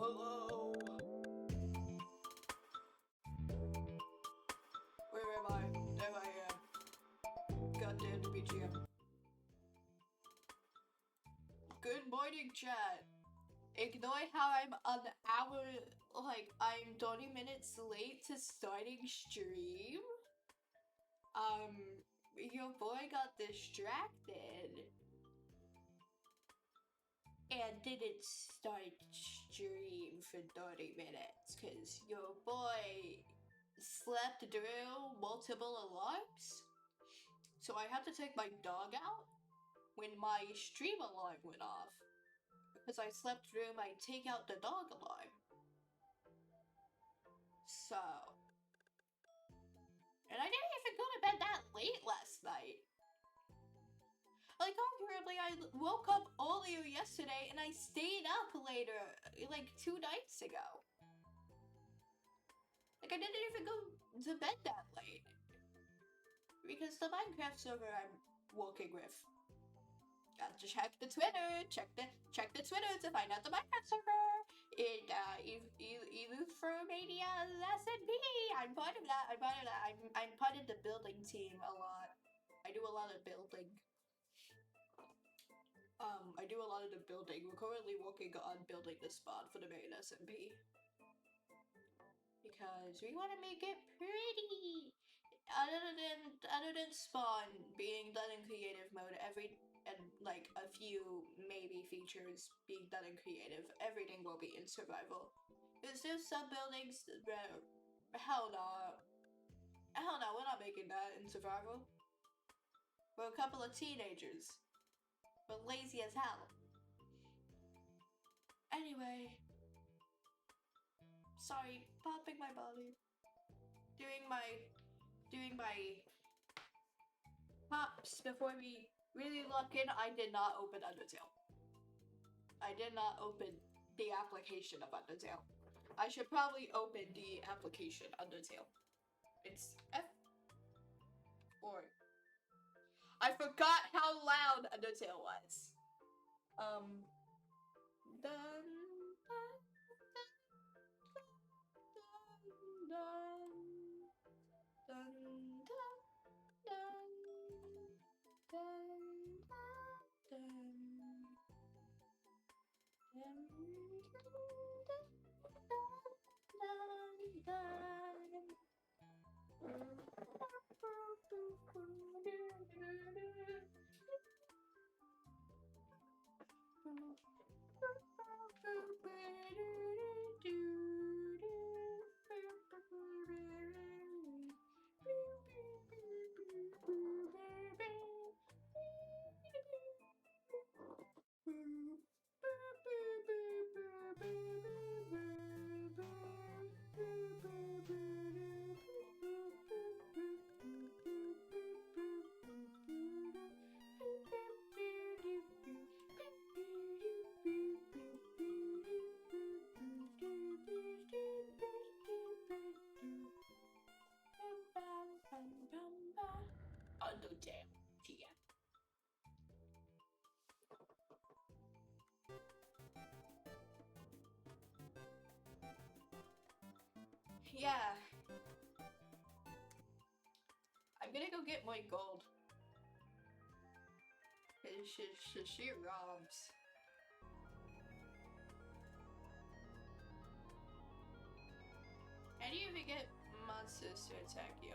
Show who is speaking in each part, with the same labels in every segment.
Speaker 1: Hello. Where am I? There I am. Goddamn the BGM. Good morning, chat. Ignore how I'm an hour, I'm 20 minutes late to starting stream. Your boy got distracted and didn't start stream for 30 minutes because your boy slept through multiple alarms. So I had to take my dog out when my stream alarm went off because I slept through my take out the dog alarm. So, and I didn't even go to bed that late last night. Like, arguably, I woke up earlier yesterday and I stayed up later, like 2 nights ago. Like, I didn't even go to bed that late. Because the Minecraft server I'm working with. Got to check the Twitter, check the Twitter to find out the Minecraft server. It for Mania SNP. I'm part of that. I'm part of the building team a lot. I do a lot of building. I do a lot of the building. We're currently working on building the spot for the main SMP. Because we want to make it pretty. Other than spawn being done in creative mode, and like a few maybe features being done in creative, everything will be in survival. Is there some buildings? Hell no. Hell no, we're not making that in survival. We're a couple of teenagers. We're lazy as hell. Anyway. Sorry, popping my body. Doing my pops before we really lock in. I did not open Undertale. I did not open the application of Undertale. I should probably open the application Undertale. It's F4. I forgot how loud Undertale was. Dun dun dun dun dun dun dun dun dun Undertale, yeah. Yeah. I'm gonna go get my gold. She robs. How do you even get monsters to attack you?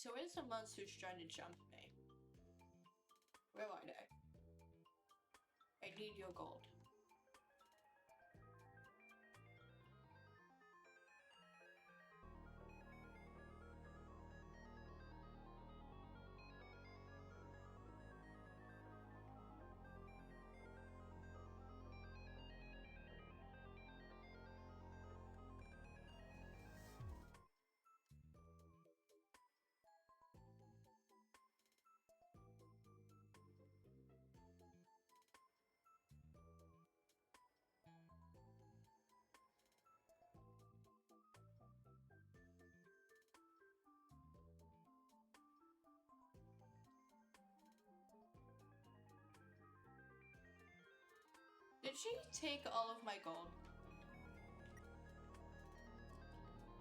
Speaker 1: So where's the monsters trying to jump me? Where are they? I need your gold. Did she take all of my gold?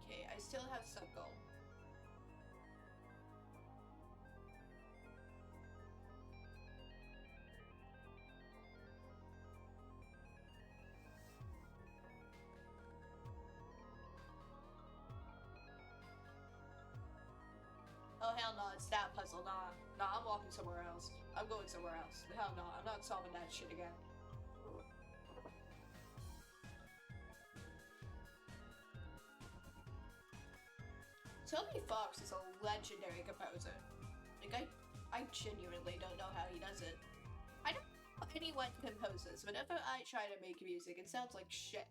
Speaker 1: Okay, I still have some gold. Oh hell no, it's that puzzle. Nah, I'm walking somewhere else. I'm going somewhere else. Hell no, I'm not solving that shit again. Toby Fox is a legendary composer. Like, I genuinely don't know how he does it. I don't know how anyone composes. Whenever I try to make music, it sounds like shit.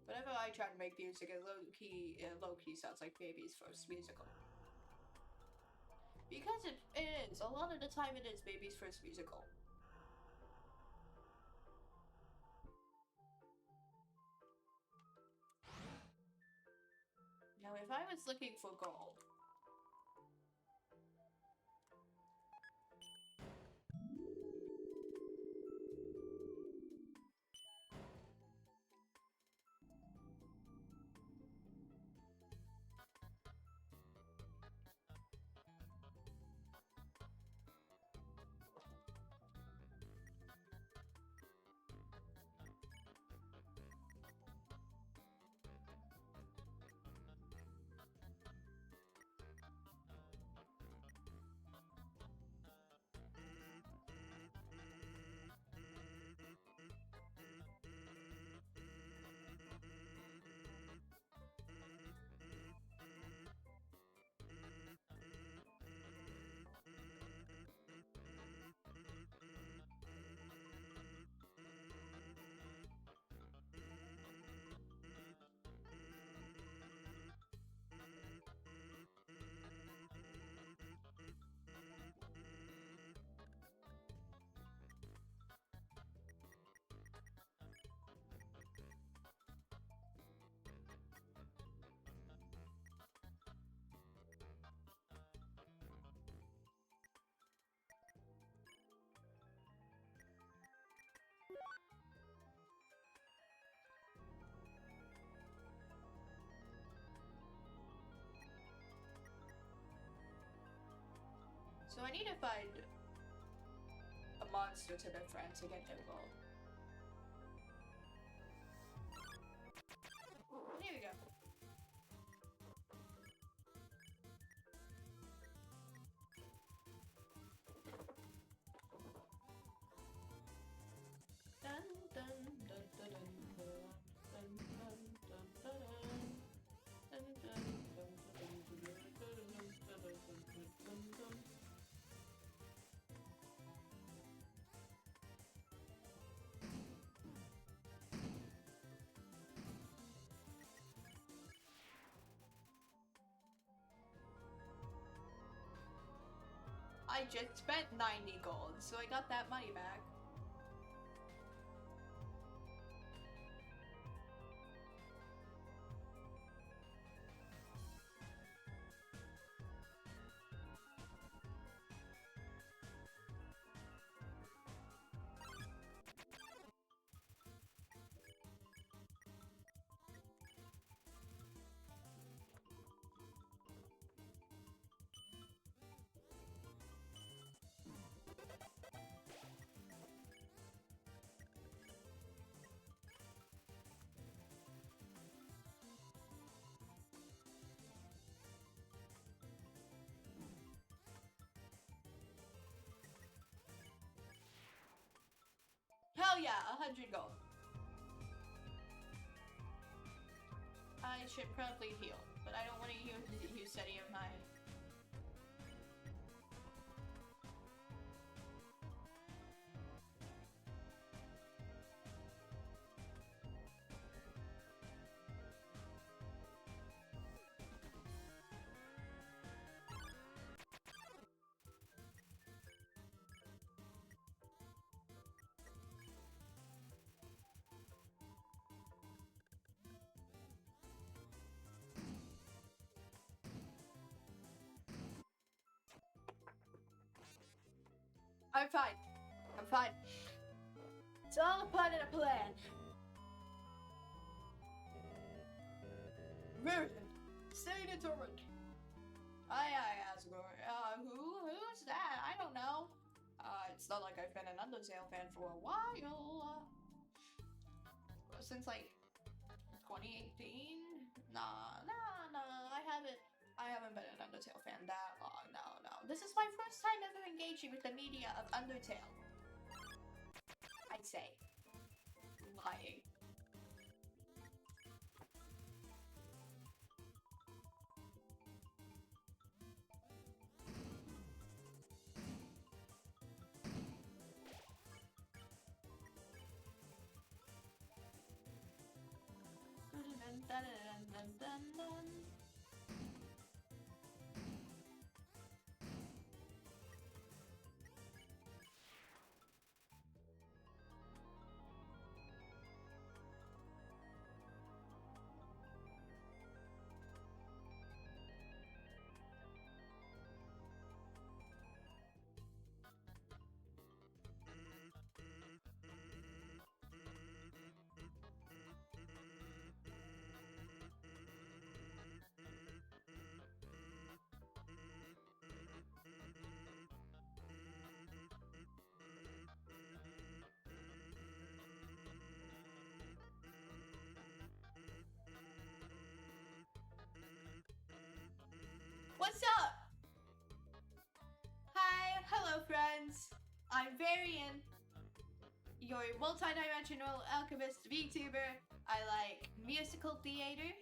Speaker 1: Whenever I try to make music, it low-key sounds like Baby's first musical. Because it is. A lot of the time it is Baby's first musical. Now, if I was looking for gold... So I need to find a monster to befriend to get their gold. Here we go. Dun dun dun dun dun dun dun dun dun dun dun dun dun. I just spent 90 gold, so I got that money back. yeah, 100 gold. I should probably heal, but I don't want to use any of my... I'm fine. I'm fine. It's all a part of the plan. Miriam, stay determined. Aye, Asgore. Who's that? I don't know. It's not like I've been an Undertale fan for a while. Since like 2018? Nah, I haven't been an Undertale fan that long, no. This is my first time ever engaging with the media of Undertale. I'd say. Lying. What's up? Hi, hello friends. I'm Varian, your multi-dimensional alchemist VTuber. I like musical theater,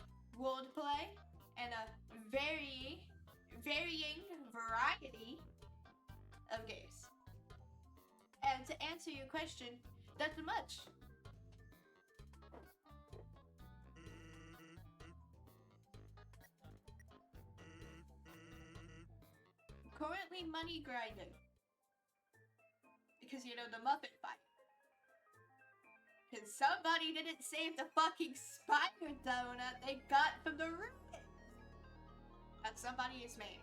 Speaker 1: roleplay, and a varying variety of games. And to answer your question, that's much. Currently money grinding. Because you know the Muppet fight. Because somebody didn't save the fucking spider donut they got from the ruin. That somebody is me.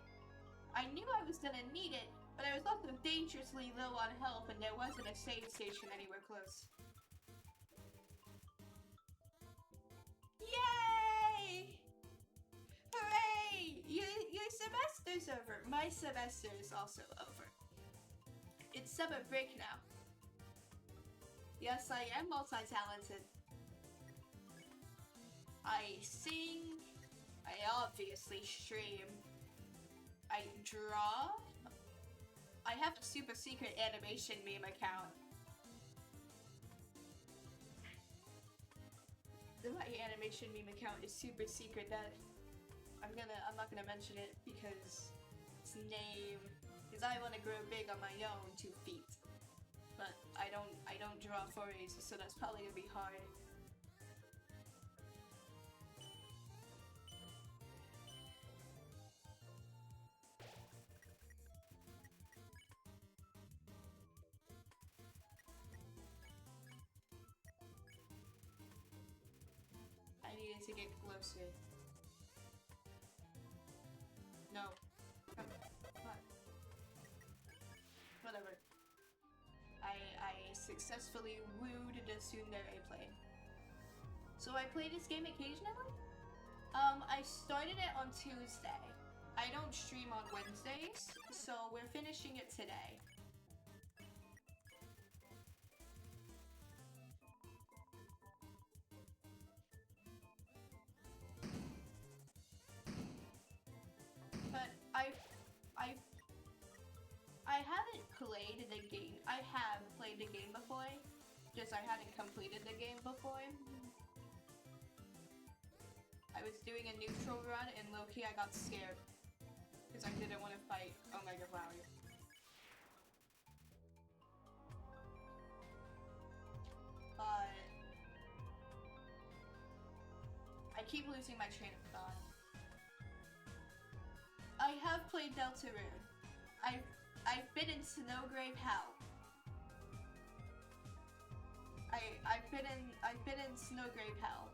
Speaker 1: I knew I was gonna need it, but I was also dangerously low on health and there wasn't a save station anywhere close. Yay! Hooray! Your semester's over. My semester is also over. It's summer break now. Yes, I am multi-talented. I sing. I obviously stream. I draw. I have a super secret animation meme account. My animation meme account is super secret. That I'm not gonna mention it because its name. Because I want to grow big on my own 2 feet. But I don't draw furries, so that's probably gonna be hard. I needed to get closer. No. What? Whatever. I successfully wooed the tsundere plane. So I play this game occasionally? I started it on Tuesday. I don't stream on Wednesdays, so we're finishing it today. But I haven't played the game. I have played the game before, Just I hadn't completed the game before. I was doing a neutral run, and low-key I got scared. Because I didn't want to fight Omega Flower. But... I keep losing my train of thought. I have played Deltarune. I've been in Snowgrave Hell. I've been in Snowgrave Hell.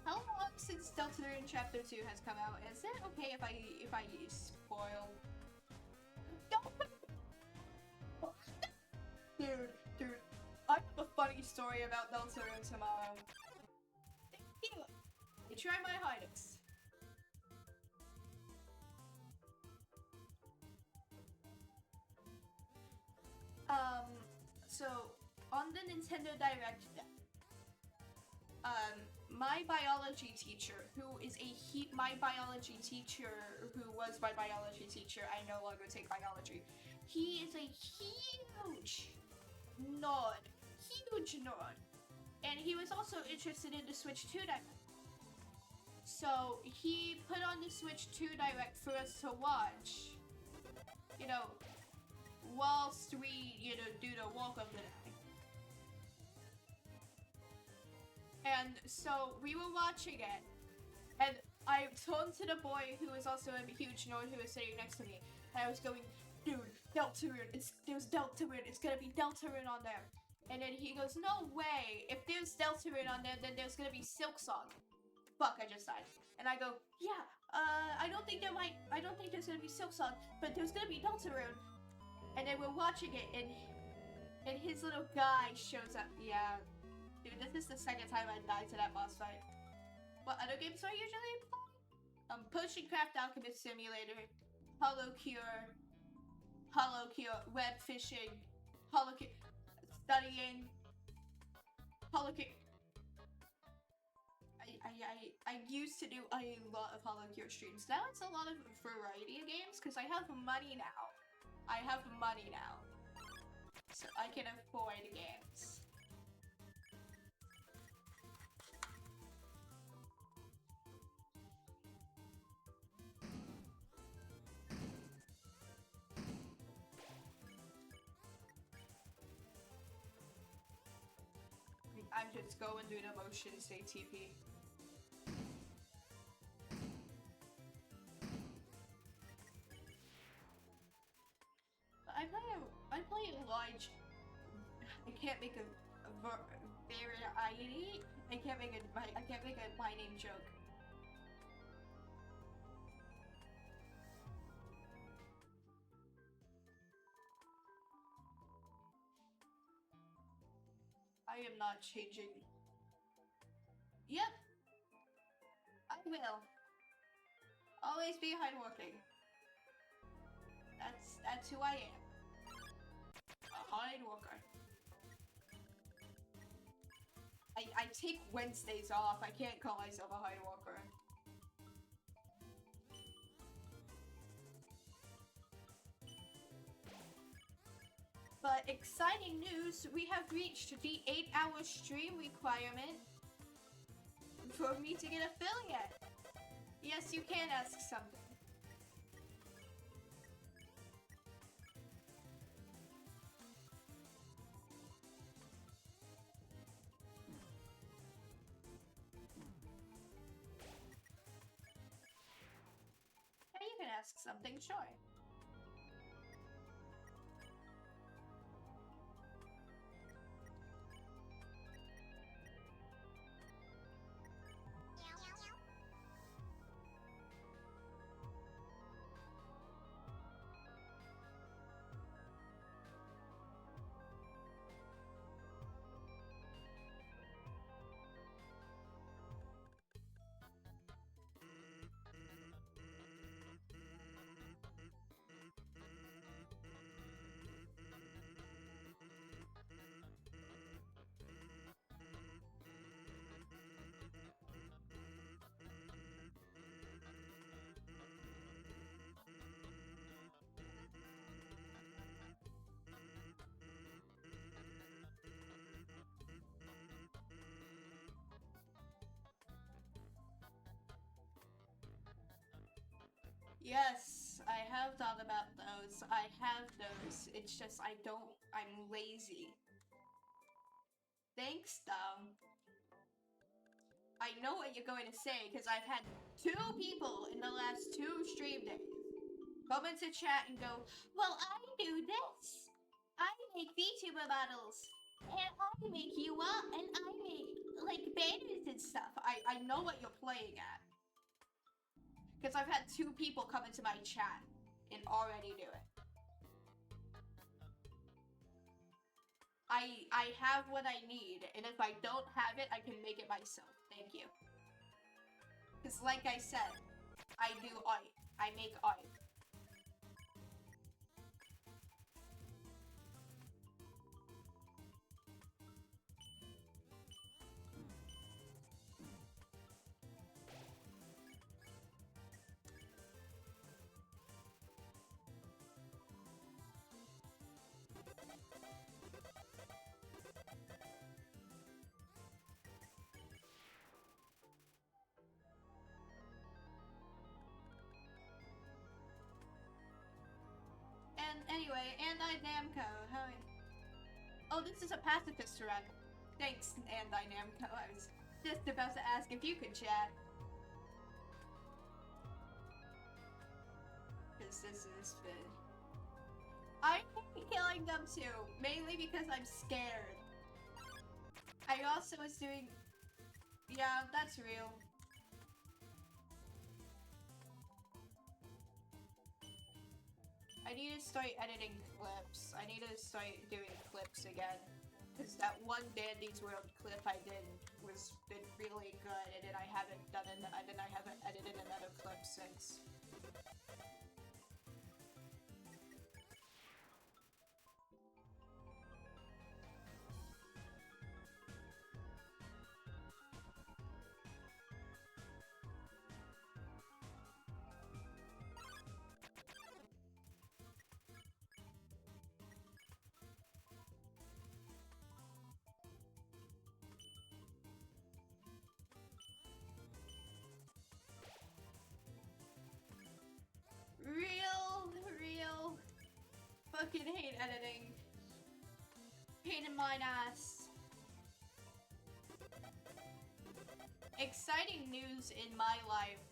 Speaker 1: How long since Deltarune Chapter 2 has come out? Is it okay if I spoil? Dude, I have a funny story about Deltarune tomorrow. Thank you. Try my hardest. So on the Nintendo Direct, my biology teacher, who is my biology teacher, who was my biology teacher, I no longer take biology. He is a huge nerd, and he was also interested in the Switch 2 Direct. So he put on the Switch 2 Direct for us to watch, you know, whilst we, do the walk of the day. And so we were watching it, and I turned to the boy who was also a huge nerd who was sitting next to me, and I was going, dude, Deltarune, there's Deltarune, it's gonna be Deltarune on there. And then he goes, no way, if there's Deltarune on there, then there's gonna be Silksong. Fuck, I just died. And I go, yeah, I don't think there's gonna be Silksong, but there's gonna be Deltarune. And then we're watching it, and his little guy shows up. Yeah, dude, this is the second time I died to that boss fight. What other games do I usually play? Potion Craft Alchemist Simulator, Hollow Cure, Web Fishing, Hollow Cure, Studying, Hollow Cure. I used to do a lot of Hollow Cure streams. Now it's a lot of variety of games, because I have money now. So I can afford games. I'm just going through the motions, say TP. I play a large. I can't make a variety. I can't make a my name joke. I am not changing. Yep. I will. Always be hardworking. That's who I am. A hard worker. I take Wednesdays off. I can't call myself a hard worker. But exciting news, we have reached the 8-hour stream requirement for me to get affiliate. Yes, you can ask something. Yeah, you can ask something, sure. Yes, I have thought about those. I have those. It's just I'm lazy. Thanks, though. I know what you're going to say because I've had 2 people in the last 2 stream days come into chat and go, well, I do this. I make VTuber models. And I make UI, and I make, like, banners and stuff. I know what you're playing at. Because I've had 2 people come into my chat and already do it. I have what I need, and if I don't have it, I can make it myself. Thank you. Because like I said, I do art. I make art. And anyway, Namco, how are you? Oh, this is a pacifist run. Thanks, Namco. I was just about to ask if you could chat. Because this is fun. I hate killing them too, mainly because I'm scared. I also was doing... Yeah, that's real. I need to start editing clips. I need to start doing clips again. Because that one Dandy's World clip I did was really good, and then I haven't done it, and then I haven't edited another clip since. Real fucking hate editing. Pain in my ass. Exciting news in my life.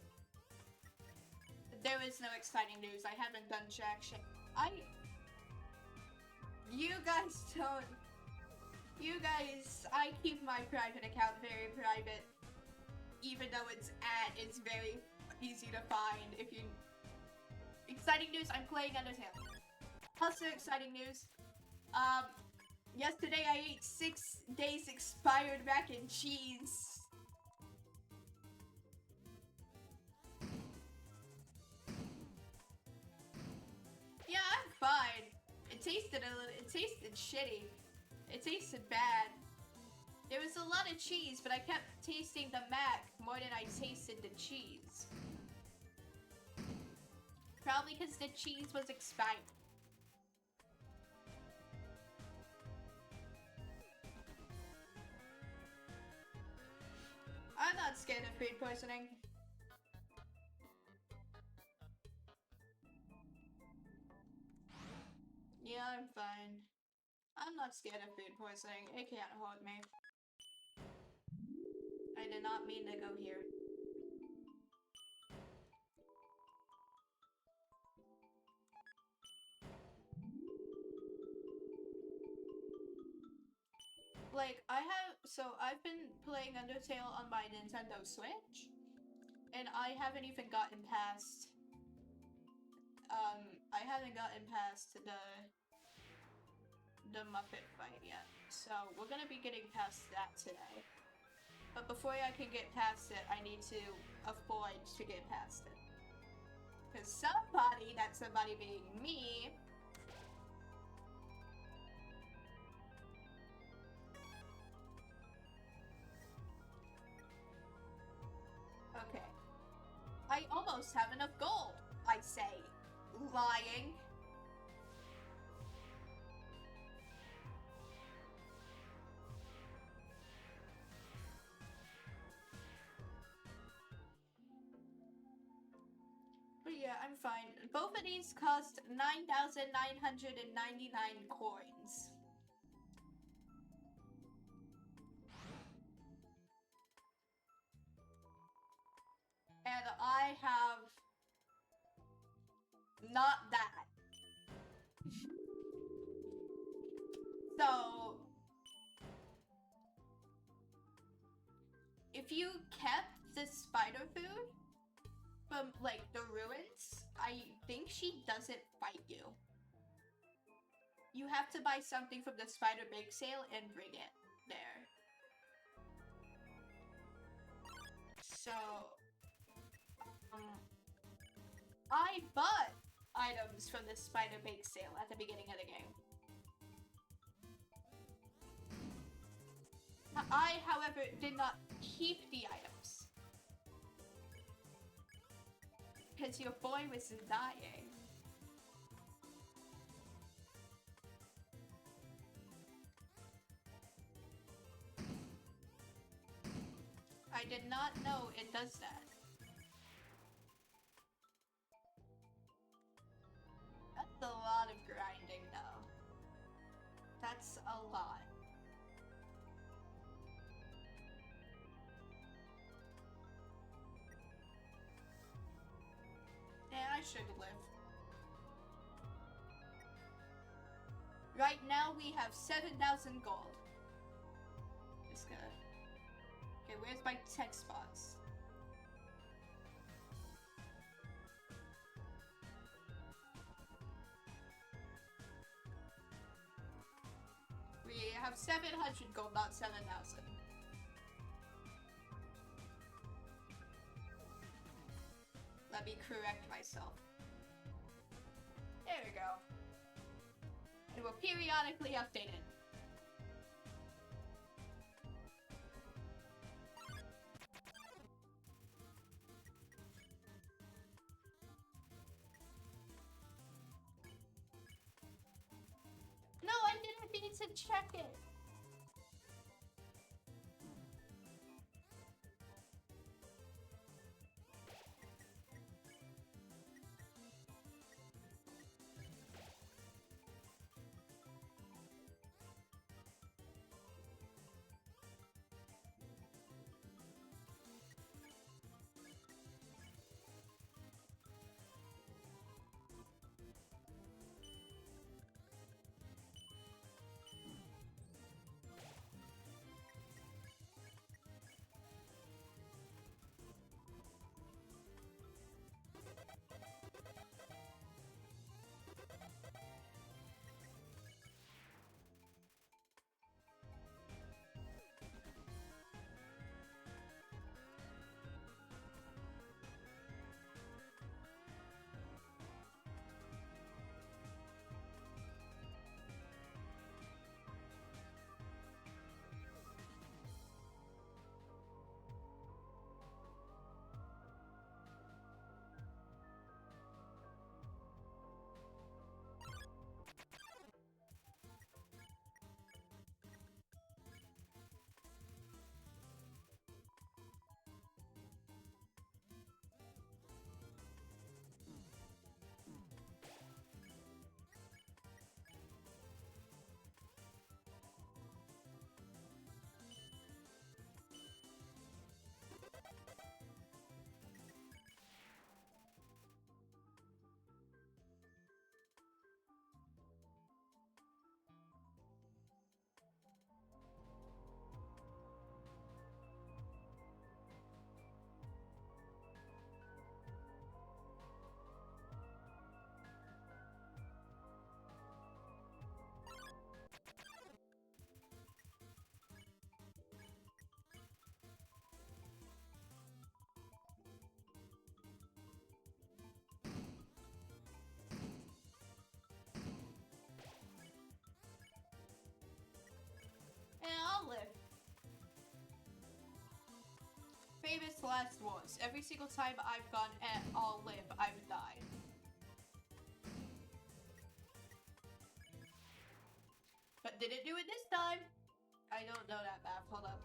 Speaker 1: There is no exciting news. I haven't done jack shit. You guys don't. You guys, I keep my private account very private. Even though it's very easy to find if you... Exciting news, I'm playing Undertale. Also exciting news, yesterday I ate 6 days expired mac and cheese. Yeah, I'm fine. It tasted shitty. It tasted bad. There was a lot of cheese, but I kept tasting the mac more than I tasted the cheese. Probably because the cheese was expired. I'm not scared of food poisoning. Yeah, I'm fine. I'm not scared of food poisoning. It can't hurt me. I did not mean to go here. Like, I've been playing Undertale on my Nintendo Switch, and I haven't even gotten past, the Muppet fight yet. So, we're gonna be getting past that today. But before I can get past it, I need to afford to get past it. Because somebody being me, okay. I almost have enough gold, I say. Lying. yeah, I'm fine. Both of these cost 9,999 coins. And I have not that. So, if you kept the spider food from, like, the ruins, I think she doesn't fight you. You have to buy something from the spider bake sale and bring it there. So, I bought items from the spider bake sale at the beginning of the game. I, however, did not keep the items. Because your boy was dying. I did not know it does that. That's a lot of grinding, though. That's a lot. Yeah, I should live. Right now we have 7,000 gold. Just gonna... Okay, where's my text box? We have 700 gold, not 7,000. Let me correct myself. There we go. It will periodically update it. No, I didn't need to check it. And I'll live. Famous last words. Every single time I've gone and I'll live, I've died. But did it do it this time? I don't know that map. Hold up.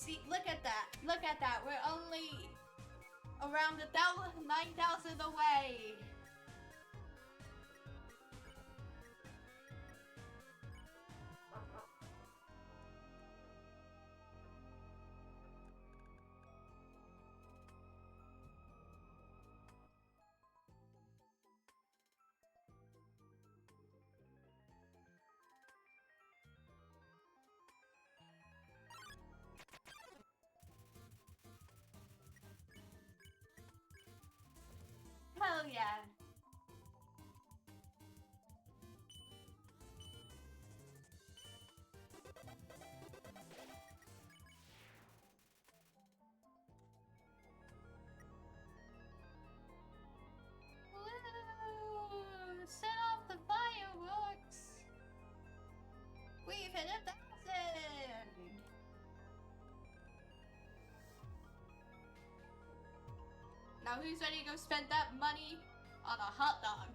Speaker 1: See, look at that. Look at that. We're only around 9,000 away. Hell yeah. Woo! Set off the fireworks! We've hit 1,000! Now who's ready to go spend that money on a hot dog?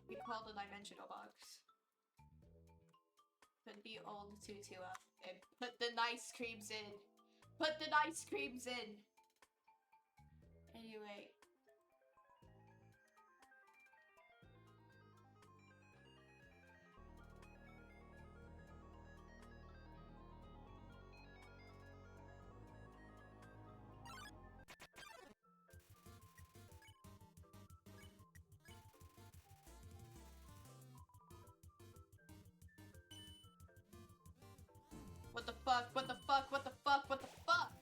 Speaker 1: We call the dimensional box. Put the old tutu up and put the nice creams in. Put the nice creams in. Anyway. What the fuck? What the fuck? What the fuck? What the fuck?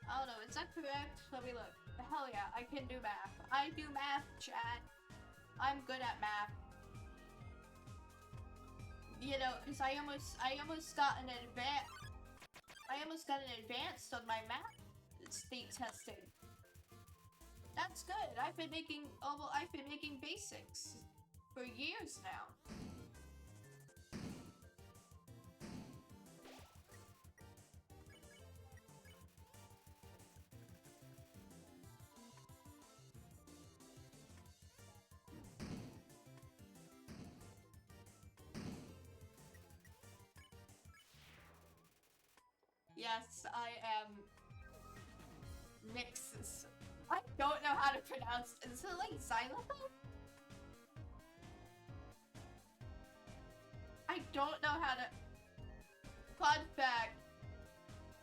Speaker 1: I don't know, is that correct? Let me look. Hell yeah, I can do math. I do math, chat. I'm good at math. You know, cause I almost got an advanced on my math state testing. That's good. I've been making basics for years now. Yes, I am mixes. I don't know how to pronounce. Is it like xylophone? I don't know how to. Fun fact.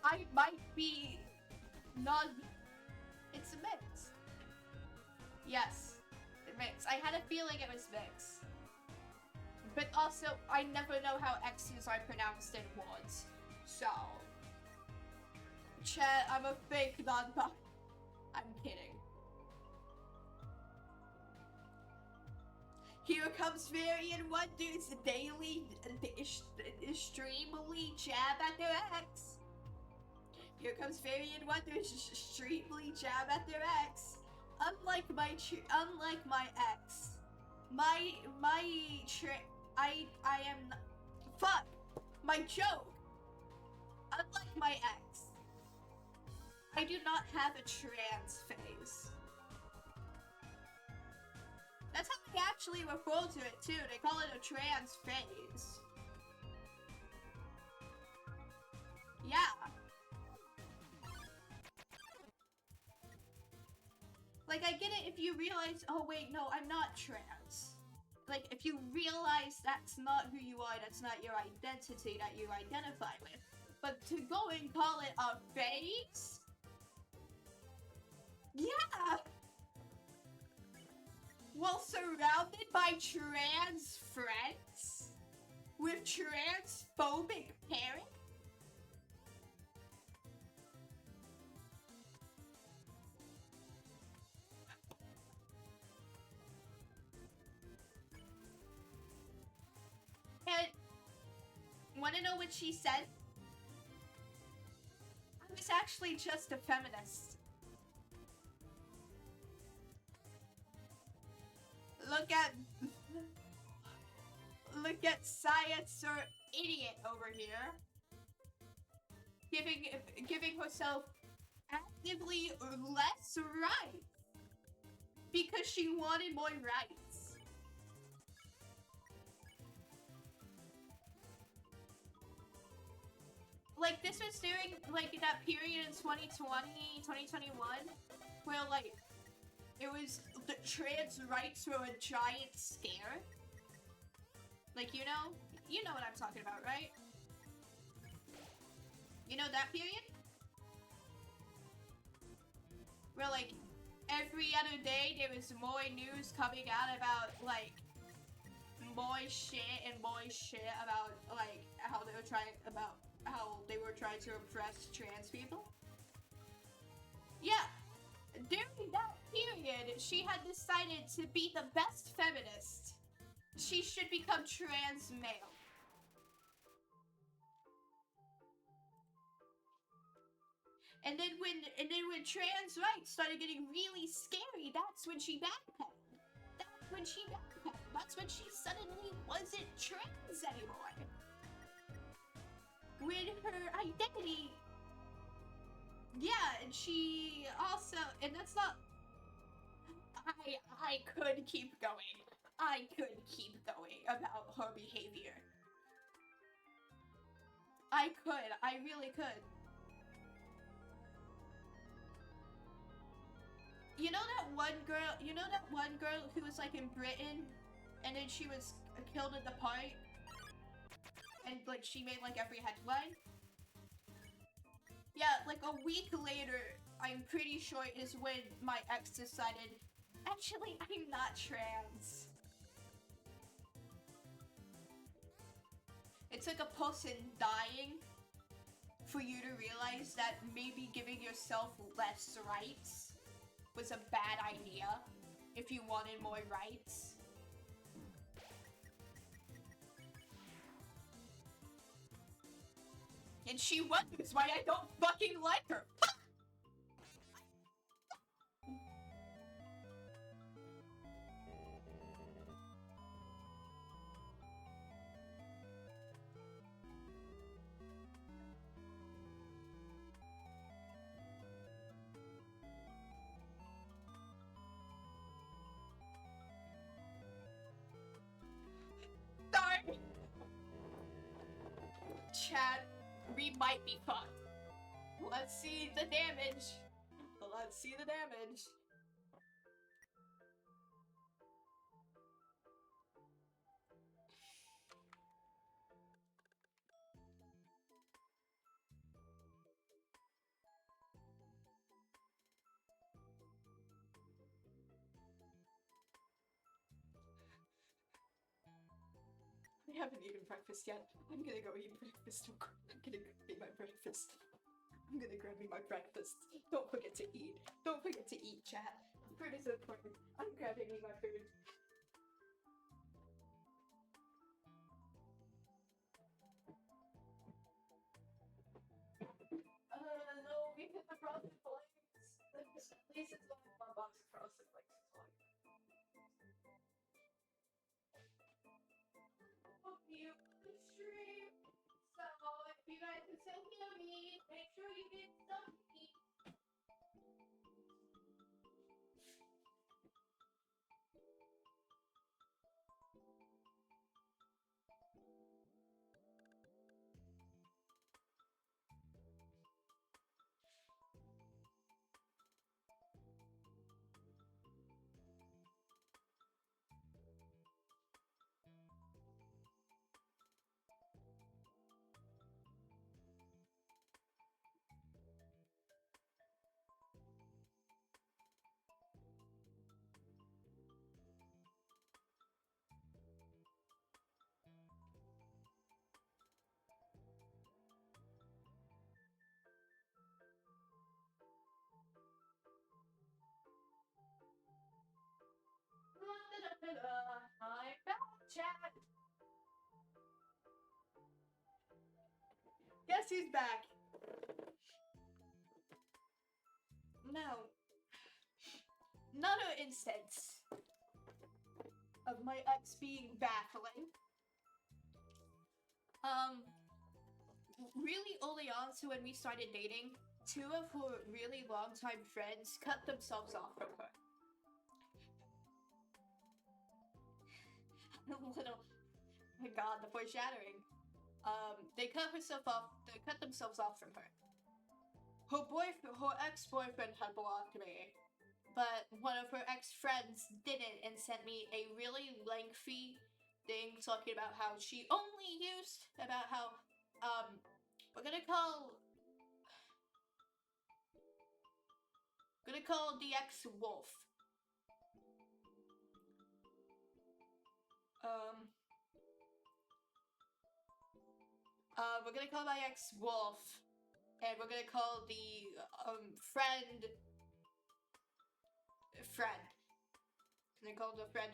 Speaker 1: I might be non. It's a mix. Yes, a mix. I had a feeling it was mix. But also, I never know how X's are pronounced in words. So. Chat, I'm a fake non-bi. I'm kidding. Here comes Varian Wonders daily, extremely jab at their ex. Here comes Varian Wonders extremely jab at their ex. Unlike my ex, I am... Fuck! My joke! Unlike my ex, I do not have a trans phase. That's how they actually refer to it too. They call it a trans phase. Yeah. Like, I get it if you realize, oh wait, no, I'm not trans. Like, if you realize that's not who you are, that's not your identity that you identify with. But to go and call it a phase? Yeah! While surrounded by trans friends? With transphobic parents? And wanna know what she said? I was actually just a feminist. Look at science or idiot over here. Giving herself actively less rights. Because she wanted more rights. Like, this was during, like, that period in 2020, 2021, where, like, it was, the trans rights were a giant scare. Like, you know what I'm talking about, right? You know that period? Where, like, every other day there was more news coming out about, like, more shit about, like, how they were trying to oppress trans people. Yeah, during that period, she had decided to be the best feminist. She should become trans male. And then when trans rights started getting really scary, that's when she backpedaled. That's when she suddenly wasn't trans anymore. With her identity. Yeah, and she also, and that's not, I could keep going. I could keep going about her behavior. I really could. You know that one girl who was like in Britain, and then she was killed in the park? And like she made like every headline? Yeah, like a week later, I'm pretty sure is when my ex decided, actually, I'm not trans. It's like a person dying for you to realize that maybe giving yourself less rights was a bad idea if you wanted more rights. And she wonders why I don't fucking like her. Darn! Chad, we might be fucked. Let's see the damage. Let's see the damage. I haven't eaten breakfast yet. I'm gonna go eat breakfast. I'm gonna go eat my breakfast. I'm gonna grab me my breakfast. Don't forget to eat. Don't forget to eat, chat. Food is important. I'm grabbing me my food. No, we hit the frosted flakes. At least it's only one box of frosted flakes. I'm back, chat. Guess who's back? No. Another instance of my ex being baffling. Really early on, so when we started dating, two of her really longtime friends cut themselves off from her. Little, oh my god, the foreshadowing. They cut themselves off from her. Her ex-boyfriend had blocked me, but one of her ex-friends didn't and sent me a really lengthy thing talking about how she only used, about how, we're gonna call the ex Wolf. We're gonna call my ex Wolf, and we're gonna call the friend. They call the friend.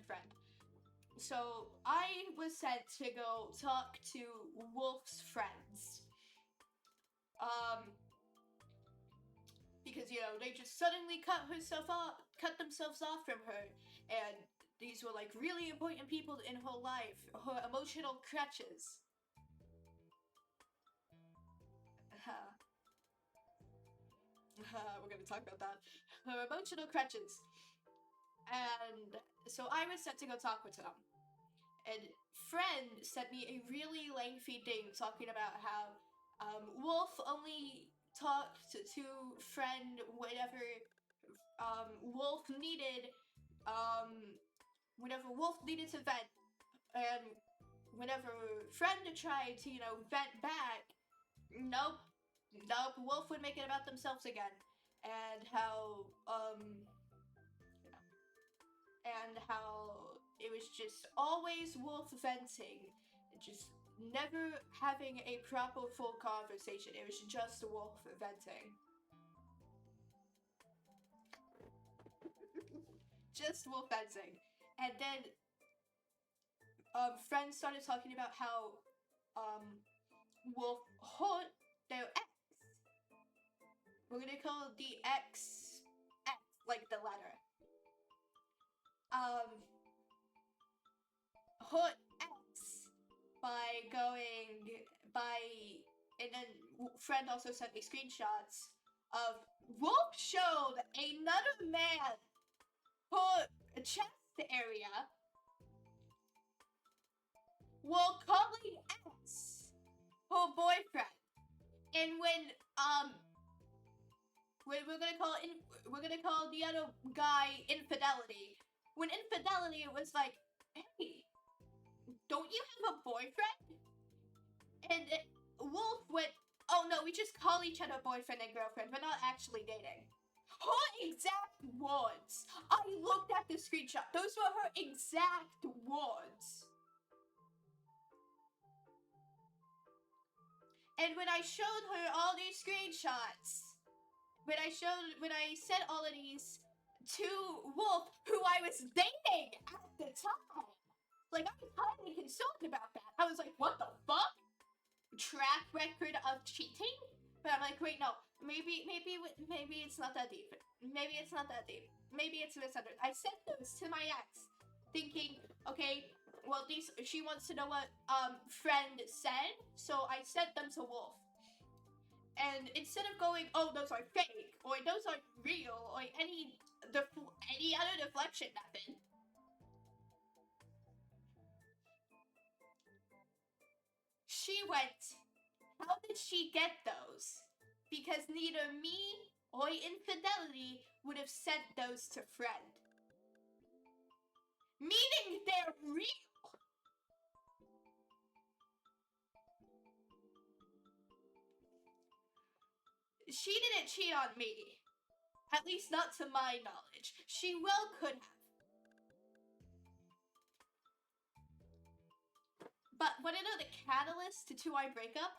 Speaker 1: So I was sent to go talk to Wolf's friends. Because, you know, they just suddenly cut themselves off from her, and these were like really important people in her life, her emotional crutches. We're gonna talk about that. Her emotional crutches. And so I was sent to go talk with them. And friend sent me a really lengthy thing talking about how Wolf only talked to friend whenever Wolf needed to vent, and whenever friend tried to, you know, vent back, nope, Wolf would make it about themselves again. And how it was just always Wolf venting, just never having a proper full conversation. It was just Wolf venting. Just Wolf venting. And then friends started talking about how Wolf hurt their ex. We're gonna call the ex X, like the letter. Hurt X and then friend also sent me screenshots of Wolf showed another man her chest area while calling X her boyfriend. And when we're gonna call the other guy infidelity. When infidelity was like, hey, don't you have a boyfriend? And Wolf went, oh no, we just call each other boyfriend and girlfriend. We're not actually dating. Her exact words. I looked at the screenshot. Those were her exact words. And when I showed her all these screenshots, when I said all of these to Wolf, who I was dating at the time, like, I was highly concerned about that. I was like, what the fuck? Track record of cheating? But I'm like, wait, no. Maybe it's not that deep. Maybe it's not that deep. Maybe it's misunderstood. I sent those to my ex, thinking, okay, well, she wants to know what friend said, so I sent them to Wolf. And instead of going, oh, those are fake, or those are real, or any other deflection method, she went, how did she get those? Because neither me or infidelity would have sent those to friend. Meaning they're real. She didn't cheat on me. At least not to my knowledge. She well could have. But wanna know the catalyst to our breakup?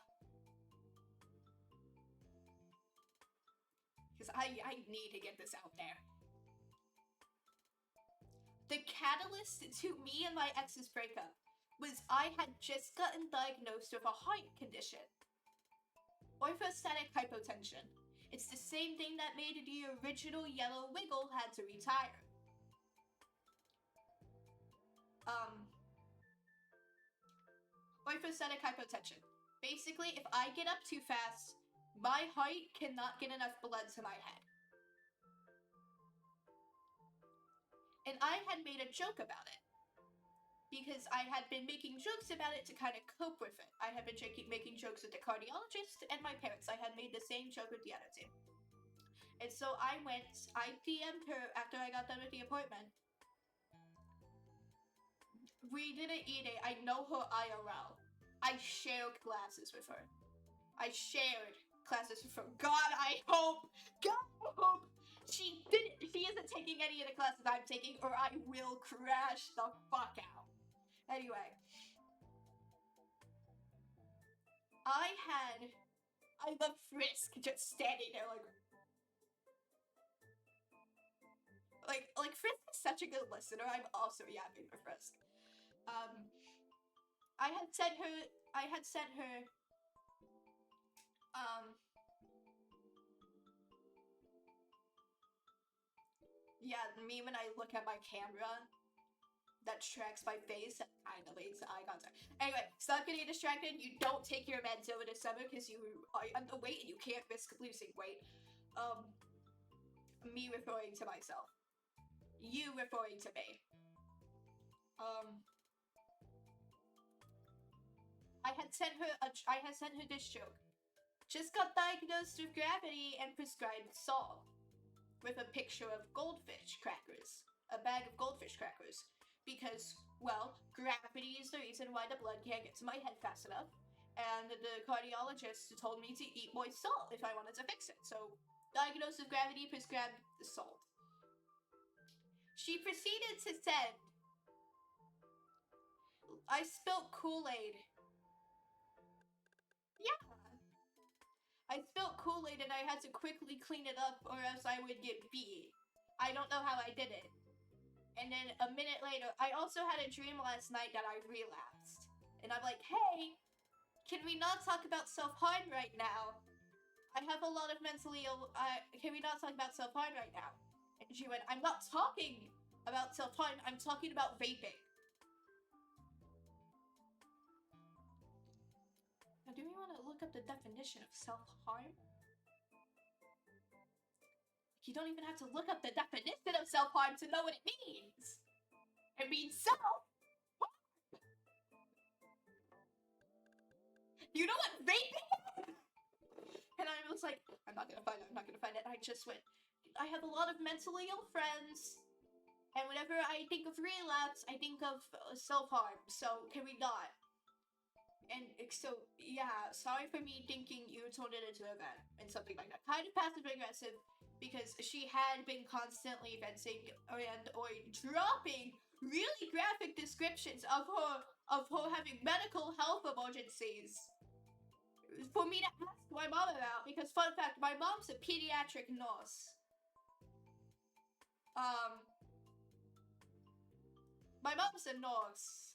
Speaker 1: Because I need to get this out there. The catalyst to me and my ex's breakup was I had just gotten diagnosed with a heart condition, orthostatic hypotension. It's the same thing that made the original Yellow Wiggle had to retire. Orthostatic hypotension. Basically, if I get up too fast, my heart cannot get enough blood to my head. And I had made a joke about it. Because I had been making jokes about it to kind of cope with it. I had been making jokes with the cardiologist and my parents. I had made the same joke with the other two. And so I DM'd her after I got done with the appointment. We didn't eat it. I know her IRL. I shared classes with her. God, I hope she isn't taking any of the classes I'm taking, or I will crash the fuck out. Anyway, I love Frisk just standing there like Frisk is such a good listener. I'm also yapping for Frisk. I had sent her yeah, me when I look at my camera that tracks my face and kind of leads to eye contact. Anyway, stop getting distracted. You don't take your meds over the summer because you are underweight and you can't risk losing weight. Me referring to myself. You referring to me. I had sent her this joke. Just got diagnosed with gravity and prescribed salt. With a picture of goldfish crackers. A bag of goldfish crackers. Because, well, gravity is the reason why the blood can't get to my head fast enough. And the cardiologist told me to eat more salt if I wanted to fix it. So, diagnosed with gravity, prescribed the salt. She proceeded to send, I spilled Kool-Aid. Yeah. I spilled Kool-Aid and I had to quickly clean it up or else I would get beat. I don't know how I did it. And then a minute later, I also had a dream last night that I relapsed. And I'm like, hey, can we not talk about self-harm right now? I have a lot of mentally ill, can we not talk about self-harm right now? And she went, I'm not talking about self-harm, I'm talking about vaping. Now, do we want to look up the definition of self-harm? You don't even have to look up the definition of self-harm to know what it means. It means self. You know what vaping is? And I was like, I'm not gonna find it. I just went, I have a lot of mentally ill friends. And whenever I think of relapse, I think of self-harm. So, can we not? And so, yeah, sorry for me thinking you turned it into a vent and something like that. Kind of passive-aggressive, because she had been constantly venting and or dropping really graphic descriptions of her having medical health emergencies for me to ask my mom about, because fun fact, my mom's a pediatric nurse. My mom's a nurse.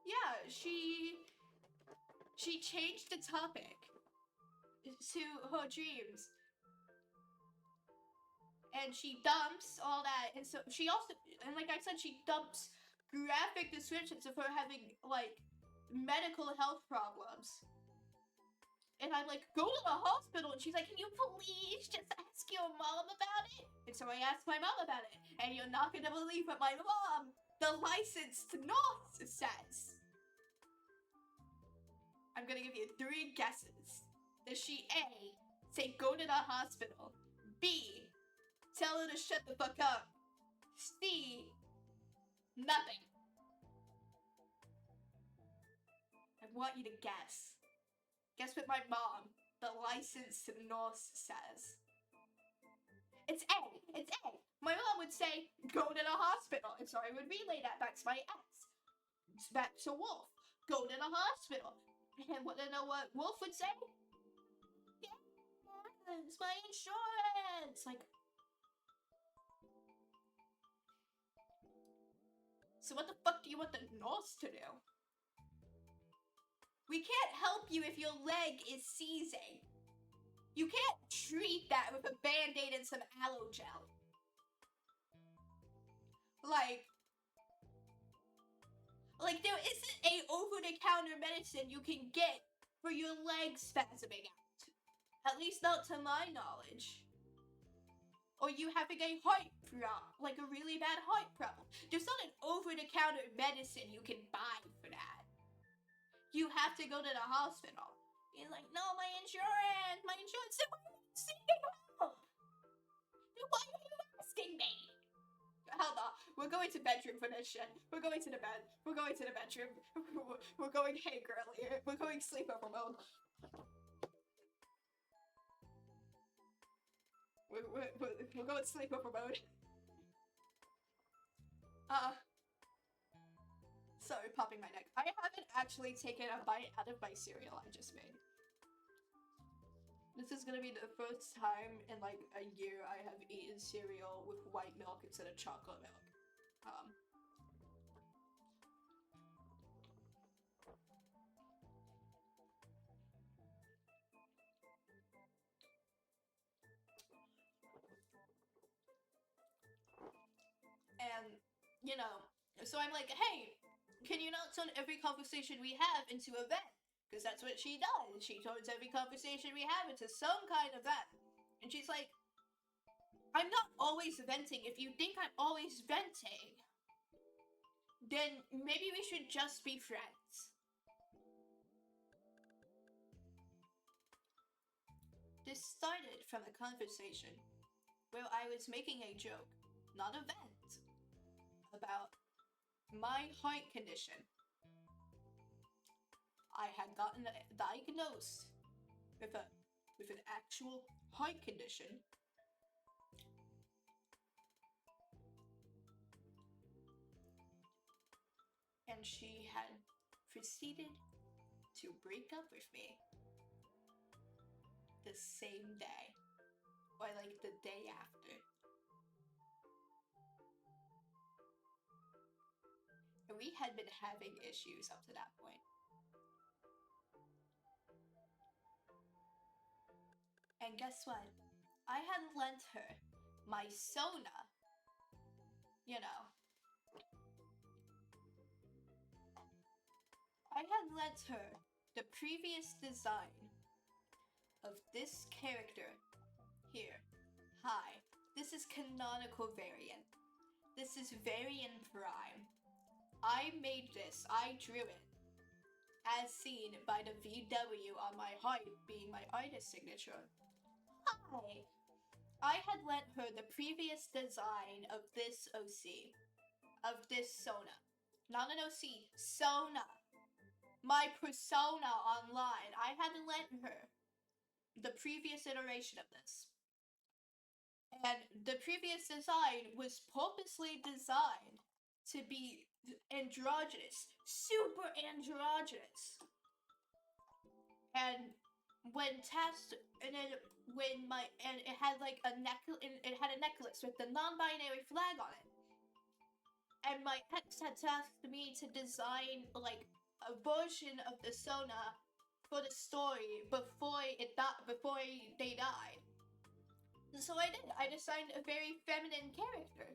Speaker 1: Yeah, she changed the topic to her dreams. And she dumps all that, and so she also, and like I said, she dumps graphic descriptions of her having, like, medical health problems. And I'm like, go to the hospital, and she's like, can you please just ask your mom about it? And so I asked my mom about it, and you're not gonna believe what my mom, the licensed nurse, says. I'm gonna give you 3 guesses. Does she A, say go to the hospital, B, tell her to shut the fuck up, C, nothing? I want you to guess. Guess what my mom, the licensed nurse, says. It's A. It's A. My mom would say, go to the hospital. And so I would relay that back to my ex. Back to Wolf. Go to the hospital. And want to know what Wolf would say? Yes, my insurance! Like, so what the fuck do you want the nurse to do? We can't help you if your leg is seizing. You can't treat that with a band-aid and some aloe gel. Like there isn't a over-the-counter medicine you can get for your legs spasming out. At least not to my knowledge. Or you having a heart problem, like a really bad heart problem. There's not an over-the-counter medicine you can buy for that. You have to go to the hospital. You're like, no, my insurance. So why are you seeking help? Why are you asking me? Hold on, we're going to bedroom for this shit. We're going to the bed. We're going to the bedroom. We're going, hey girlie, we're going sleepover mode. We're going sleepover mode. Sorry, popping my neck. I haven't actually taken a bite out of my cereal I just made. This is gonna be the first time in like a year I have eaten cereal with white milk instead of chocolate milk. And, you know, so I'm like, hey, can you not turn every conversation we have into a vent? Because that's what she does. She turns every conversation we have into some kind of vent. And she's like, I'm not always venting. If you think I'm always venting, then maybe we should just be friends. This started from a conversation where I was making a joke, not a vent, about my heart condition. I had gotten diagnosed with an actual heart condition. And she had proceeded to break up with me the same day, or like the day after. And we had been having issues up to that point. And guess what? I had lent her my Sona, you know. I had lent her the previous design of this character here. Hi, this is canonical variant. This is variant prime. I made this, I drew it, as seen by the VW on my heart being my artist signature. Hi! I had lent her the previous design of this OC, of this Sona. Not an OC, Sona. My persona online. I had lent her the previous iteration of this. And the previous design was purposely designed to be androgynous, super androgynous. And when test, and then it had like a necklace with the non-binary flag on it. And my ex had tasked me to design like a version of the Sona for the story before they died. So I did. I designed a very feminine character.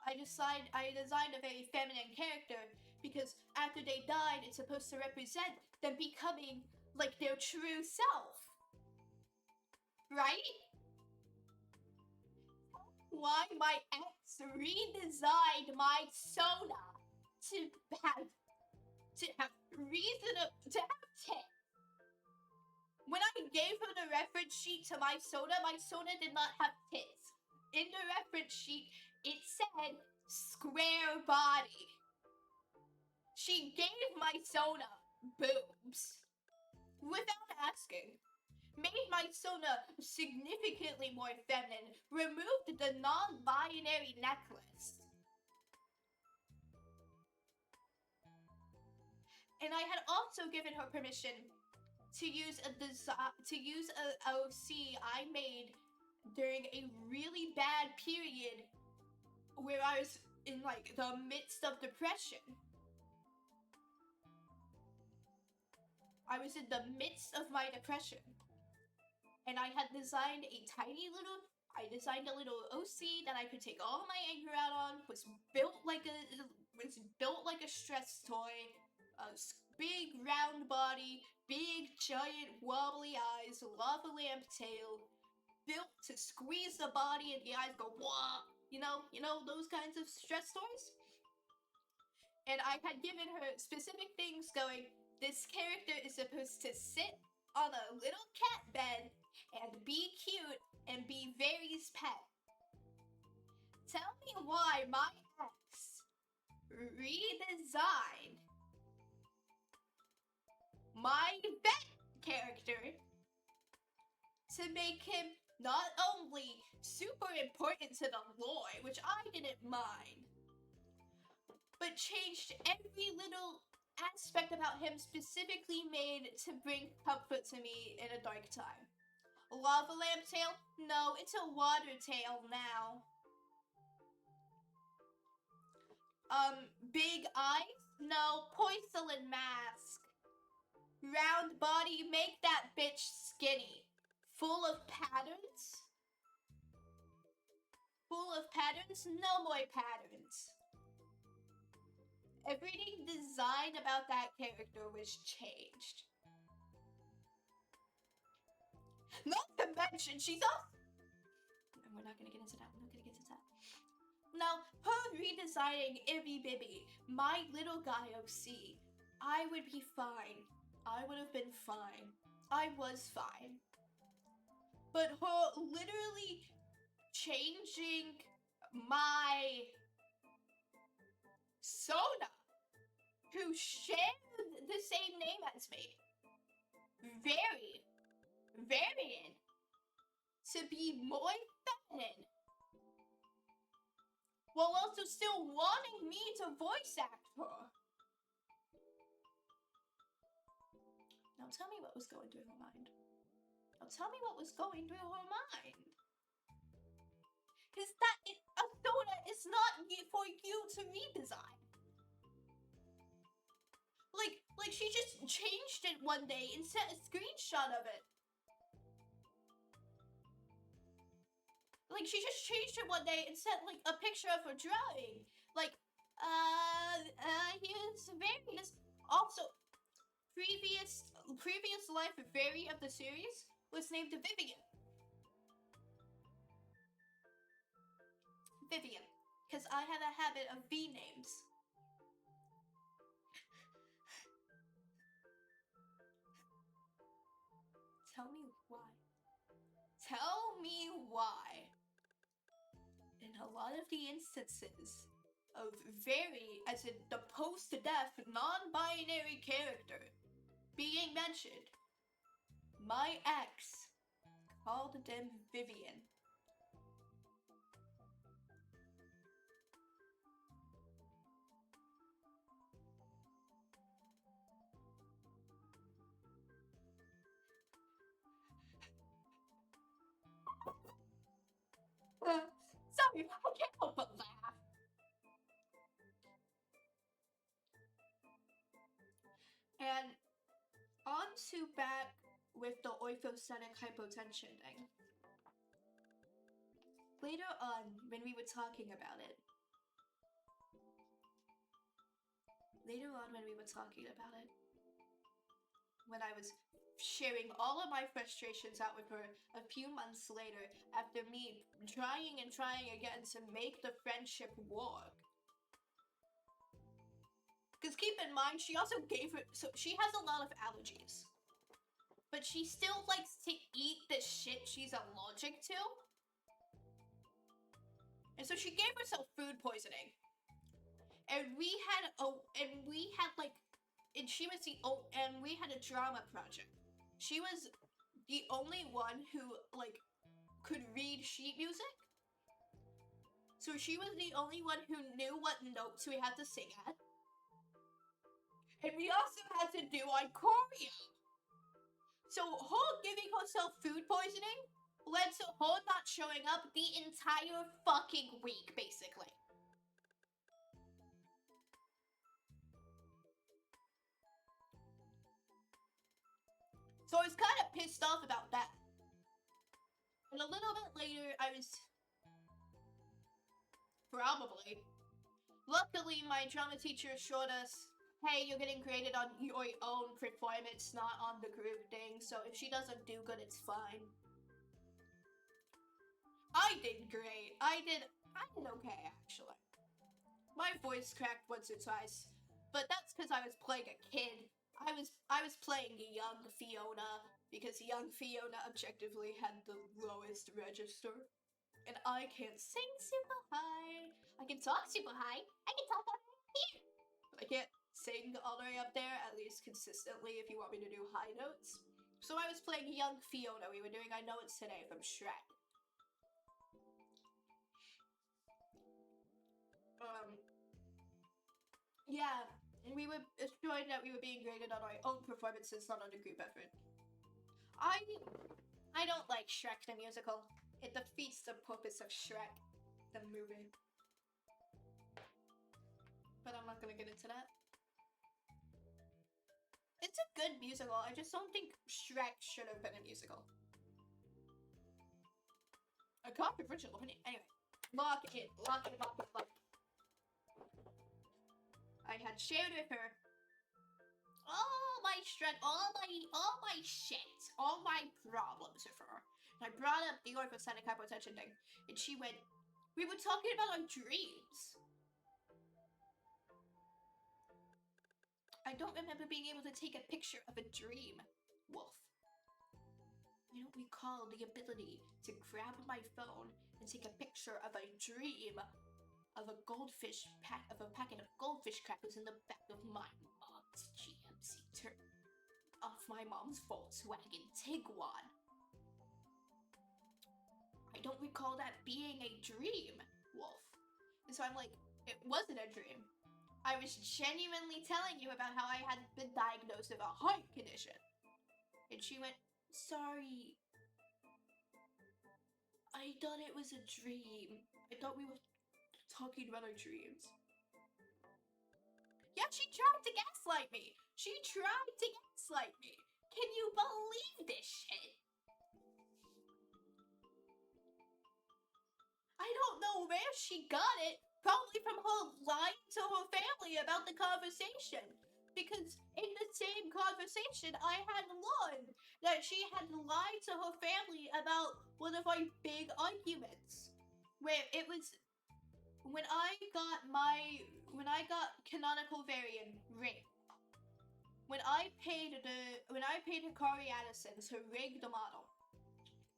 Speaker 1: I designed a very feminine character because after they died, it's supposed to represent them becoming like their true self. Right? Why my ex redesigned my Sona to have reason to have tits. When I gave her the reference sheet to my Sona did not have tits. In the reference sheet, it said square body. She gave my Sona boobs without asking. Made my Sona significantly more feminine. Removed the non-binary necklace. And I had also given her permission to use a OC I made during a really bad period where I was in like the midst of depression. I was in the midst of my depression. And I had designed a little OC that I could take all my anger out on. Was built like a stress toy. A big round body, big giant wobbly eyes, lava lamp tail, built to squeeze the body and the eyes go wah. You know those kinds of stress toys. And I had given her specific things going. This character is supposed to sit on a little cat bed and be cute and be Very's pet. Tell me why my ex redesigned my vet character to make him not only super important to the lore, which I didn't mind, but changed every little aspect about him specifically made to bring comfort to me in a dark time. Lava lamp tail? No, it's a water tail now. Big eyes? No, porcelain mask. Round body, make that bitch skinny. Full of patterns? Full of patterns? No more patterns. Everything design about that character was changed. Not to mention, she's also... We're not gonna get into that. Now, her redesigning Ibby Bibby, my little guy OC, I would be fine. I would have been fine. I was fine. But her literally changing my Sona, who shared the same name as me, Varian, to be more feminine, while also still wanting me to voice act her. Now tell me what was going through her mind. Because a soda is not for you to redesign. Like she just changed it one day and sent a screenshot of it. Like she just changed it one day and sent like a picture of her drawing. Like, here's various. Also, previous life Vary of the series was named Vivian. Because I have a habit of V names. Tell me why. In a lot of the instances of Very, as in the post-death non-binary character being mentioned, my ex called them Vivian. Sorry, I can't help but laugh. And on to back with the orthosenic hypotension thing. Later on, when we were talking about it, when I was sharing all of my frustrations out with her a few months later, after me trying again to make the friendship work. Because keep in mind, she also she has a lot of allergies. But she still likes to eat the shit she's allergic to. And so she gave herself food poisoning. And we had a drama project. She was the only one who could read sheet music. So she was the only one who knew what notes we had to sing at. And we also had to do on choreo. So her giving herself food poisoning led to her not showing up the entire fucking week, basically. So I was kind of pissed off about that. And a little bit later, I was probably. Luckily, my drama teacher showed us, hey, you're getting graded on your own performance, not on the group thing. So if she doesn't do good, it's fine. I did great. I did okay, actually. My voice cracked once or twice, but that's because I was playing a kid. I was playing young Fiona because young Fiona objectively had the lowest register, and I can't sing super high. I can talk super high. I can talk all the way up here. But I can't sing all the way up there, at least consistently. If you want me to do high notes, so I was playing young Fiona. We were doing I Know It's Today from Shrek. Yeah, and we were assured that we were being graded on our own performances, not on a group effort. I I don't like Shrek the musical. It defeats the purpose of Shrek the movie. But I'm not gonna get into that. It's a good musical. I just don't think Shrek should have been a musical. A controversial opinion. Anyway, lock it. I had shared with her all my shit, all my problems with her. And I brought up the orthostatic hypotension thing, and she went, we were talking about our dreams. I don't remember being able to take a picture of a dream, Wolf. I don't recall the ability to grab my phone and take a picture of a dream of a packet of goldfish crackers in the back of my mom's GMC off my mom's Volkswagen Tiguan. I don't recall that being a dream, Wolf. And so I'm like, it wasn't a dream. I was genuinely telling you about how I had been diagnosed with a heart condition. And she went, sorry. I thought it was a dream. I thought we were talking about our dreams. Yeah, she tried to gaslight me. Can you believe this shit? I don't know where she got it. Probably from her lying to her family about the conversation. Because in the same conversation, I had learned that she had lied to her family about one of our big arguments. Where it was when I got canonical variant ring. When I paid Hikari Addison to rig the model,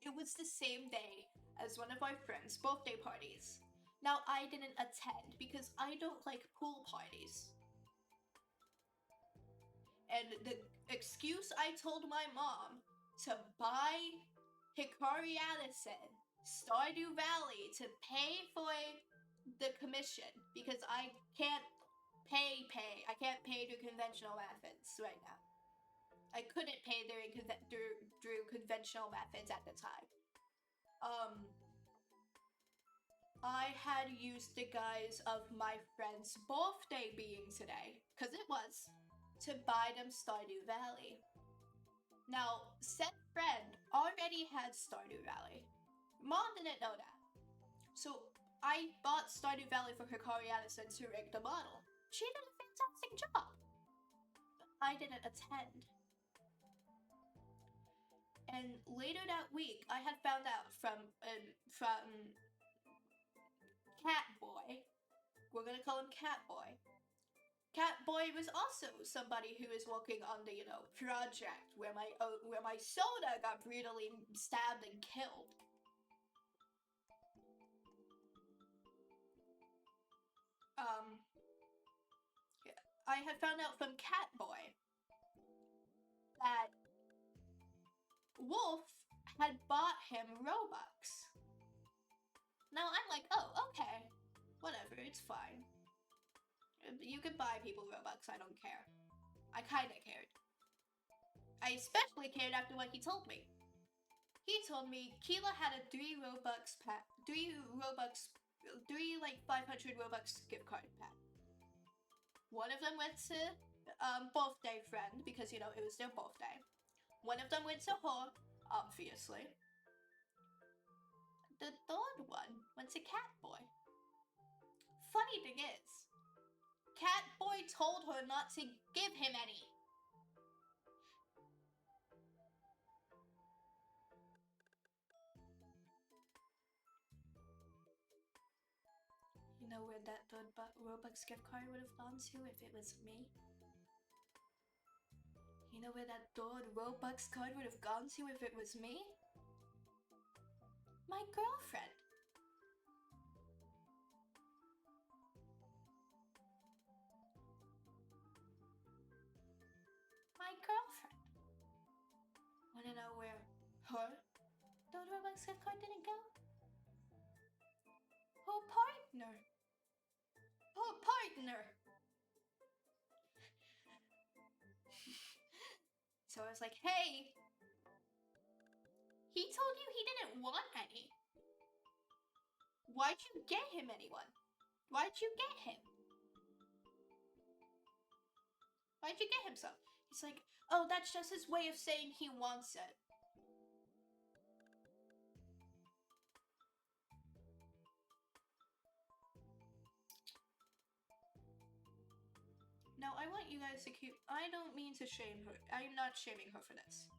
Speaker 1: it was the same day as one of my friends' birthday parties. Now, I didn't attend because I don't like pool parties. And the excuse I told my mom to buy Hikari Addison Stardew Valley to pay for the commission, because I can't pay. I can't pay through conventional methods right now. I couldn't pay through conventional methods at the time. I had used the guise of my friend's birthday being today, because it was, to buy them Stardew Valley. Now, said friend already had Stardew Valley. Mom didn't know that. So I bought Stardew Valley for Hikari Addison to rig the model. She did a fantastic job. But I didn't attend. And later that week, I had found out from Catboy. We're gonna call him Catboy. Catboy was also somebody who was working on the project where my soda got brutally stabbed and killed. I had found out from Catboy that Wolf had bought him Robux. Now I'm like, oh, okay, whatever, it's fine. You can buy people Robux, I don't care. I kinda cared. I especially cared after what he told me. He told me Keela had a 3 like 500 Robux gift card pack. One of them went to birthday friend because it was their birthday. One of them went to her, obviously. The third one went to Catboy. Funny thing is, Catboy told her not to give him any. You know where that third Robux gift card would have gone to if it was me? You know where that third Robux card would have gone to if it was me? My girlfriend. My girlfriend. Wanna know where her third Robux gift card didn't go? Her partner. Her partner. So I was like, hey, he told you he didn't want any. Why'd you get him anyone? Why'd you get him? Why'd you get him some? He's like, oh, that's just his way of saying he wants it. Now, I want you guys to keep. I don't mean to shame her. I'm not shaming her for this.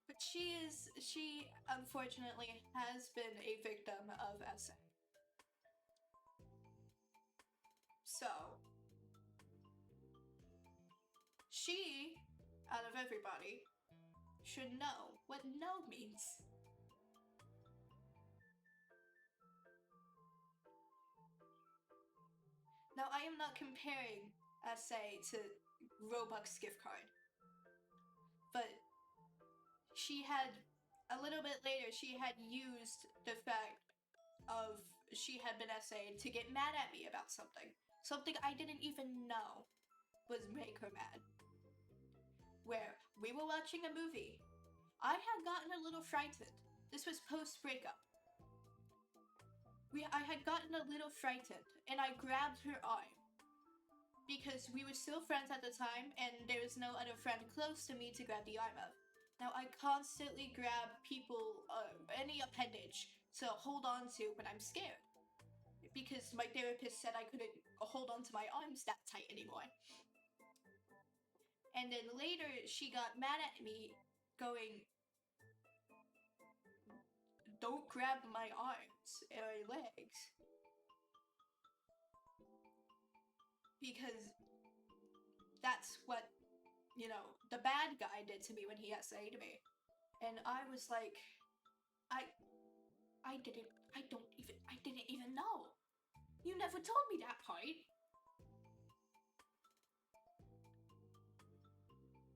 Speaker 1: But she unfortunately has been a victim of SA. So, she, out of everybody, should know what no means. Now, I am not comparing SA to Robux gift card. But she had, a little bit later, she had used the fact of she had been SA'd to get mad at me about something. Something I didn't even know would make her mad. Where we were watching a movie. I had gotten a little frightened. This was post-breakup. I had gotten a little frightened, and I grabbed her arm. Because we were still friends at the time, and there was no other friend close to me to grab the arm of. Now, I constantly grab people, any appendage, to hold on to when I'm scared. Because my therapist said I couldn't hold on to my arms that tight anymore. And then later, she got mad at me, going, don't grab my arms or legs. Because that's what, the bad guy did to me when he SA'd me. And I was like, I didn't even know. You never told me that part.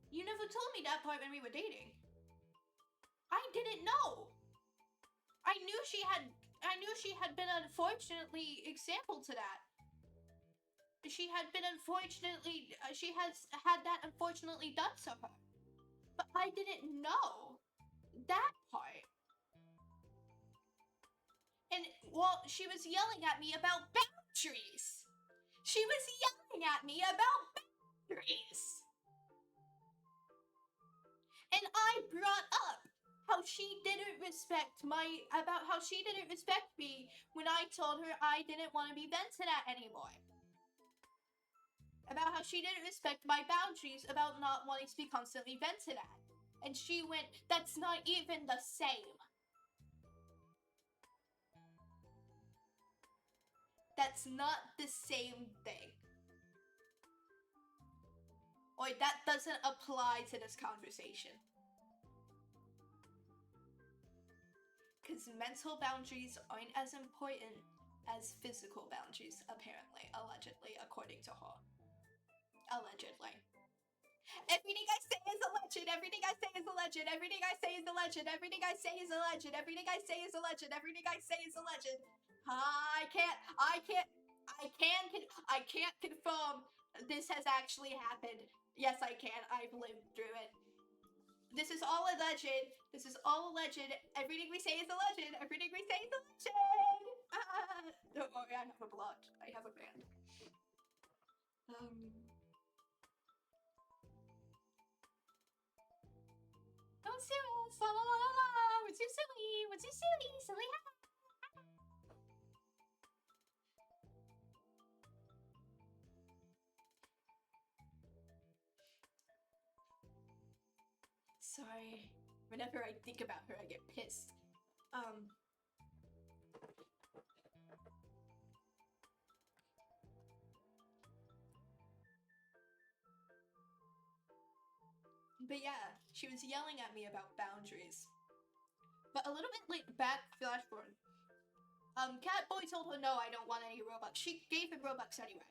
Speaker 1: You never told me that part when we were dating. I didn't know. I knew she had been unfortunately example to that. She has had that unfortunately done to her. But I didn't know that part. And, well, she was yelling at me about boundaries. She was yelling at me about boundaries. And I brought up how she didn't respect me when I told her I didn't want to be vented at anymore. About how she didn't respect my boundaries about not wanting to be constantly vented at. And she went, that's not even the same. That's not the same thing. Or that doesn't apply to this conversation. Because mental boundaries aren't as important as physical boundaries, apparently, allegedly, according to her. Allegedly. Everything I say is a legend. Everything I say is a legend. Everything I say is a legend. Everything I say is a legend. Everything I say is a legend. Everything I say is a legend. I can't confirm This has actually happened. Yes, I can. I've lived through it. This is all a legend. This is all a legend. Everything we say is a legend. Everything we say is a legend. Don't worry, I have a blot. I have a band. Don't sue us. La la la la la. We're too silly. We're too silly. Silly. Sorry. Whenever I think about her, I get pissed. But yeah, she was yelling at me about boundaries. But a little bit like back flash forward. Catboy told her no, I don't want any Robux. She gave him Robux anyway.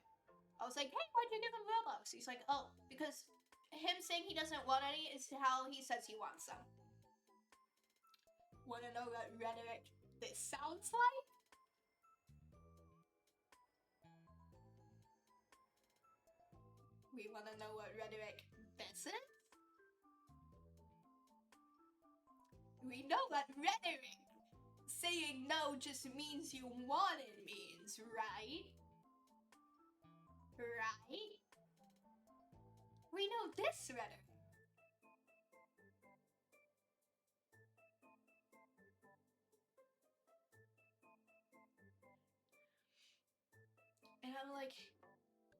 Speaker 1: I was like, hey, why'd you give him Robux? He's like, oh, because him saying he doesn't want any is how he says he wants them. Wanna know what rhetoric this sounds like? We wanna know what rhetoric this is? We know what rhetoric saying no just means you want it means, right? Right? We know this rhetoric. And I'm like,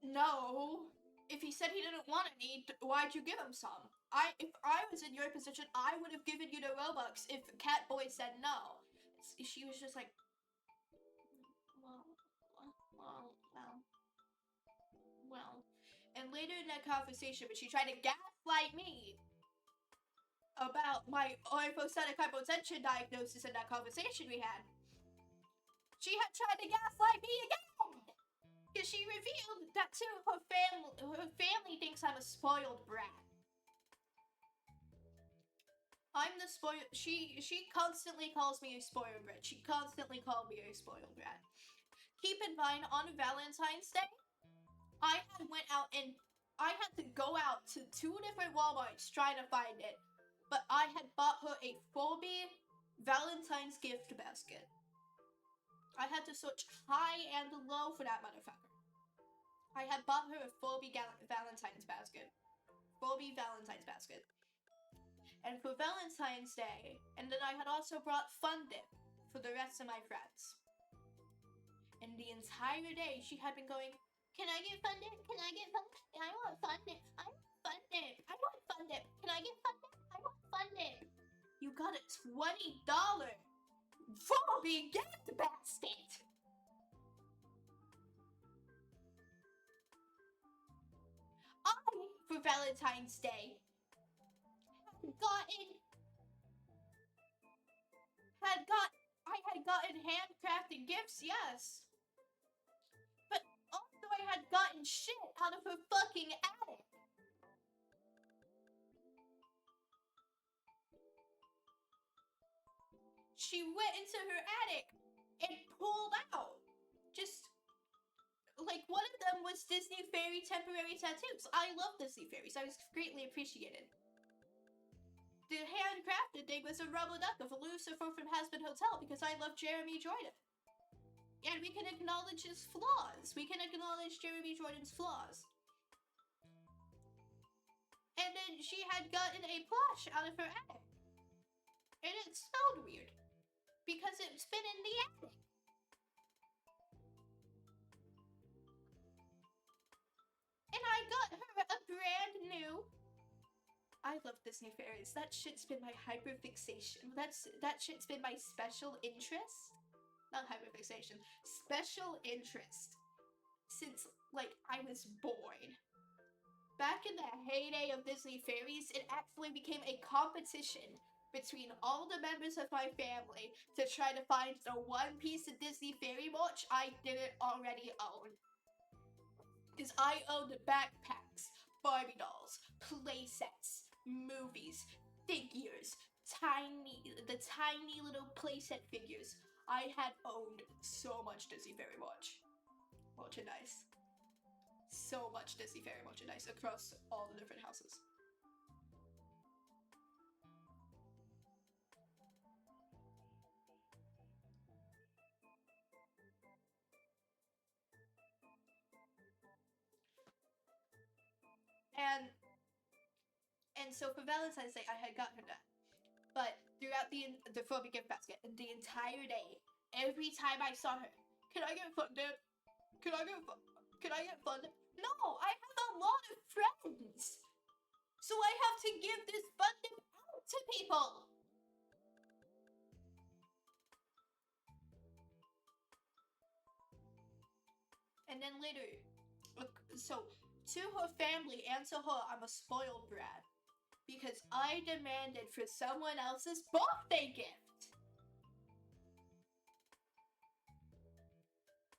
Speaker 1: no. If he said he didn't want any, why'd you give him some? If I was in your position, I would have given you the Robux if Catboy said no. She was just like, well. And later in that conversation, when she tried to gaslight me about my orthostatic hypotension diagnosis in that conversation we had, she had tried to gaslight me again! Because she revealed that too, her family thinks I'm a spoiled brat. I'm the spoiled. She constantly calls me a spoiled brat. She constantly called me a spoiled brat. Keep in mind, on Valentine's Day, I had to go out to 2 different Walmarts trying to find it. But I had bought her a Phoebe Valentine's gift basket. I had to search high and low for that motherfucker. I had bought her a Phoebe Valentine's basket. Phoebe Valentine's basket. And for Valentine's Day, and then I had also brought Fun Dip for the rest of my friends. And the entire day she had been going, can I get Fun Dip? Can I get Fun Dip? I want Fun Dip. I want Fun Dip. I want Fun Dip. Can I get Fun Dip? I want Fun Dip. You got a $20 Phoebe gift basket. For Valentine's Day, I had gotten handcrafted gifts, yes. But also I had gotten shit out of her fucking attic. She went into her attic and pulled out. Just like one of them was Disney Fairy temporary tattoos. I love Disney Fairies. I was greatly appreciated. The handcrafted thing was a rubber duck of Lucifer from Hazbin Hotel because I love Jeremy Jordan. And we can acknowledge his flaws. We can acknowledge Jeremy Jordan's flaws. And then she had gotten a plush out of her attic. And it smelled weird. Because it's been in the attic. And I got her a brand new... I love Disney Fairies. That shit's been my hyperfixation. That shit's been my special interest. Not hyperfixation. Special interest. Since, like, I was born. Back in the heyday of Disney Fairies, it actually became a competition between all the members of my family to try to find the one piece of Disney Fairy merch I didn't already own. Because I owned backpacks, Barbie dolls, play sets, movies, figures, the tiny little playset figures. I had owned so much Disney Fairy merch. Merchandise. so much Disney Fairy merchandise across all the different houses. And so for Valentine's Day, I had gotten her that. But throughout the Phobia gift basket, the entire day, every time I saw her, can I get funded? Can I get can I get funded? No, I have a lot of friends, so I have to give this funding out to people. And then later, so to her family and to her, I'm a spoiled brat because I demanded for someone else's birthday gift.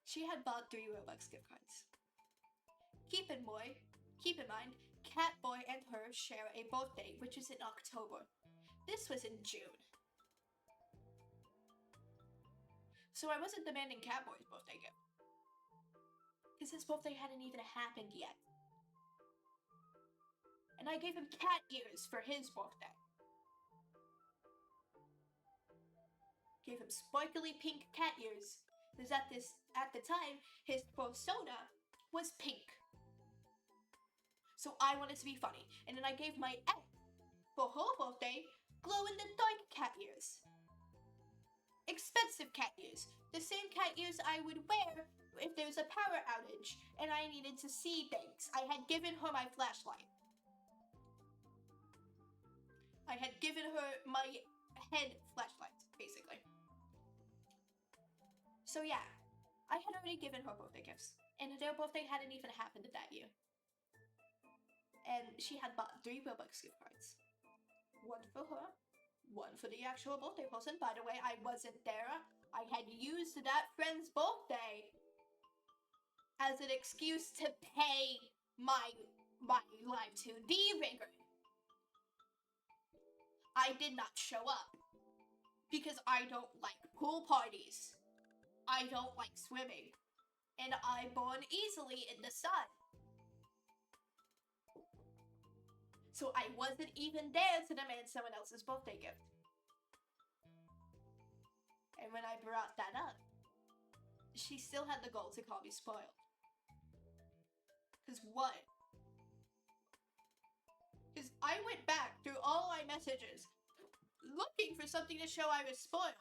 Speaker 1: She had bought 3 Robux gift cards. Keep in mind, Catboy and her share a birthday, which is in October. This was in June. So I wasn't demanding Catboy's birthday gift. Because his birthday hadn't even happened yet. And I gave him cat ears for his birthday. Gave him sparkly pink cat ears. Because at the time, his persona was pink. So I wanted to be funny. And then I gave my ex, for her birthday, glow-in-the-dark cat ears. Expensive cat ears. The same cat ears I would wear if there was a power outage and I needed to see things. I had given her my flashlight. I had given her my head flashlight, basically. So yeah, I had already given her birthday gifts. And their birthday hadn't even happened that year. And she had bought 3 Robux gift cards. One for her, one for the actual birthday person. By the way, I wasn't there. I had used that friend's birthday as an excuse to pay my live 2D rigger. I did not show up because I don't like pool parties. I don't like swimming. And I burn easily in the sun. So I wasn't even there to demand someone else's birthday gift. And when I brought that up, she still had the gall to call me spoiled. Because what? Because I went back through all my messages looking for something to show I was spoiled.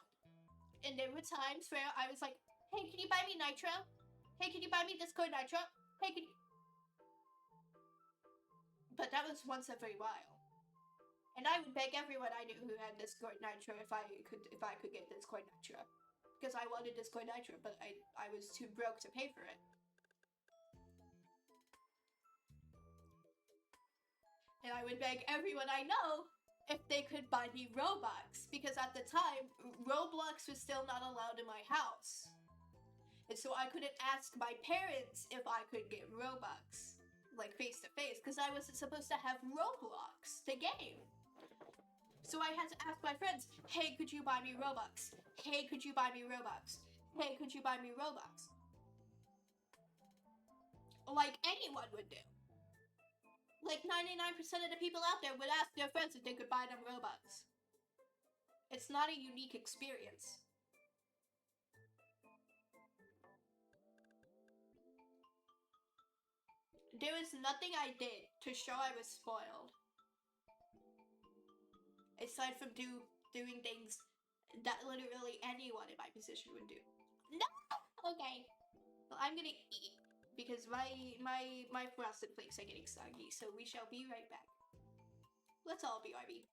Speaker 1: And there were times where I was like, hey, can you buy me Nitro? Hey, can you buy me Discord Nitro? Hey, can you... But that was once every while. And I would beg everyone I knew who had Discord Nitro if I could get Discord Nitro. Because I wanted Discord Nitro, but I was too broke to pay for it. And I would beg everyone I know if they could buy me Robux, because at the time, Roblox was still not allowed in my house. And so I couldn't ask my parents if I could get Robux, like face to face, because I wasn't supposed to have Roblox, the game. So I had to ask my friends, hey, could you buy me Robux? Hey, could you buy me Robux? Hey, could you buy me Robux? Like anyone would do. Like 99% of the people out there would ask their friends if they could buy them Robux. It's not a unique experience. There was nothing I did to show I was spoiled. Aside from doing things that literally anyone in my position would do. No! Okay. Well, I'm gonna eat because my frosted flakes are getting soggy, so we shall be right back. Let's all be RB.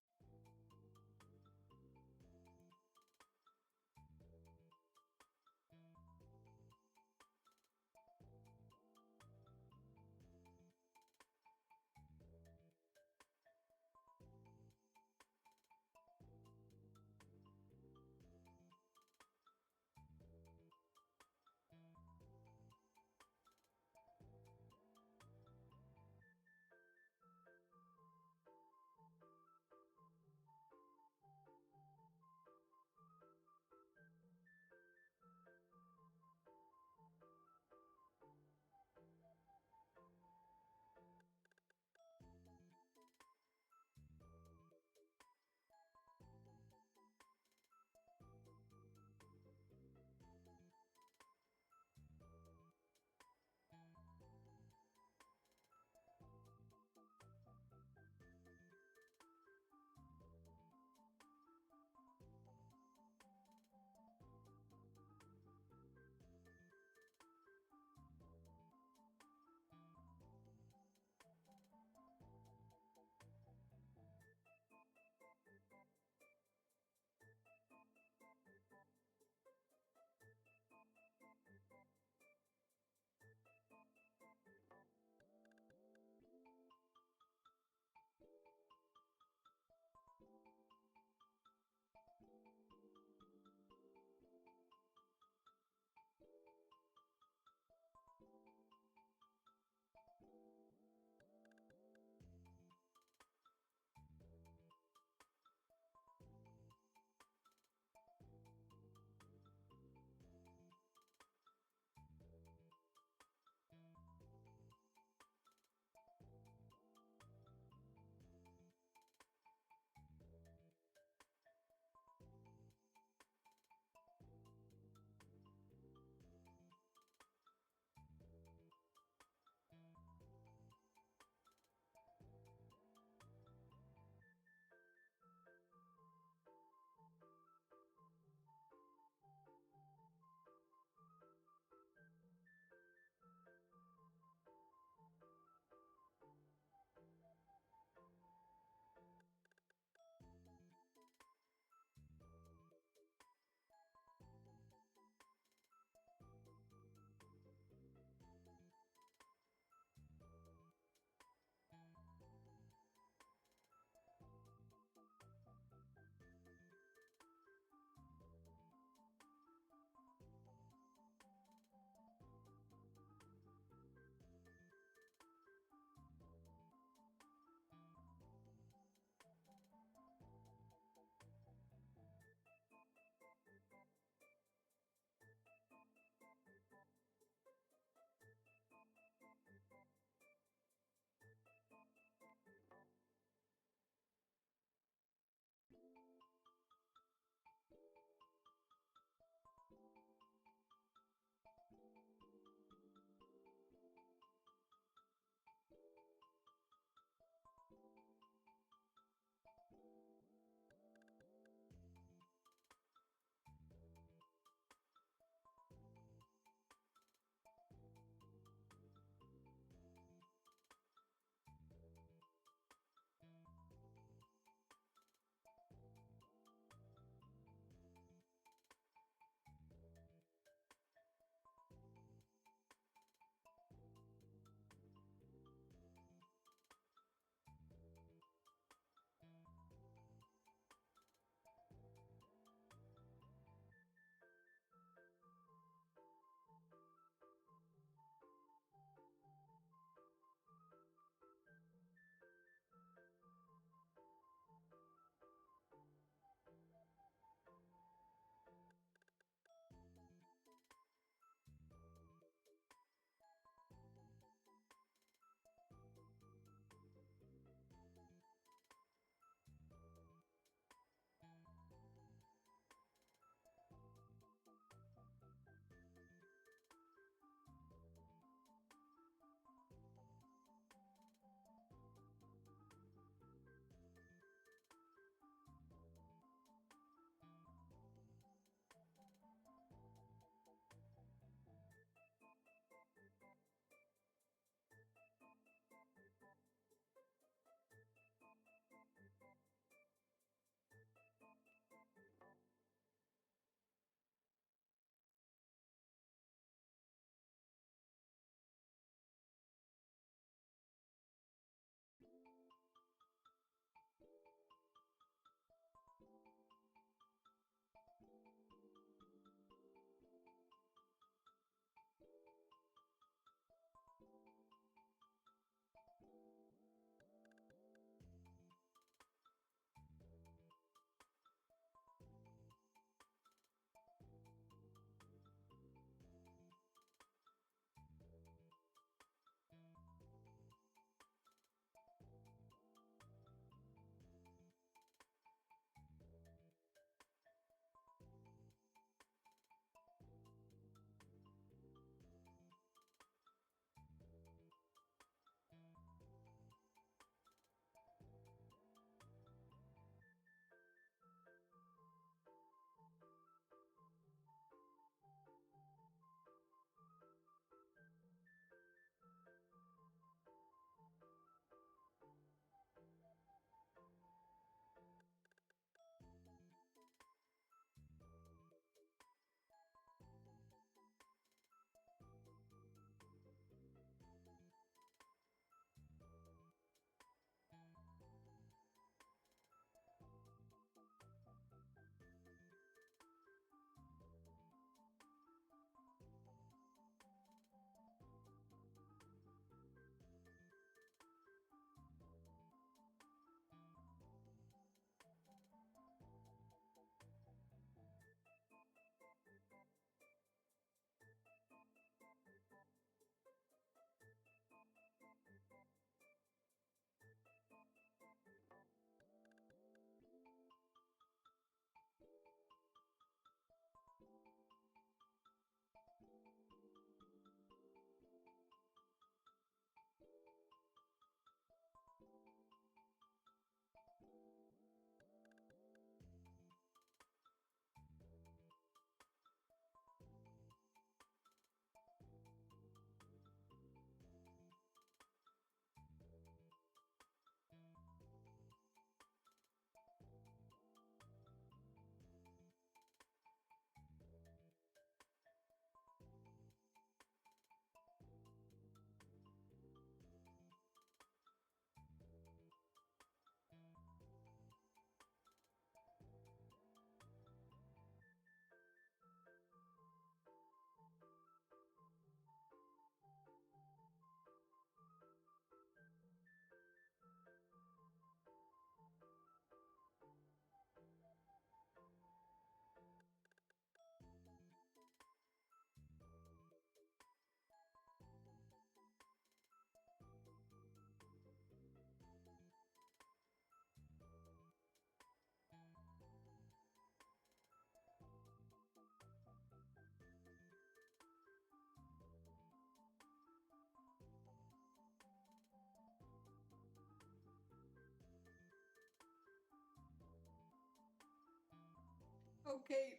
Speaker 1: Okay,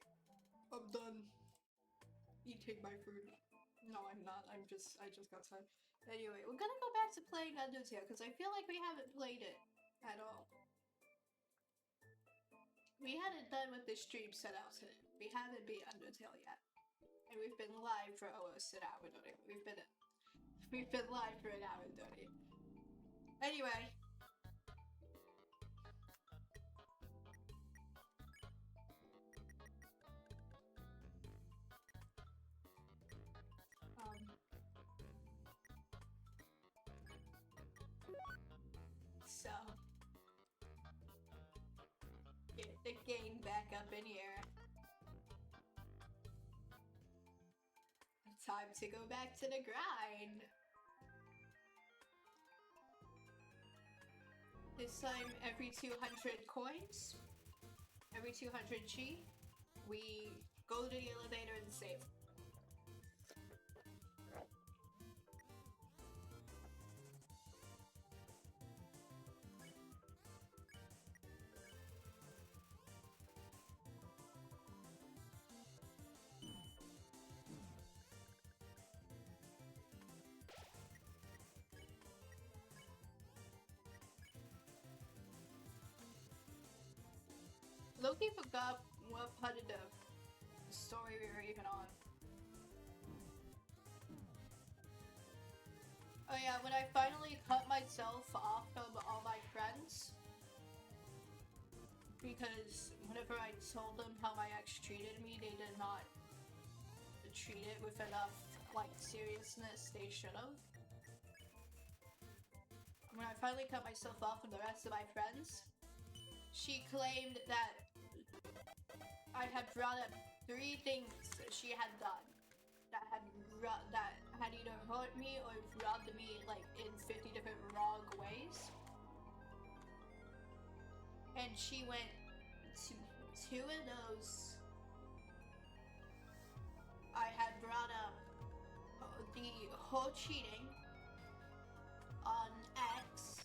Speaker 1: I'm done eating my food. No, I'm not. I just got tired. Anyway, we're gonna go back to playing Undertale because I feel like we haven't played it at all. We hadn't done what the stream set out to do. We haven't beat Undertale yet. And we've been live for almost an hour, don't it? We've been live for an hour, don't it? Anyway. So get the game back up in here. Time to go back to the grind. This time, every 200 coins, every 200 G, we go to the elevator and save. Loki forgot what part of the story we were even on. Oh yeah, when I finally cut myself off from all my friends, because whenever I told them how my ex treated me, they did not treat it with enough, like, seriousness they should have. When I finally cut myself off from the rest of my friends, she claimed that I had brought up 3 things she had done that had either hurt me or robbed me, like, in 50 different wrong ways. And she went to 2 of those. I had brought up the whole cheating on X.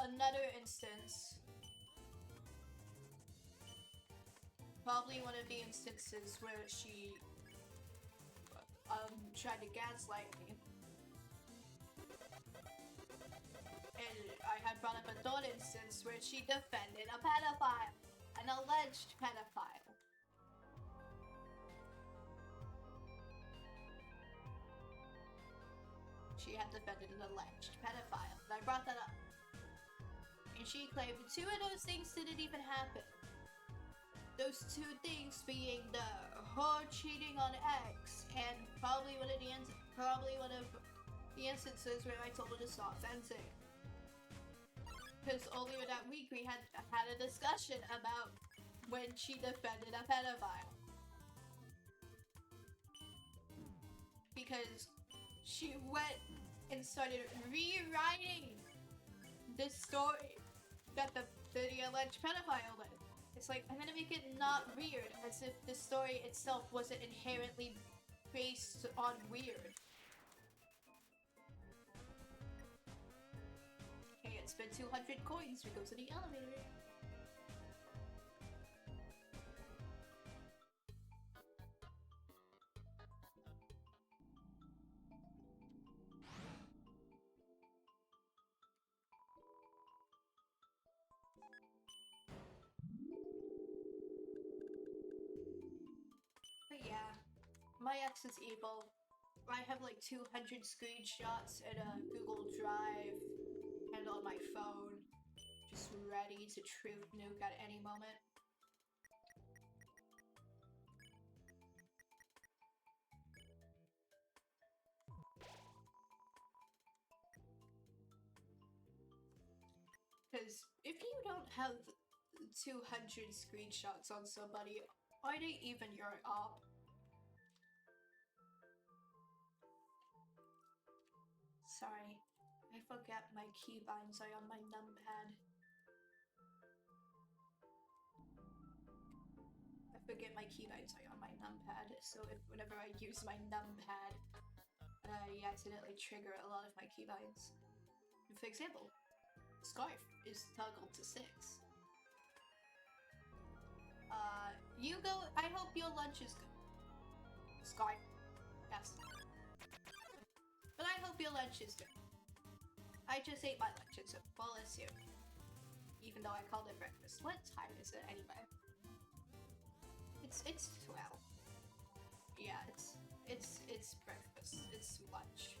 Speaker 1: Another instance, probably one of the instances where she tried to gaslight me. And I had brought up a third instance where she defended a pedophile, an alleged pedophile. She had defended an alleged pedophile, and I brought that up. And she claimed 2 of those things didn't even happen. Those 2 things being the her cheating on X, and probably one of the instances where I told her to stop venting. Because earlier that week we had a discussion about when she defended a pedophile. Because she went and started rewriting the story that the alleged pedophile did. It's like, I'm gonna make it not weird, as if the story itself wasn't inherently based on weird. Okay, it's been 200 coins, we go to the elevator. But yeah, my ex is evil. I have like 200 screenshots in a Google Drive and on my phone, just ready to truth nuke at any moment. Because if you don't have 200 screenshots on somebody, are they even your op? Sorry, I forget my keybinds are on my numpad. I forget my keybinds are on my numpad, so whenever I use my numpad, I accidentally trigger a lot of my keybinds. For example, scarf is toggled to 6. You go. I hope your lunch is good. Scarf. Yes. But I hope your lunch is good. I just ate my lunch. It's a well, it's you. Even though I called it breakfast. What time is it anyway? It's 12. Yeah, it's breakfast. It's lunch.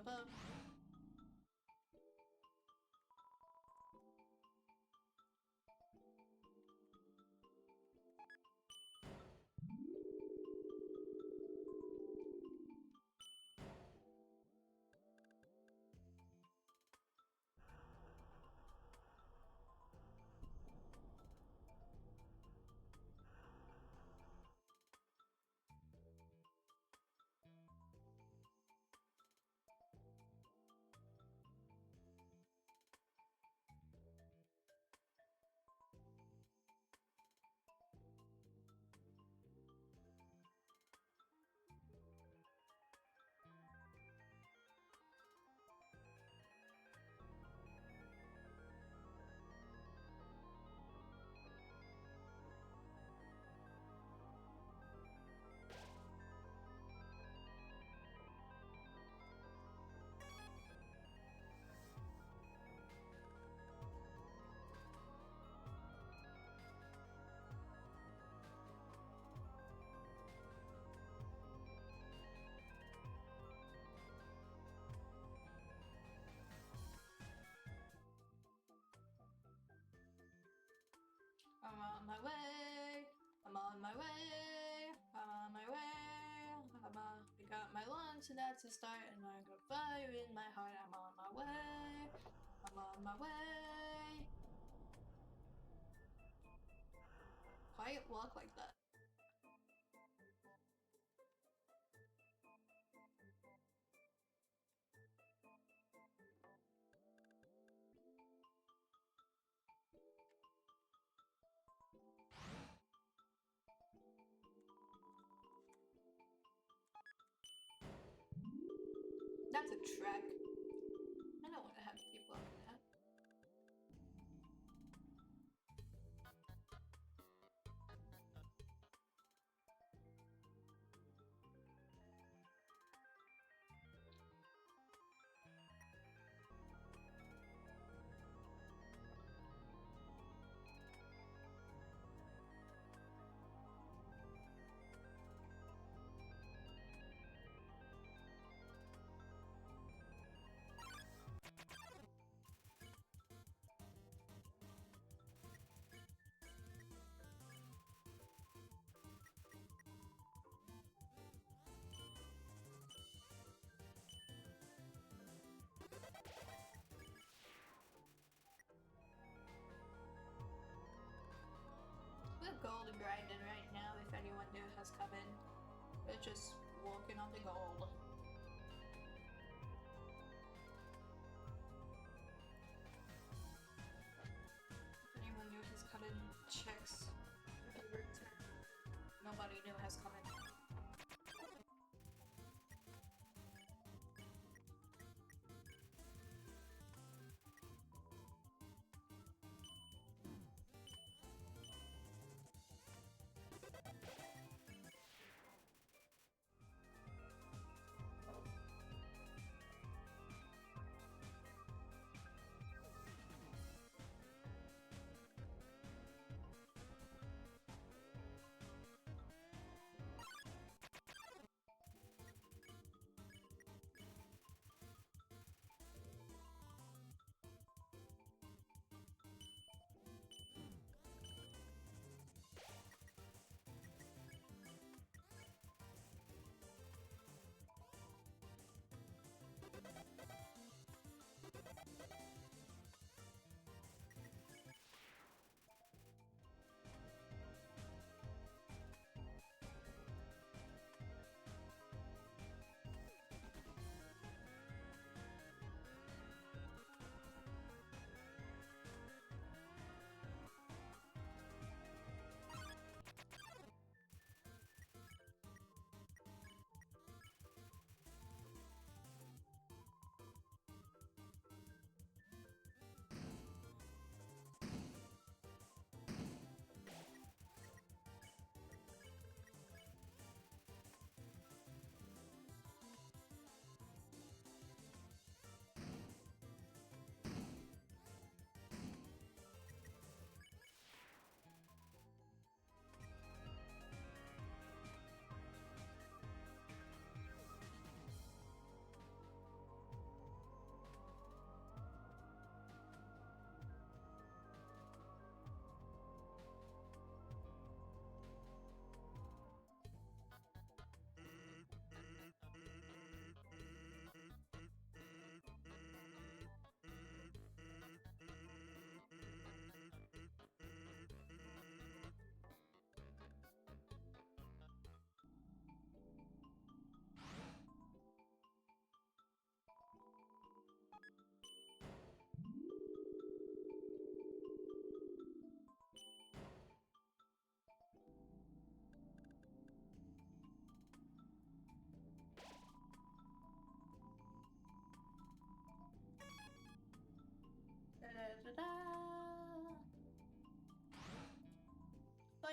Speaker 1: Ba-ba. I'm on my way. I'm on my way. I'm on my way. I got my lunch and that's a start, and I got fire in my heart. I'm on my way. I'm on my way. Quiet walk like that. That's a track. I don't want to have to keep walking that. We're gold grinding right now, if anyone new has come in. We're just walking on the gold. If anyone new has come in, checks. Nobody new has come in.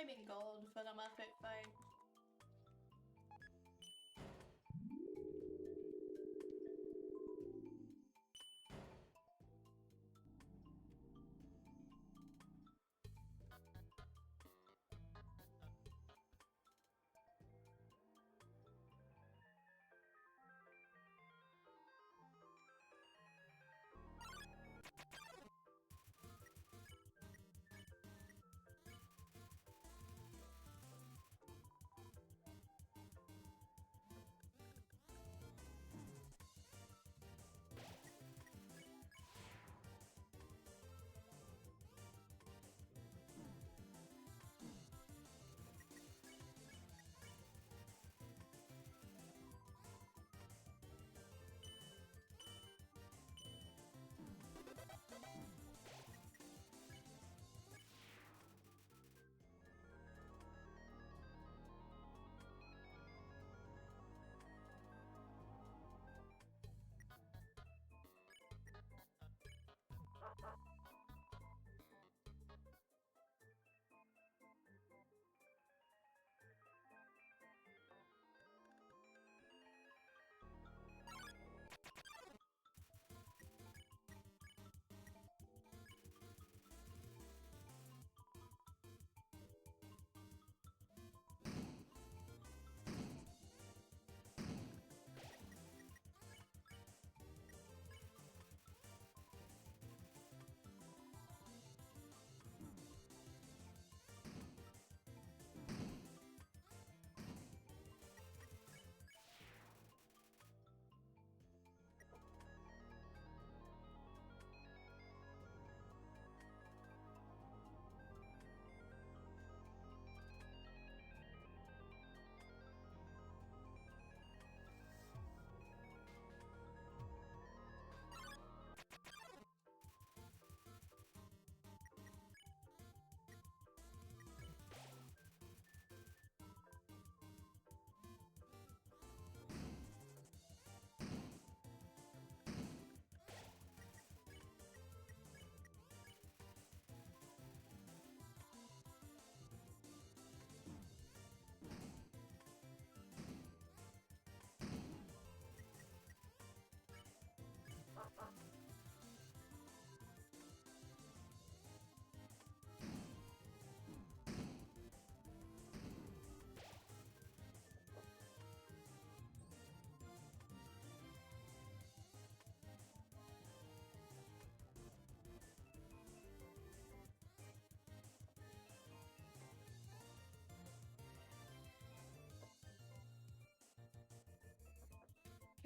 Speaker 1: flaming gold for the Muppet fight.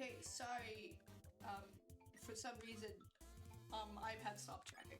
Speaker 1: Okay, sorry. For some reason, iPad stopped tracking.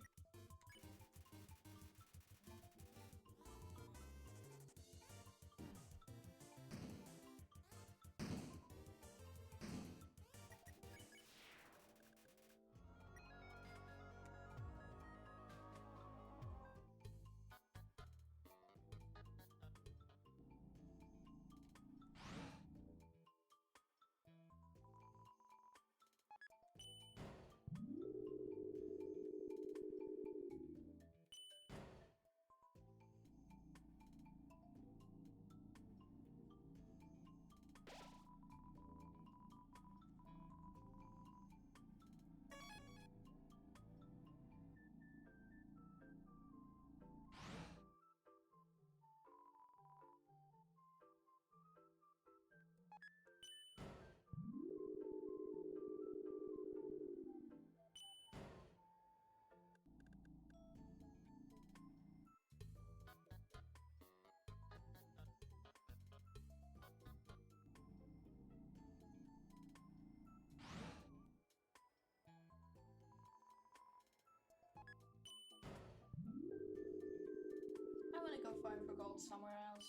Speaker 1: I want to go farm for gold somewhere else.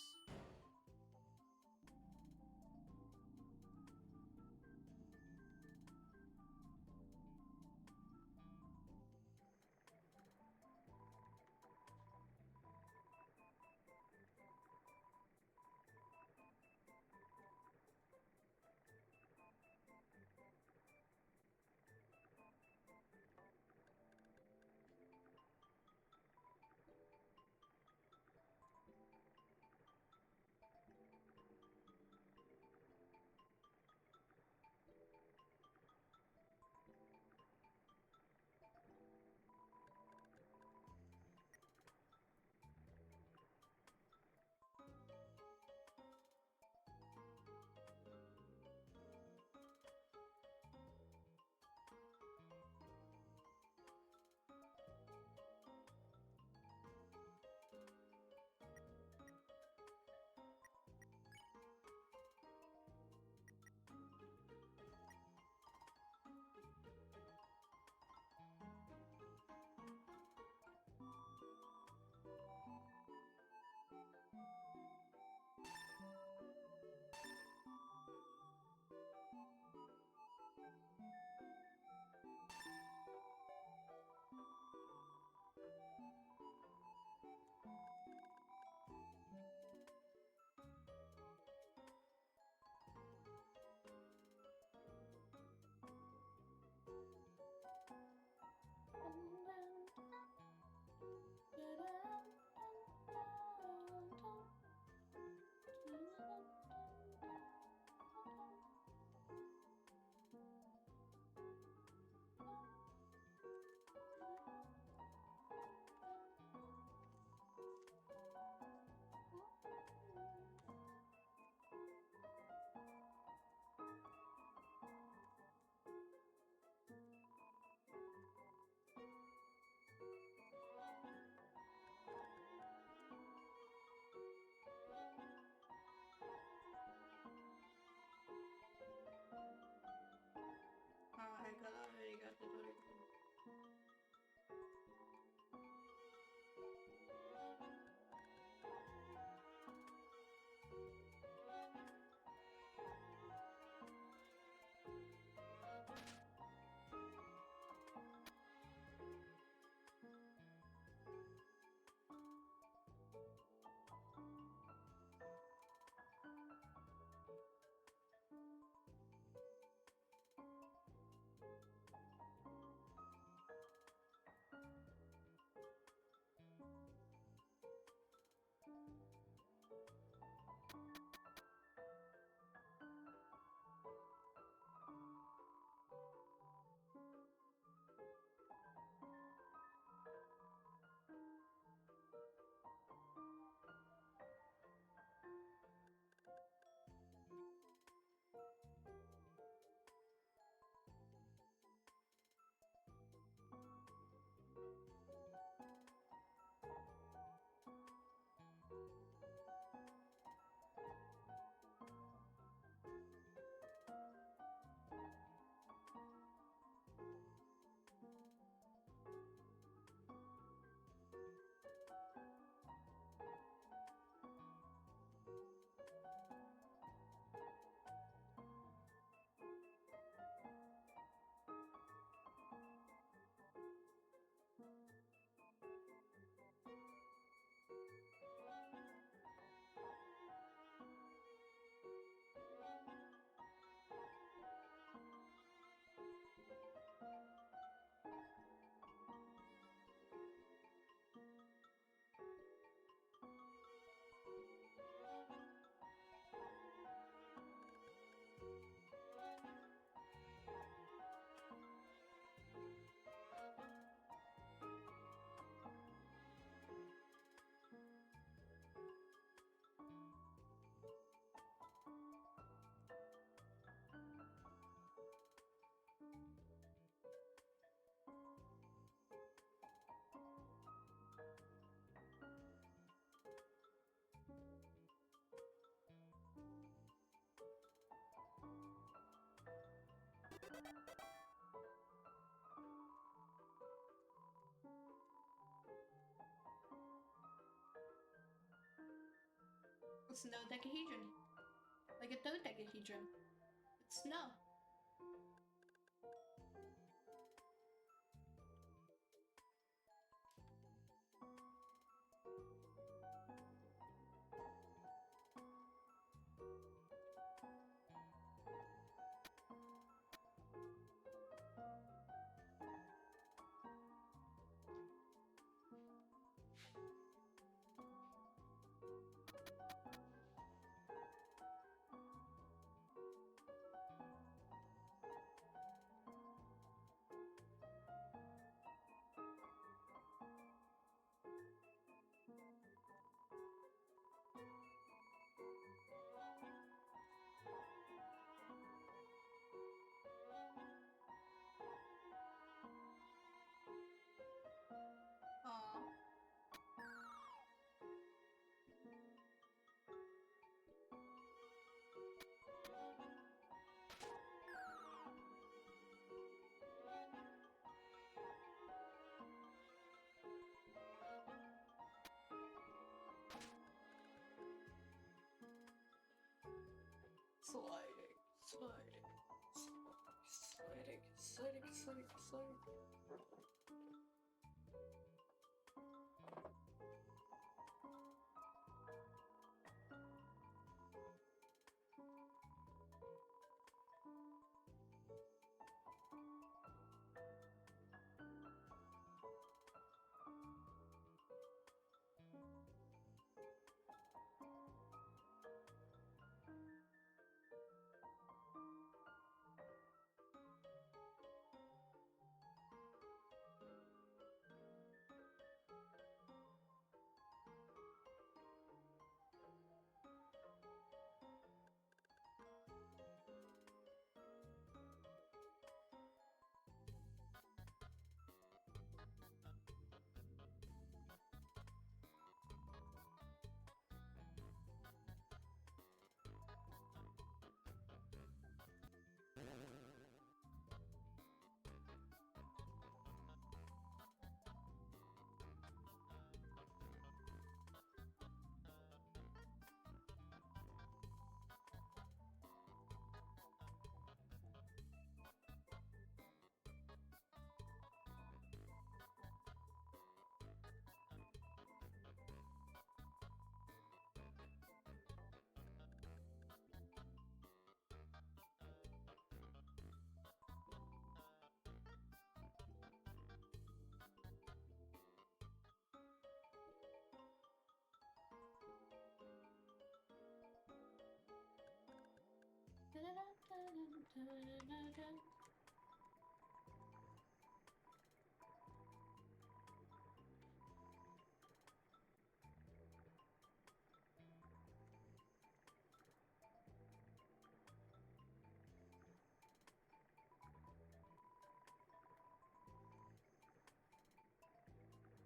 Speaker 1: It's no decahedron. Like a dodecahedron. It's no. Aw. Sliding, sliding, sliding, sliding, sliding, sliding.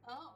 Speaker 1: Oh.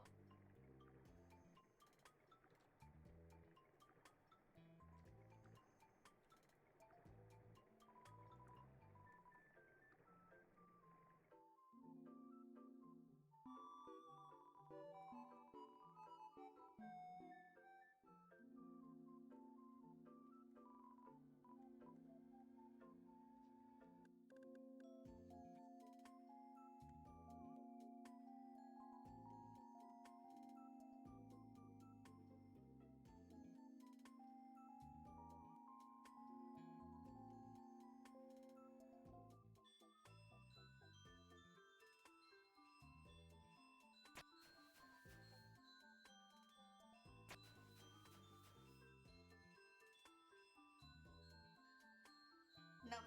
Speaker 1: No.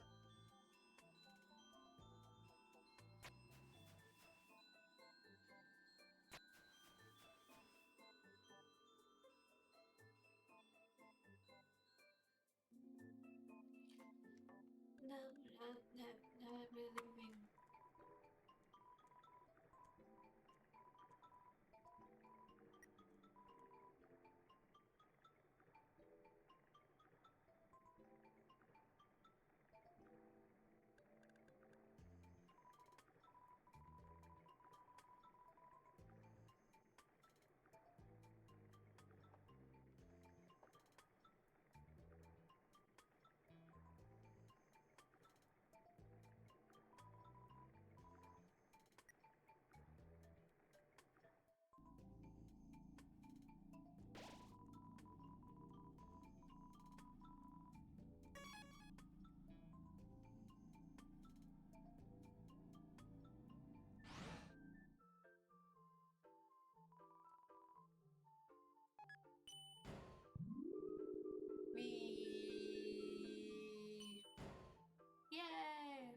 Speaker 1: No, no, no, no, really. We. Yay!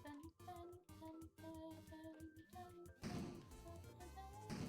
Speaker 1: Dun, dun, dun, dun, dun, dun, dun, dun, dun.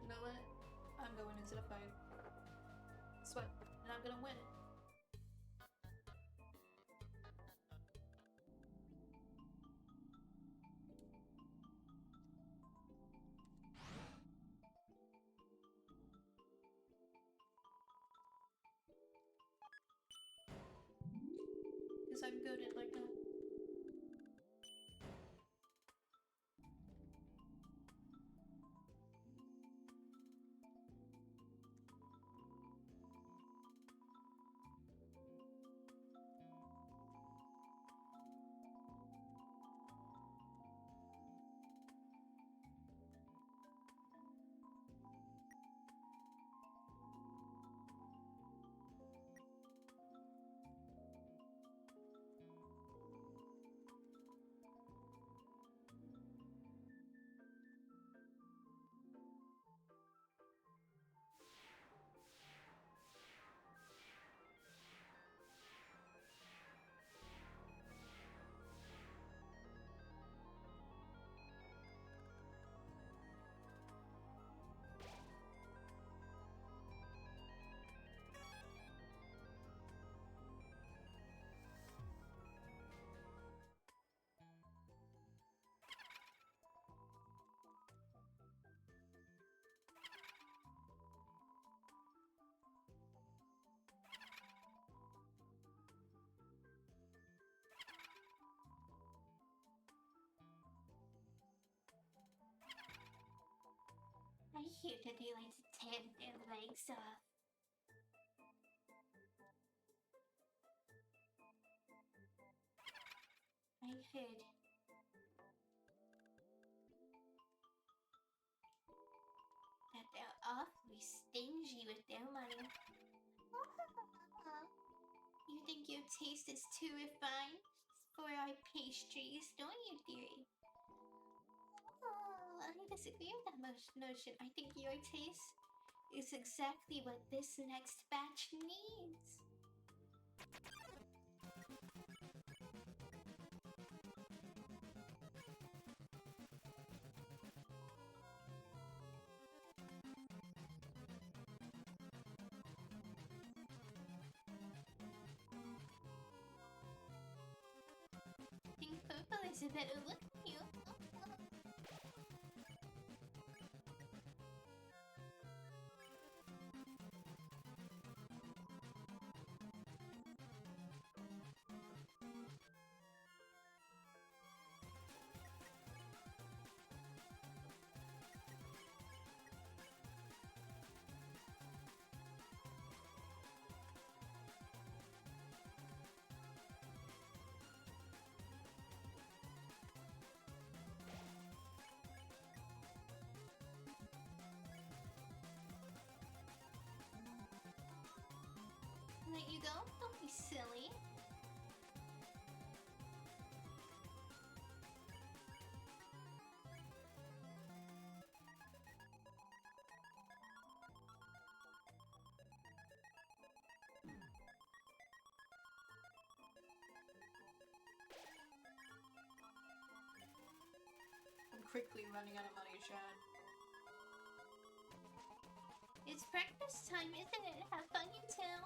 Speaker 1: You know what? I'm going into the fight. gonna win. Because I'm good at like that.
Speaker 2: I hear that they like to tear their legs off. I heard that they're awfully stingy with their money. You think your taste is too refined for our pastries, don't you, dearie? Oh, I disagree with that notion. I think your taste is exactly what this next batch needs. Pink purple is a better look for you. Let you go? Don't be silly.
Speaker 1: I'm quickly running out of money, chat.
Speaker 2: It's breakfast time, isn't it? Have fun, you two.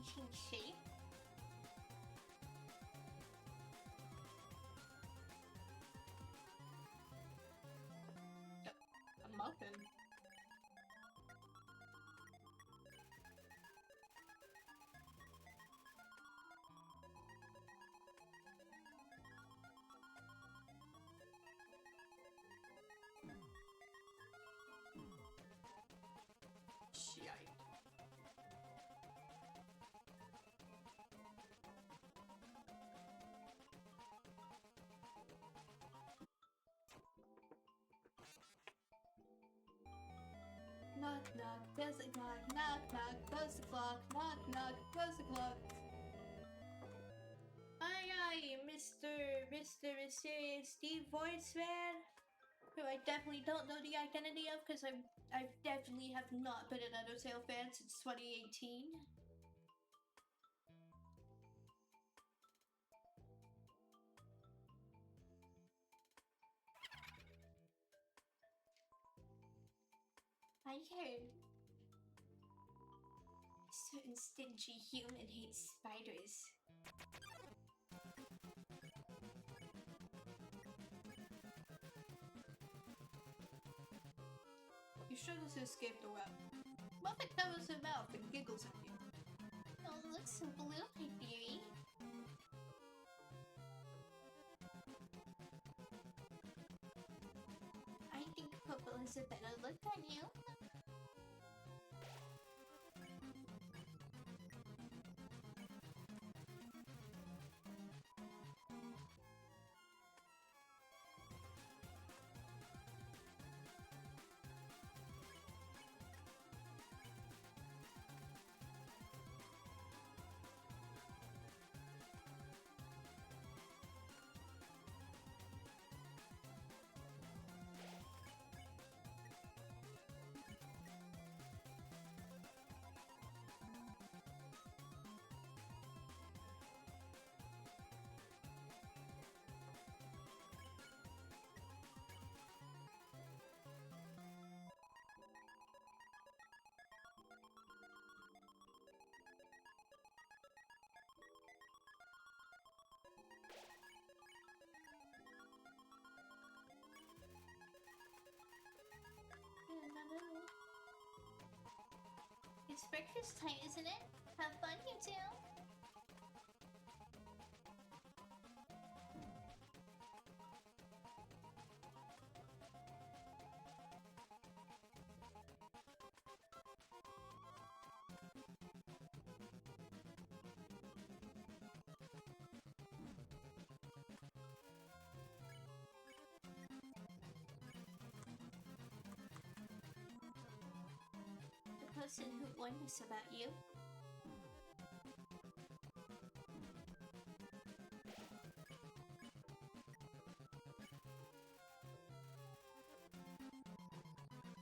Speaker 2: Changing shape? Knock, knock, close the clock. Knock, knock, close the clock. Knock, knock, close the clock. Aye, Mr. Mysterious Steve Voiceware, who I definitely don't know the identity of because I definitely have not been an Undertale fan since 2018. I heard a certain stingy human hates spiders.
Speaker 1: You struggle to escape the web. Muffet covers her mouth and giggles at you.
Speaker 2: Oh, it looks so blue, my dearie. I think purple is a better look on you. It's breakfast time, isn't it? Have fun, you two. The person who warned us about you.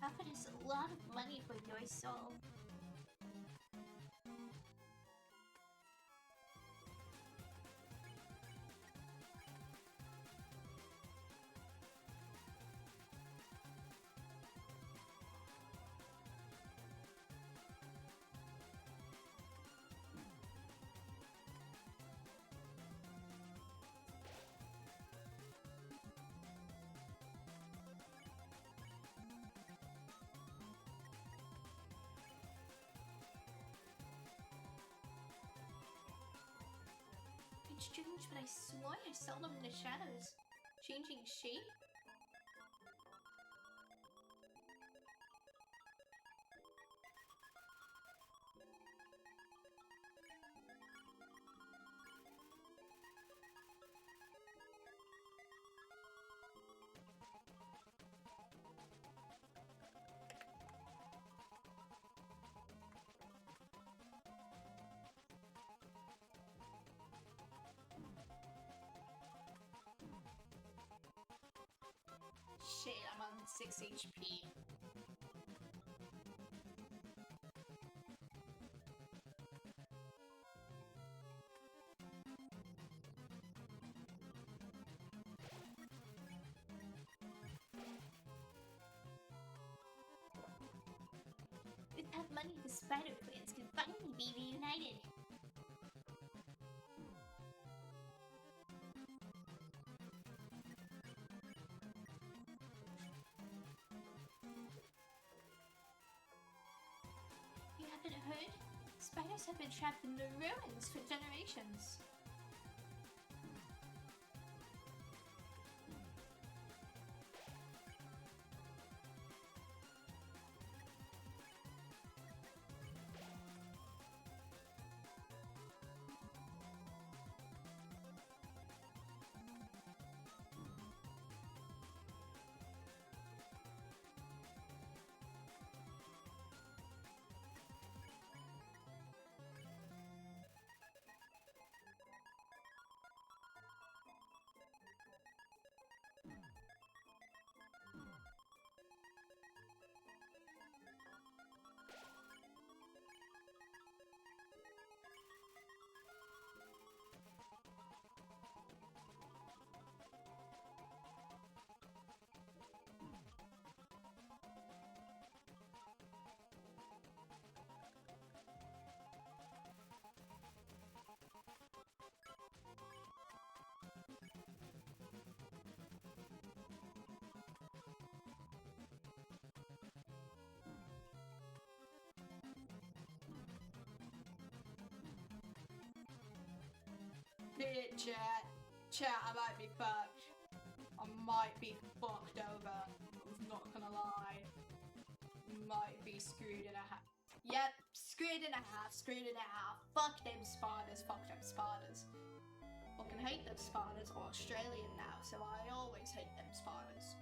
Speaker 2: Offered us a lot of money for your soul. It's strange, but I swore I saw them in the shadows. Changing shape?
Speaker 1: Shit, I'm on 6 HP.
Speaker 2: With that money, the spider clans can finally be reunited. You haven't heard? Spiders have been trapped in the ruins for generations.
Speaker 1: Shit, chat. Chat, I might be fucked. I might be fucked over. I'm not gonna lie. Might be screwed in a half. Yep, screwed in a half, screwed in a half. Fuck them spiders, fuck them spiders. Fucking hate them spiders. I'm Australian now, so I always hate them spiders.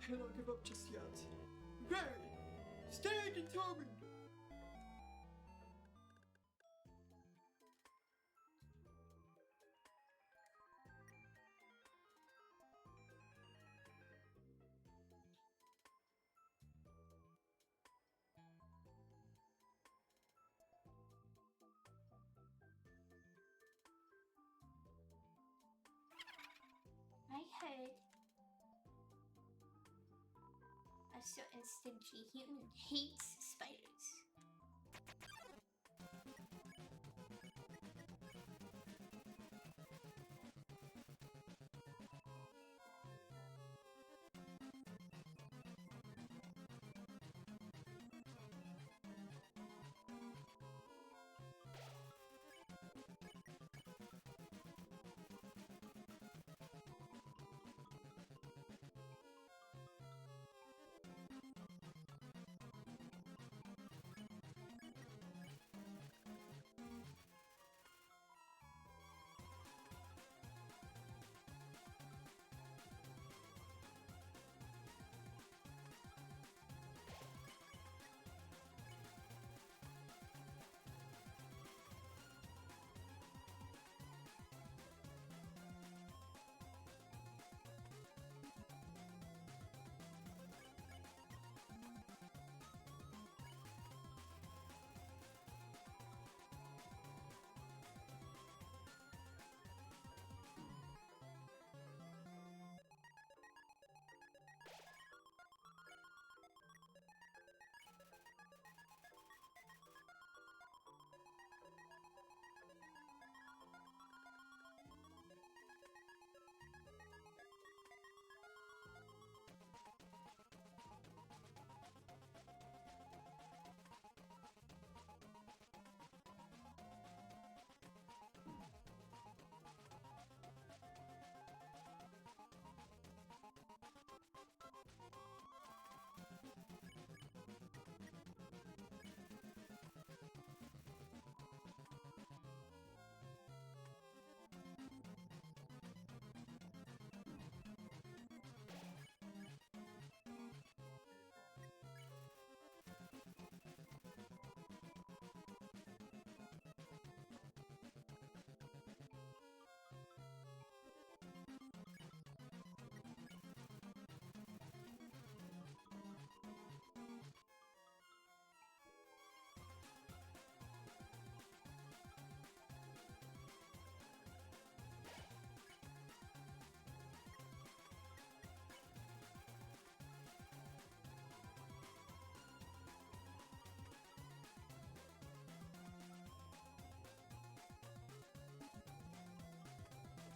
Speaker 1: Cannot give up just yet. Very. Stay determined.
Speaker 2: I heard a certain stingy human hates spiders.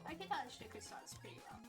Speaker 1: I can touch the crystals pretty well.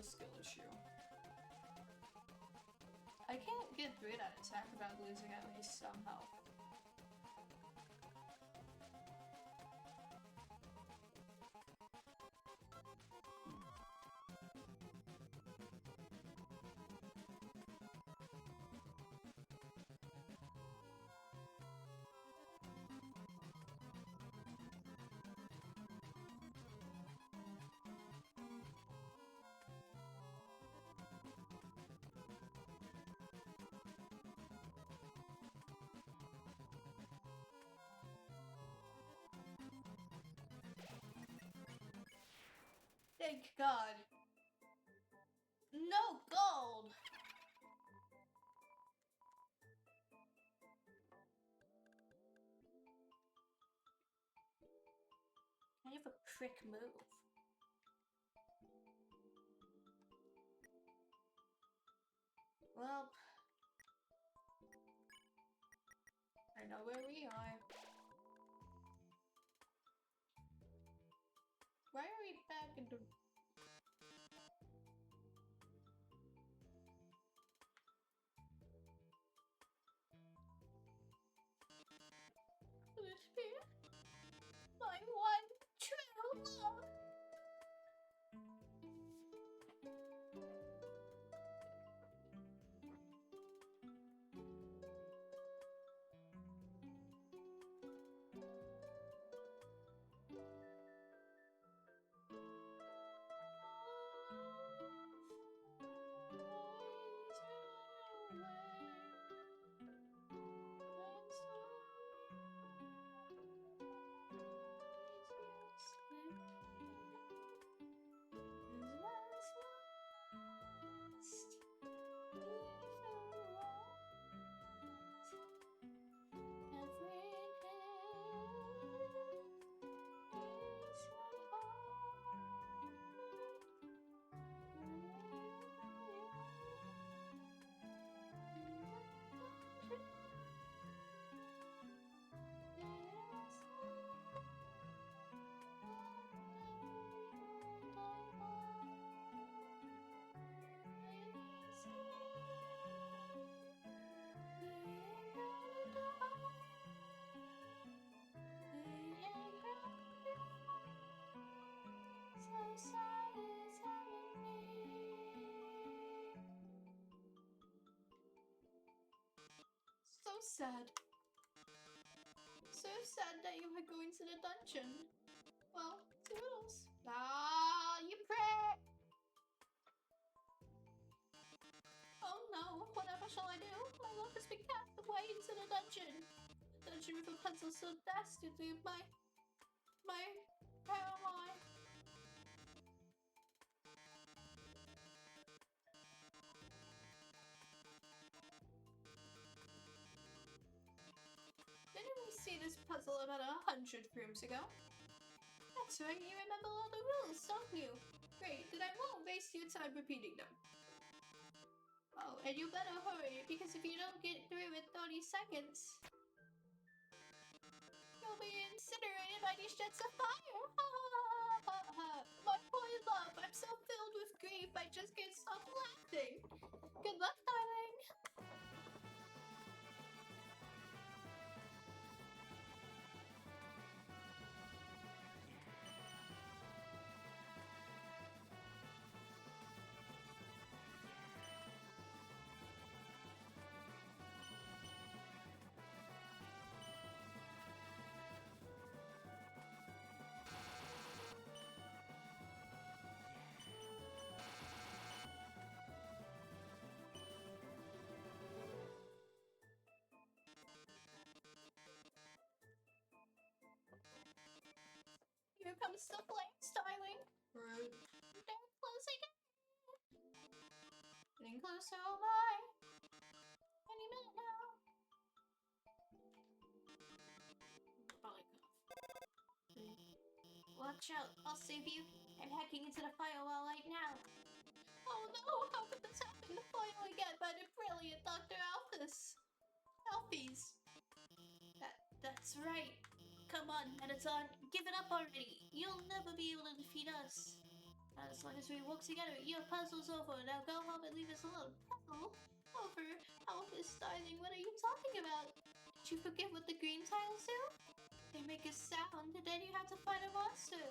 Speaker 1: skill issue. I can't get through that attack without losing at least some health. Thank God. No gold! I have a prick move. Well, I know where we are. Why are we back into... This be my one true love. So sad. So sad that you were going to the dungeon. Well, toodles. Ah, you prick! Oh no, whatever shall I do? My love has been cast away into the dungeon. Dungeon with a pencil so dastardly. Where am I? Didn't we see this puzzle about 100 rooms ago? That's right, you remember all the rules, don't you? Great, then I won't waste your time repeating them. Oh, and you better hurry, because if you don't get through in 30 seconds, you'll be incinerated by these jets of fire! My poor love, I'm so filled with grief, I just can't stop laughing! Good luck, darling! Here comes the flames, darling. Rude. They're closing in. Getting closer, oh my. Any minute now. Probably cough. Watch out, I'll save you. I'm hacking into the firewall right now. Oh no, how could this happen? The file again by the brilliant Dr. Alphys. Alphys. That's right. Come on, Mettaton, give it up already. You'll never be able to defeat us.
Speaker 2: As long as we work together, your puzzle's over. Now go home and leave us alone. Puzzle? Over? Elvis, darling, what are you talking about? Did you forget what the green tiles do? They make a sound, and then you have to find a monster.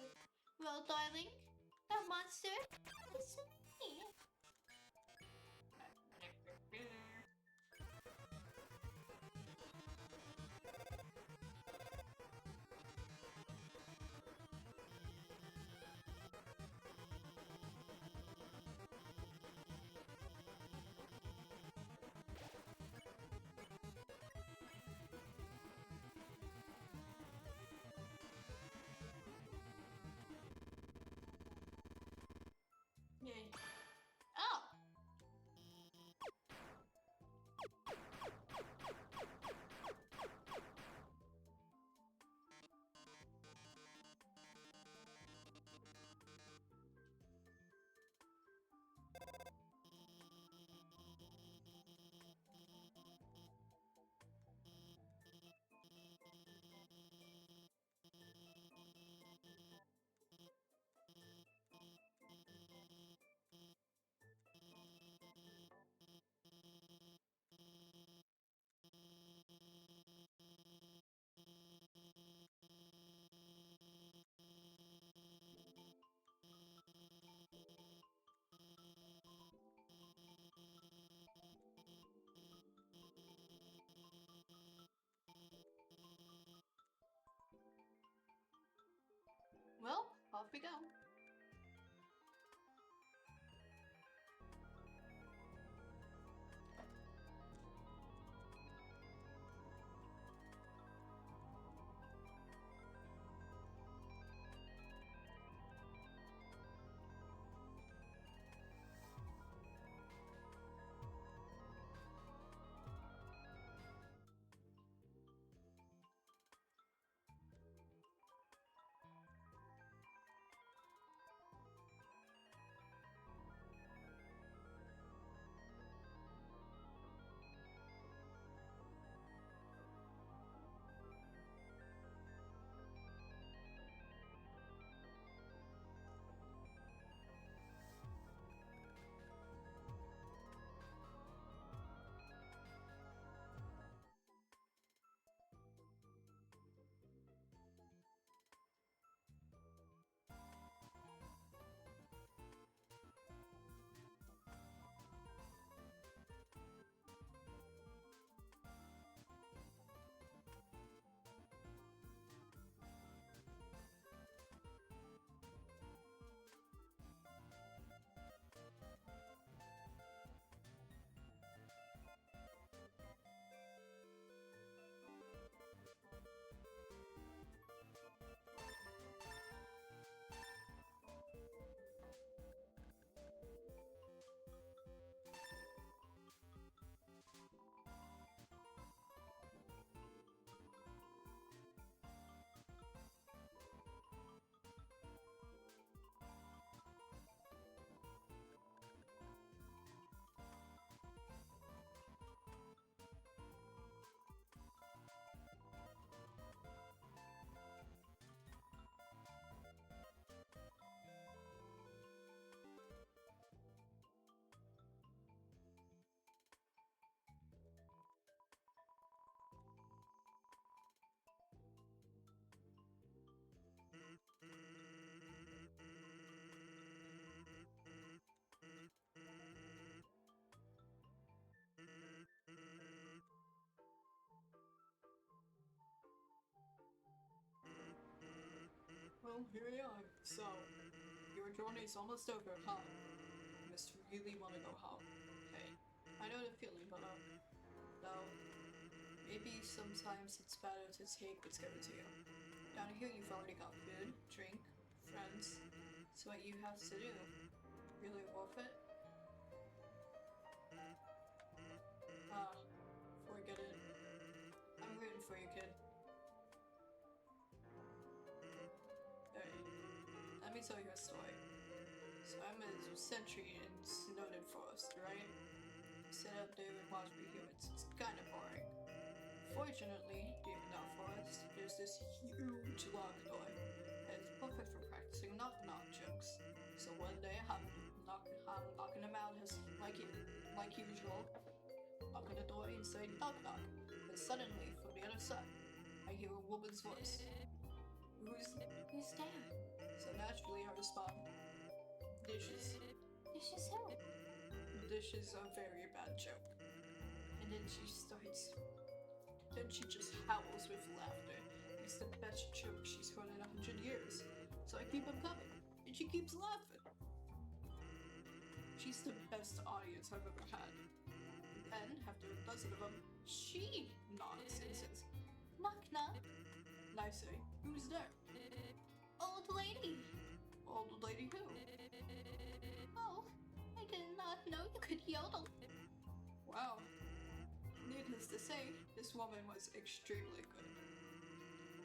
Speaker 2: Well, darling, that monster is me.
Speaker 1: Yay. Oh! Well, off we go. Well, here we are. So, your journey's almost over, huh? You must really want to go home. Okay. I know the feeling, but though, maybe sometimes it's better to take what's given to you. Down here you've already got food, drink, friends. So what you have to do, really worth it? Forget it. I'm rooting for you, kid. Alright, let me tell you a story. So I'm a sentry in Snowden Forest, right? Sit up there and watch big humans. It's kinda boring. Fortunately, deep in that forest, there's this huge locked door. And it's perfect for practicing knock-knock jokes. So one pajamas, like usual, knock on the door and say knock knock. But suddenly, from the other side, I hear a woman's voice. Who's there? So naturally I respond, dishes.
Speaker 2: Dishes who?
Speaker 1: This is a very bad joke. And then she just howls with laughter. It's the best joke she's heard in 100 years. So I keep on coming, and she keeps laughing. She's the best audience I've ever had. Then, after a dozen of them, she knocks and says,
Speaker 2: Knock knock.
Speaker 1: and I say, who's there?
Speaker 2: Old lady.
Speaker 1: Old lady who?
Speaker 2: Oh, I did not know you could yodel.
Speaker 1: Wow. Needless to say, this woman was extremely good.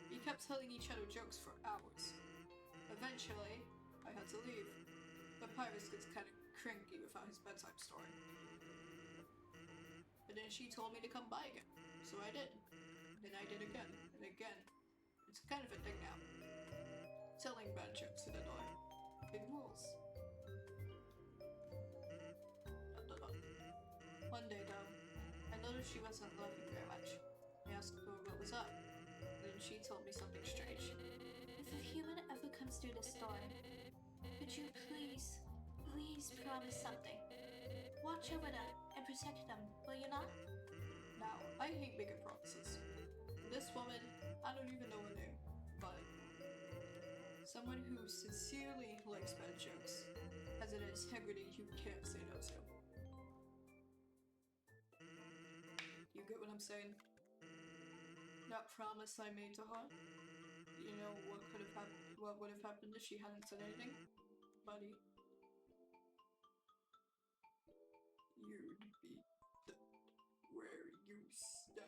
Speaker 1: We kept telling each other jokes for hours. Eventually, I had to leave. The Pyrus gets kind of cranky without his bedtime story. But then she told me to come by again, so I did. Then I did again and again. It's kind of a thing now. Telling bad jokes to the door. Big rules. One day though, I noticed she wasn't laughing very much. I asked her what was up. Then she told me something strange.
Speaker 2: If a human ever comes through this door, could you please promise something? Watch over them and protect them, will you not?
Speaker 1: Now, I hate making promises. This woman, I don't even know her name, but someone who sincerely likes bad jokes, has an integrity you can't say no to. You get what I'm saying? That promise I made to her? You know what would have happened if she hadn't said anything? Buddy. You'd be dead where you stand.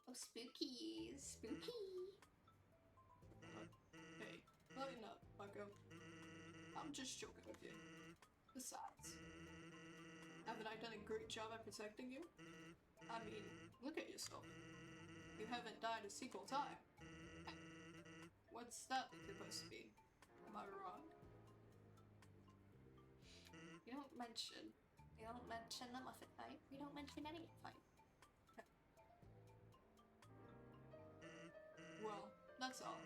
Speaker 2: Oh, spooky, spooky.
Speaker 1: Hey, lighten up, bucko. I'm just joking with you. Besides, haven't I done a great job at protecting you? I mean, look at yourself. You haven't died a single time. What's that supposed to be? Am I wrong?
Speaker 2: We don't mention the Muffet fight. We don't mention any fight.
Speaker 1: Well, that's all.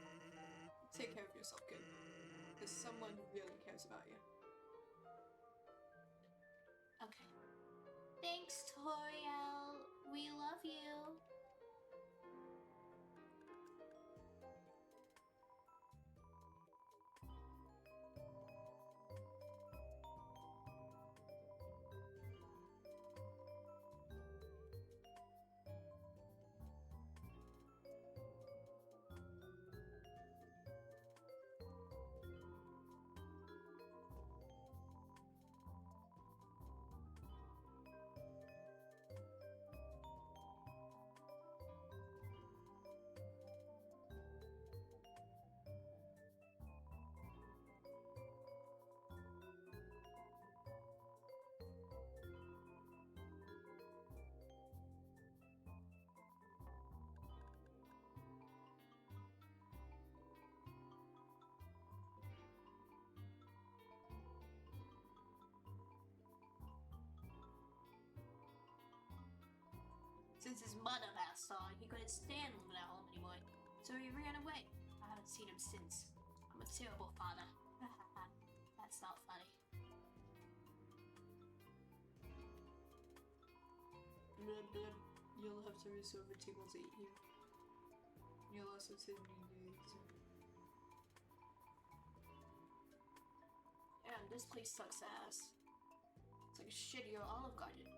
Speaker 1: Take care of yourself, kid. Because someone really cares about you.
Speaker 2: Okay. Thanks, Toriel. We love you. Since his mother passed on, he couldn't stand living at home anymore, so he ran away. I haven't seen him since. I'm a terrible father. That's not funny.
Speaker 1: Blub, blub. You'll have to restore the table to eat here. You'll also take me to...
Speaker 2: And this place sucks ass. It's like a shittier Olive Garden.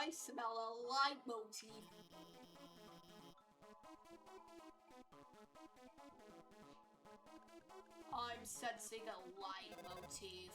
Speaker 1: I smell a leitmotif. I'm sensing a leitmotif.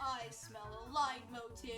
Speaker 1: I smell a leitmotif.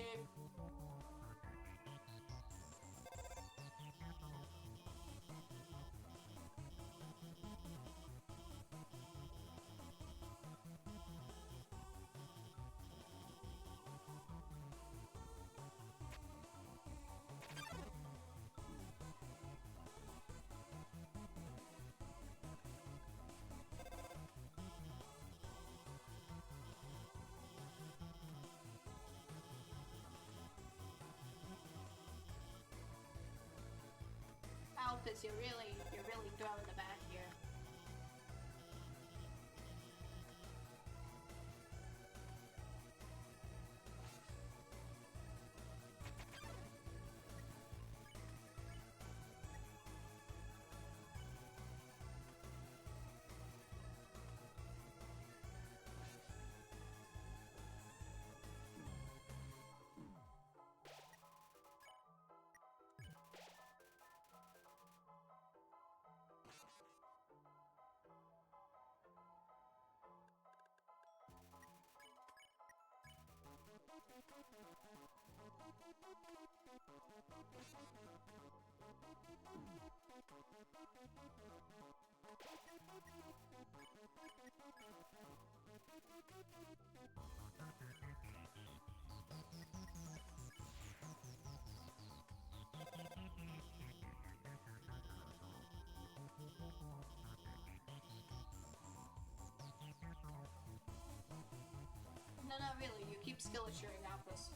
Speaker 1: Alphys, you're really throwing the back here. No, not really. You keep skill assuring Alphys.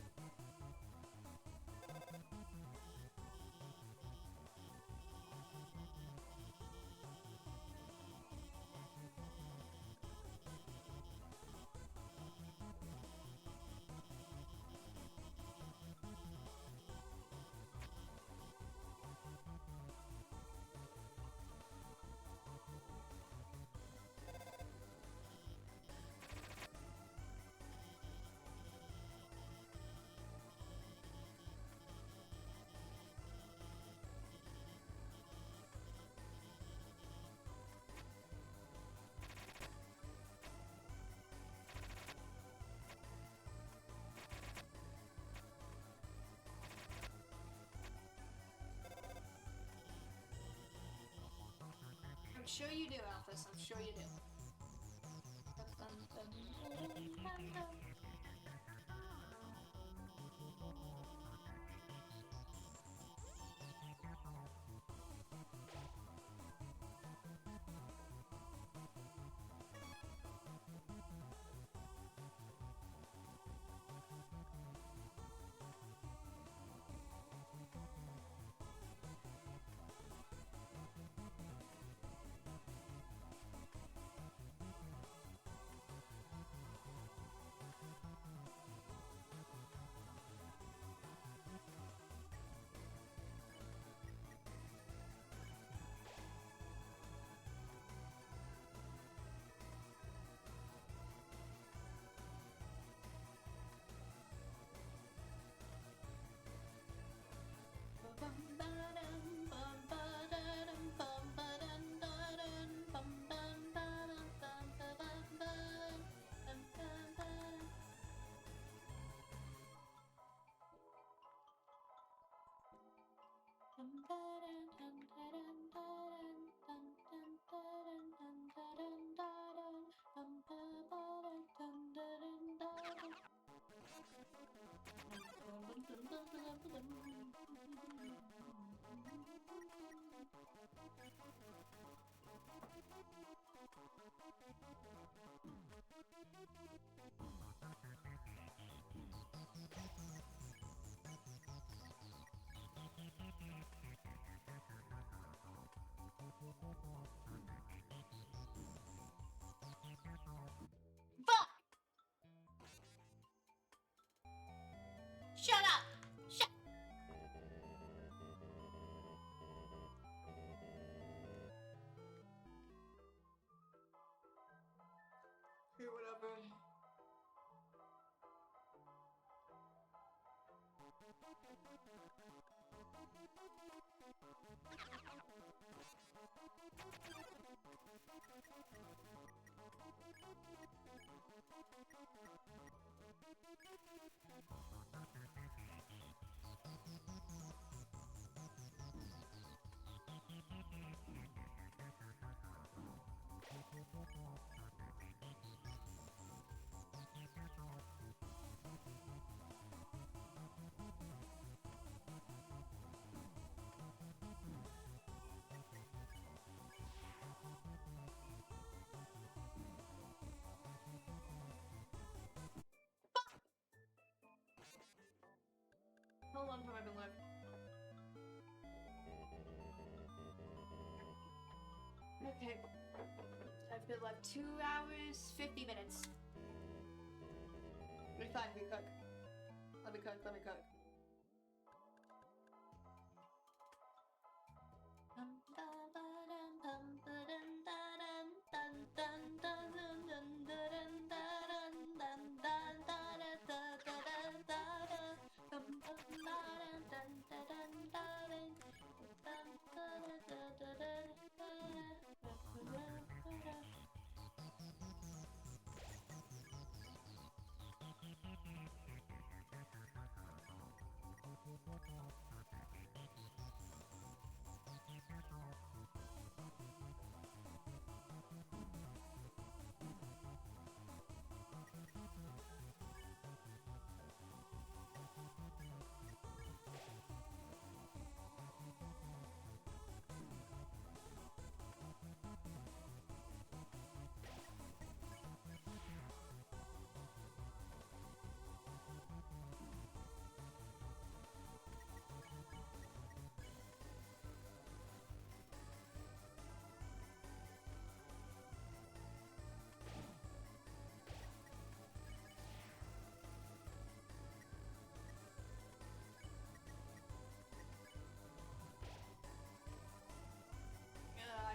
Speaker 1: I'm sure you do, Alphys. I'm sure you do. Fuck! Shut up! Shut. Okay, whatever. How long have I been left? Okay. I've been left 2 hours, 50 minutes. We're fine, we cook. Let me cook, let me cook.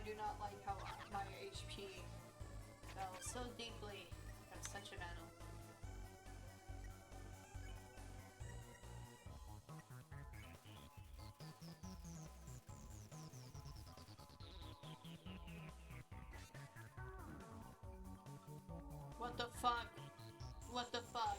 Speaker 1: I do not like how my HP fell so deeply at such a battle. What the fuck? What the fuck?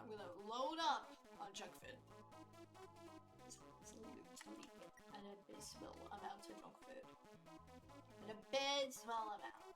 Speaker 1: I'm gonna load up on junk food. Absolutely an abysmal amount of junk food. An abysmal amount.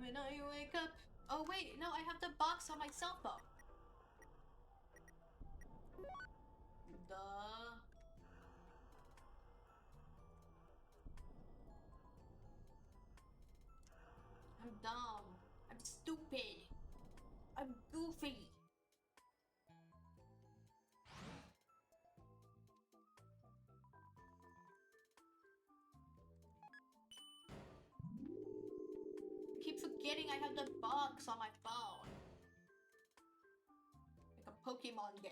Speaker 1: When I wake up. Oh wait, no, I have the box on my cell phone. Duh. I'm dumb. I'm stupid. I'm goofy. I keep forgetting I have the box on my phone. Like a Pokemon game.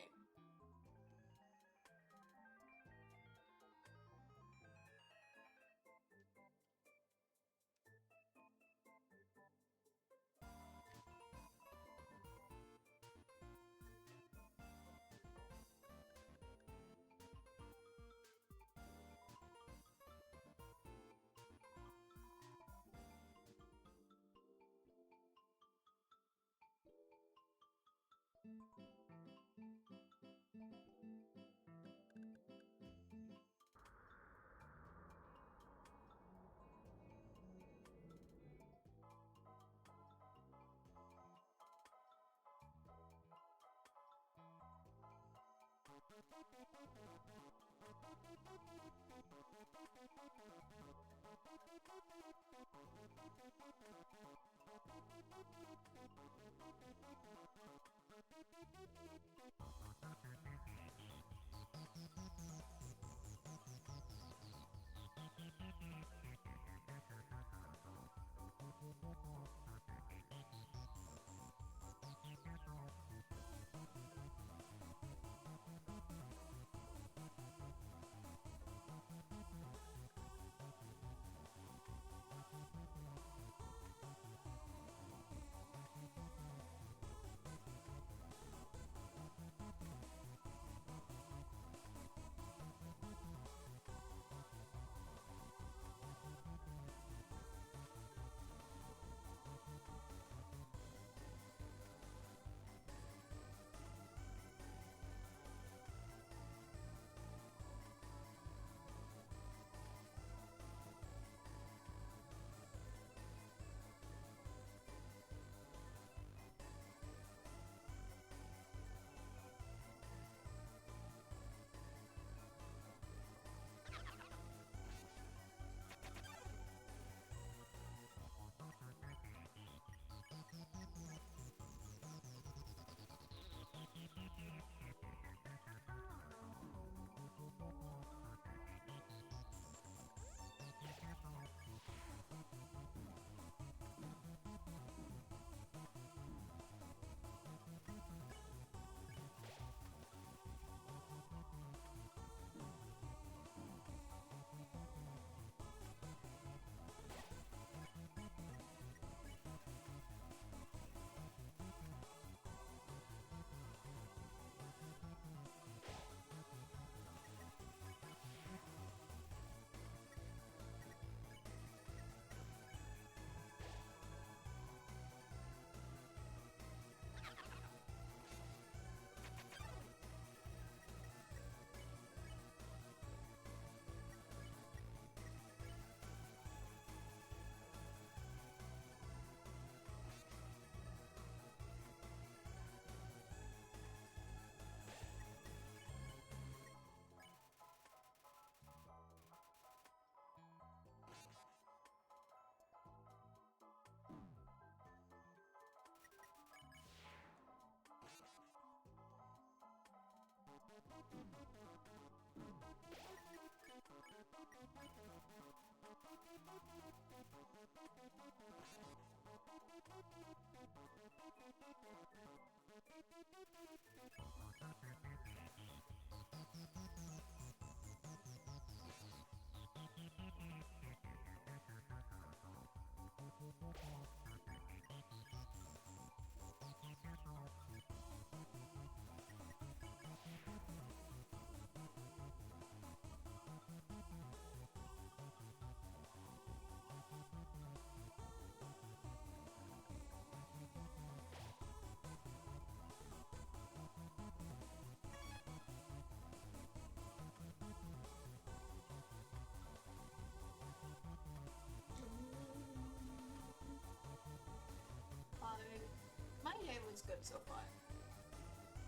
Speaker 1: My day was good so far.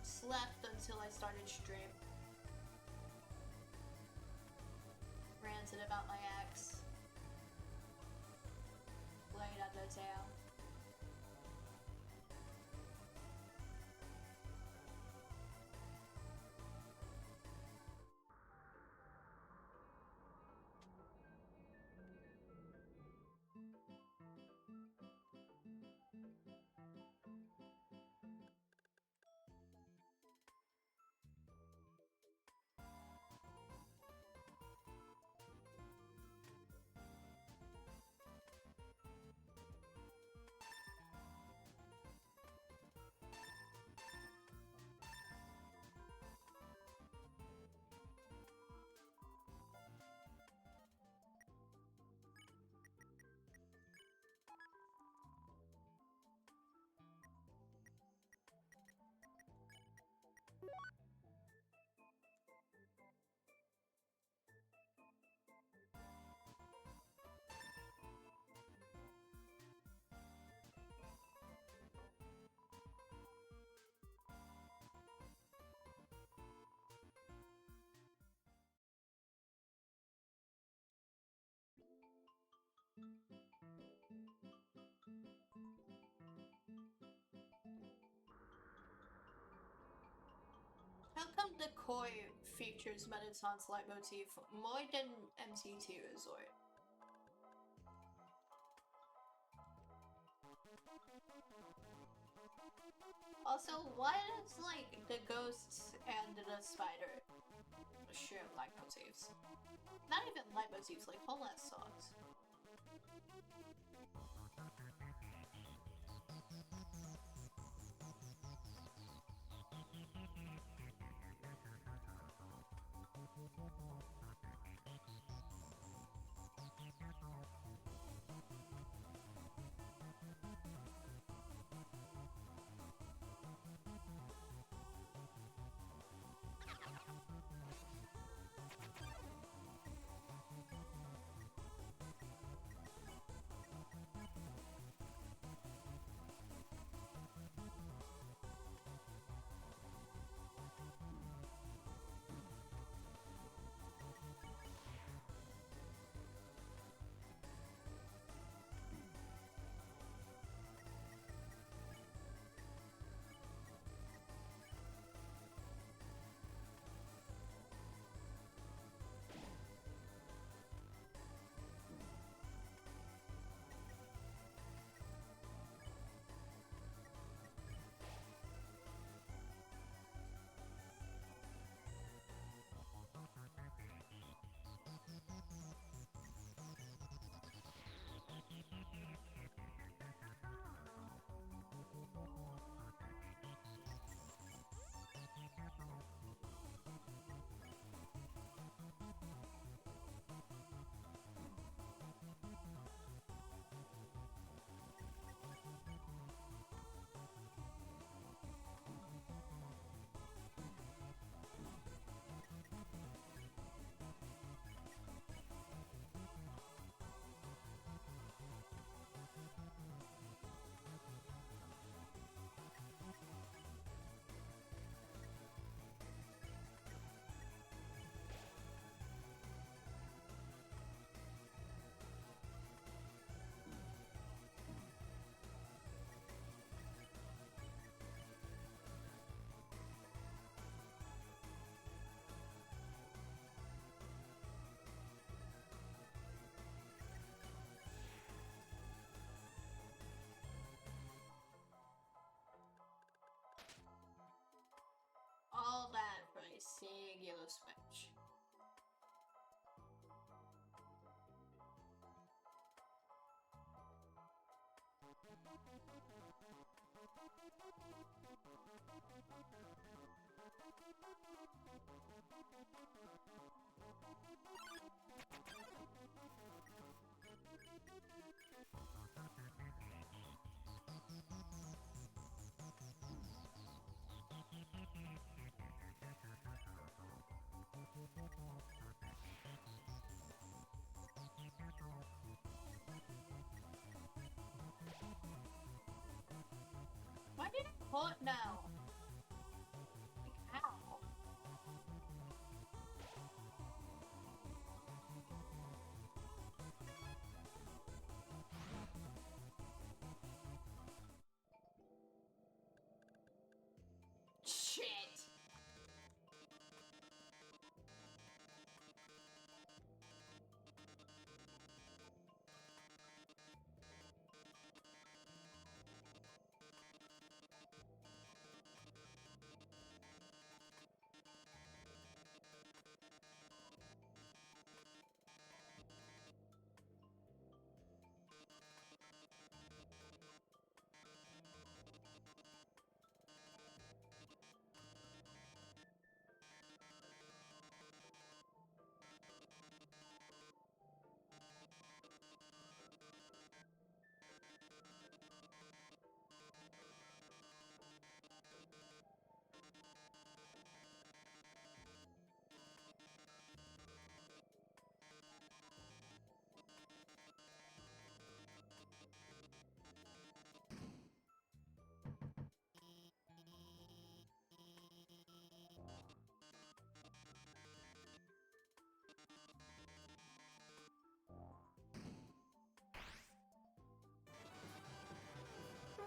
Speaker 1: Slept until I started stream. Ranted about my ex. Played Undertale. How come the Koi features Mettaton's leitmotif more than MCT Resort? Also, why does like the ghosts and the spider share leitmotifs? Not even leitmotifs, like whole ass songs. regular Switch. Why did it hurt now? Like, ow. Shit!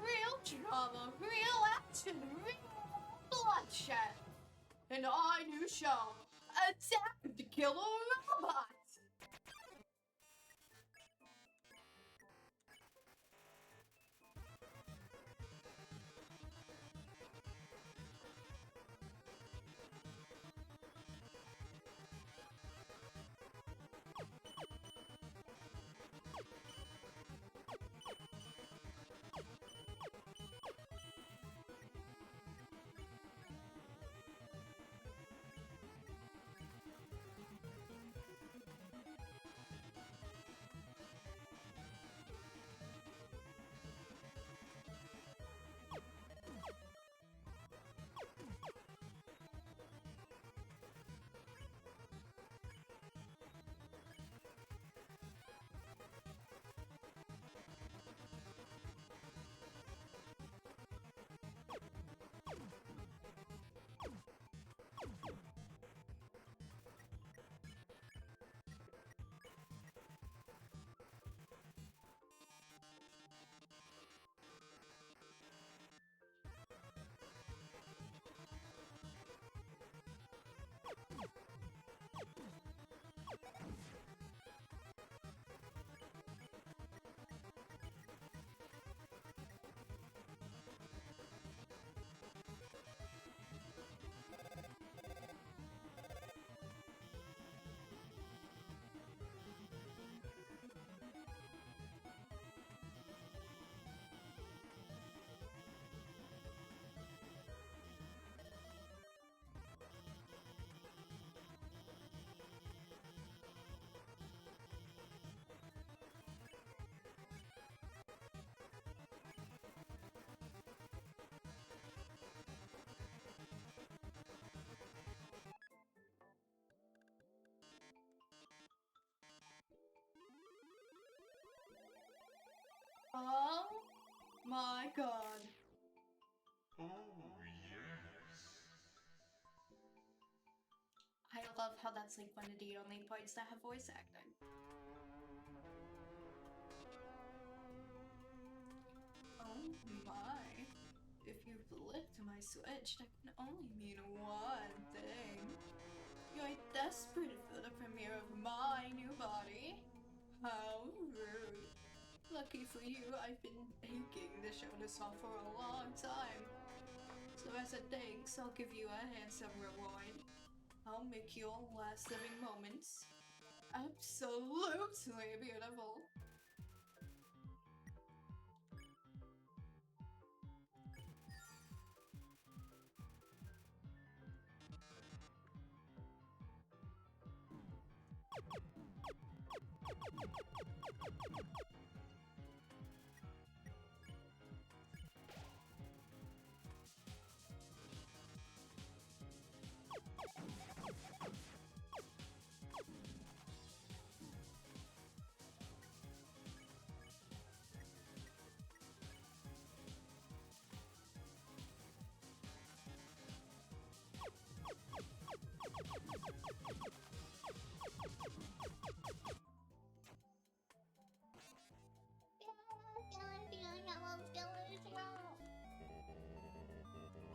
Speaker 1: Real drama, real action, real bloodshed. An all new show. Attack to kill a robot. Oh my god.
Speaker 3: Oh, yes.
Speaker 2: I love how that's like one of the only points that have voice acting.
Speaker 1: Oh my. If you flipped my switch, that can only mean one thing. You're desperate for the premiere of my new body? How rude. Lucky for you, I've been aching to show this off for a long time. So as a thanks, I'll give you a handsome reward. I'll make your last living moments absolutely beautiful.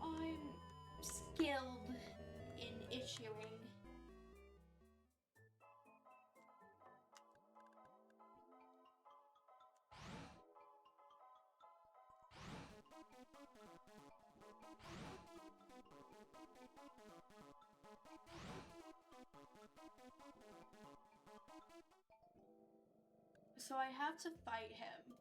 Speaker 2: I'm skilled in issuing.
Speaker 1: So I have to fight him.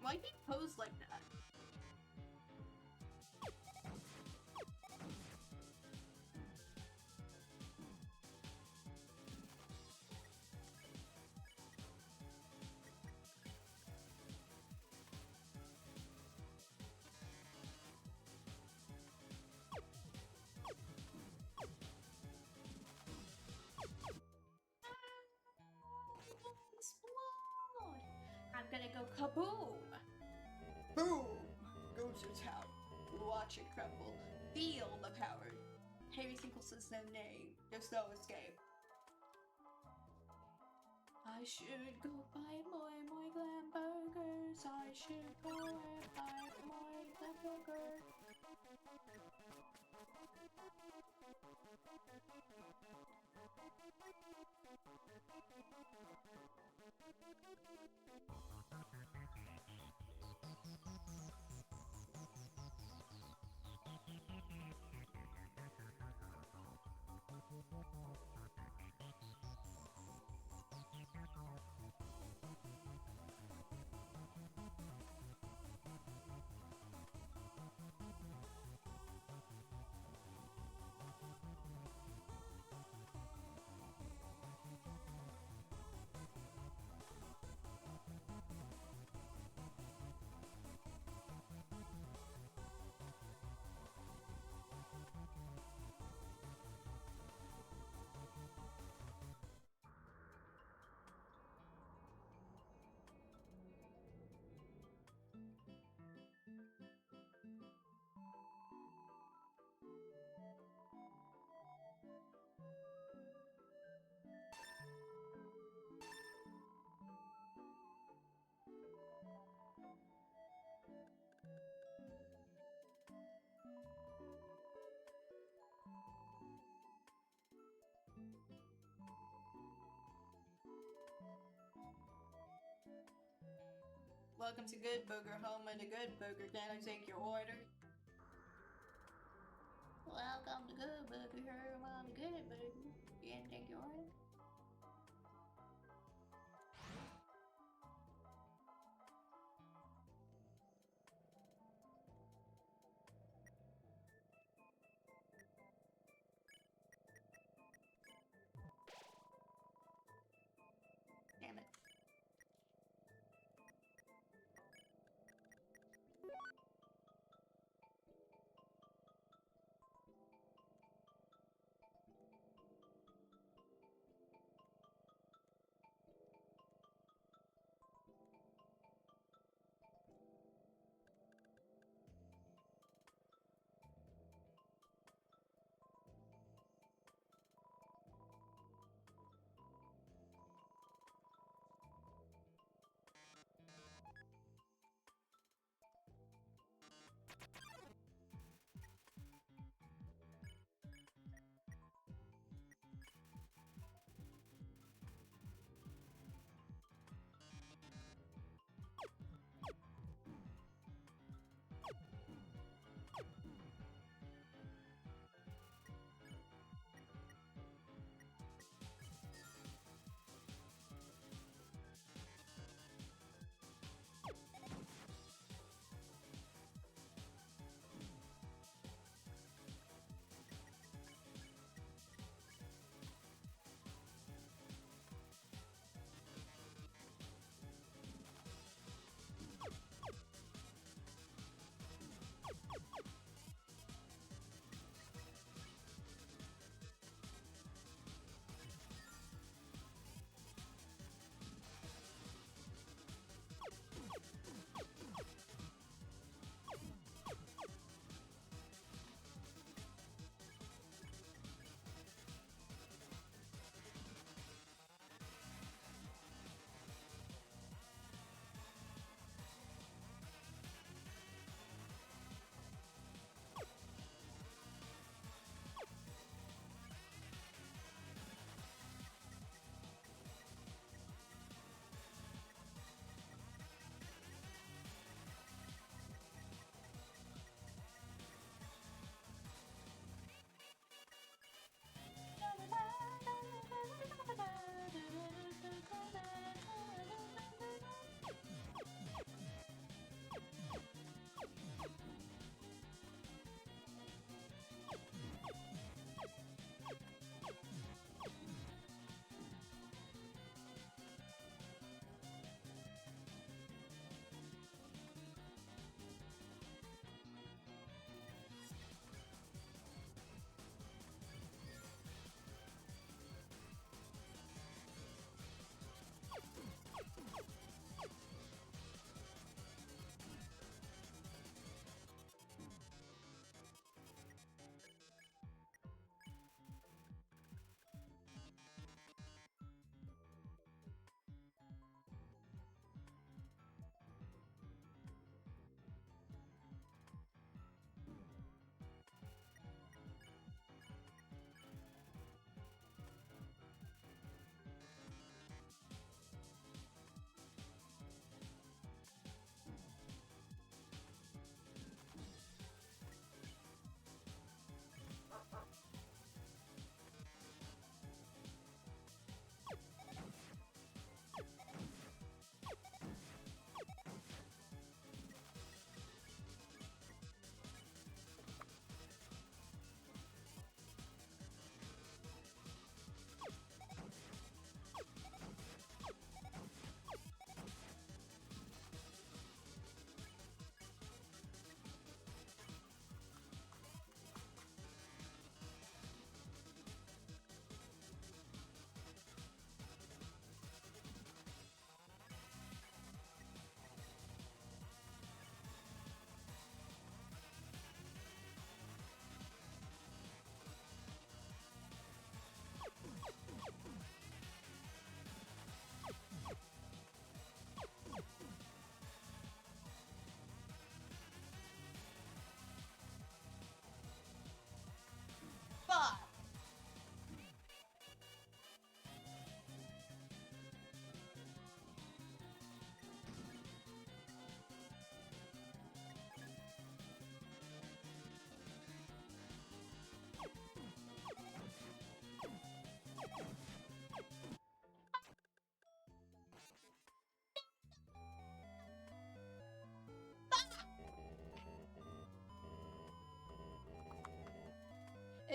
Speaker 1: Why did he pose like that?
Speaker 2: Explode! I'm gonna go kaboom!
Speaker 1: Boom! Go to town. Watch it crumble. Feel the power. Harry Tinkle says no name. There's no escape. I should go buy more glam burgers. I should go and buy more glam burgers. Welcome to Good Burger Home and a Good Burger. Can I take your order?
Speaker 2: Welcome to Good Burger, Home on the Good Burger. You can take your order.
Speaker 1: Damn it.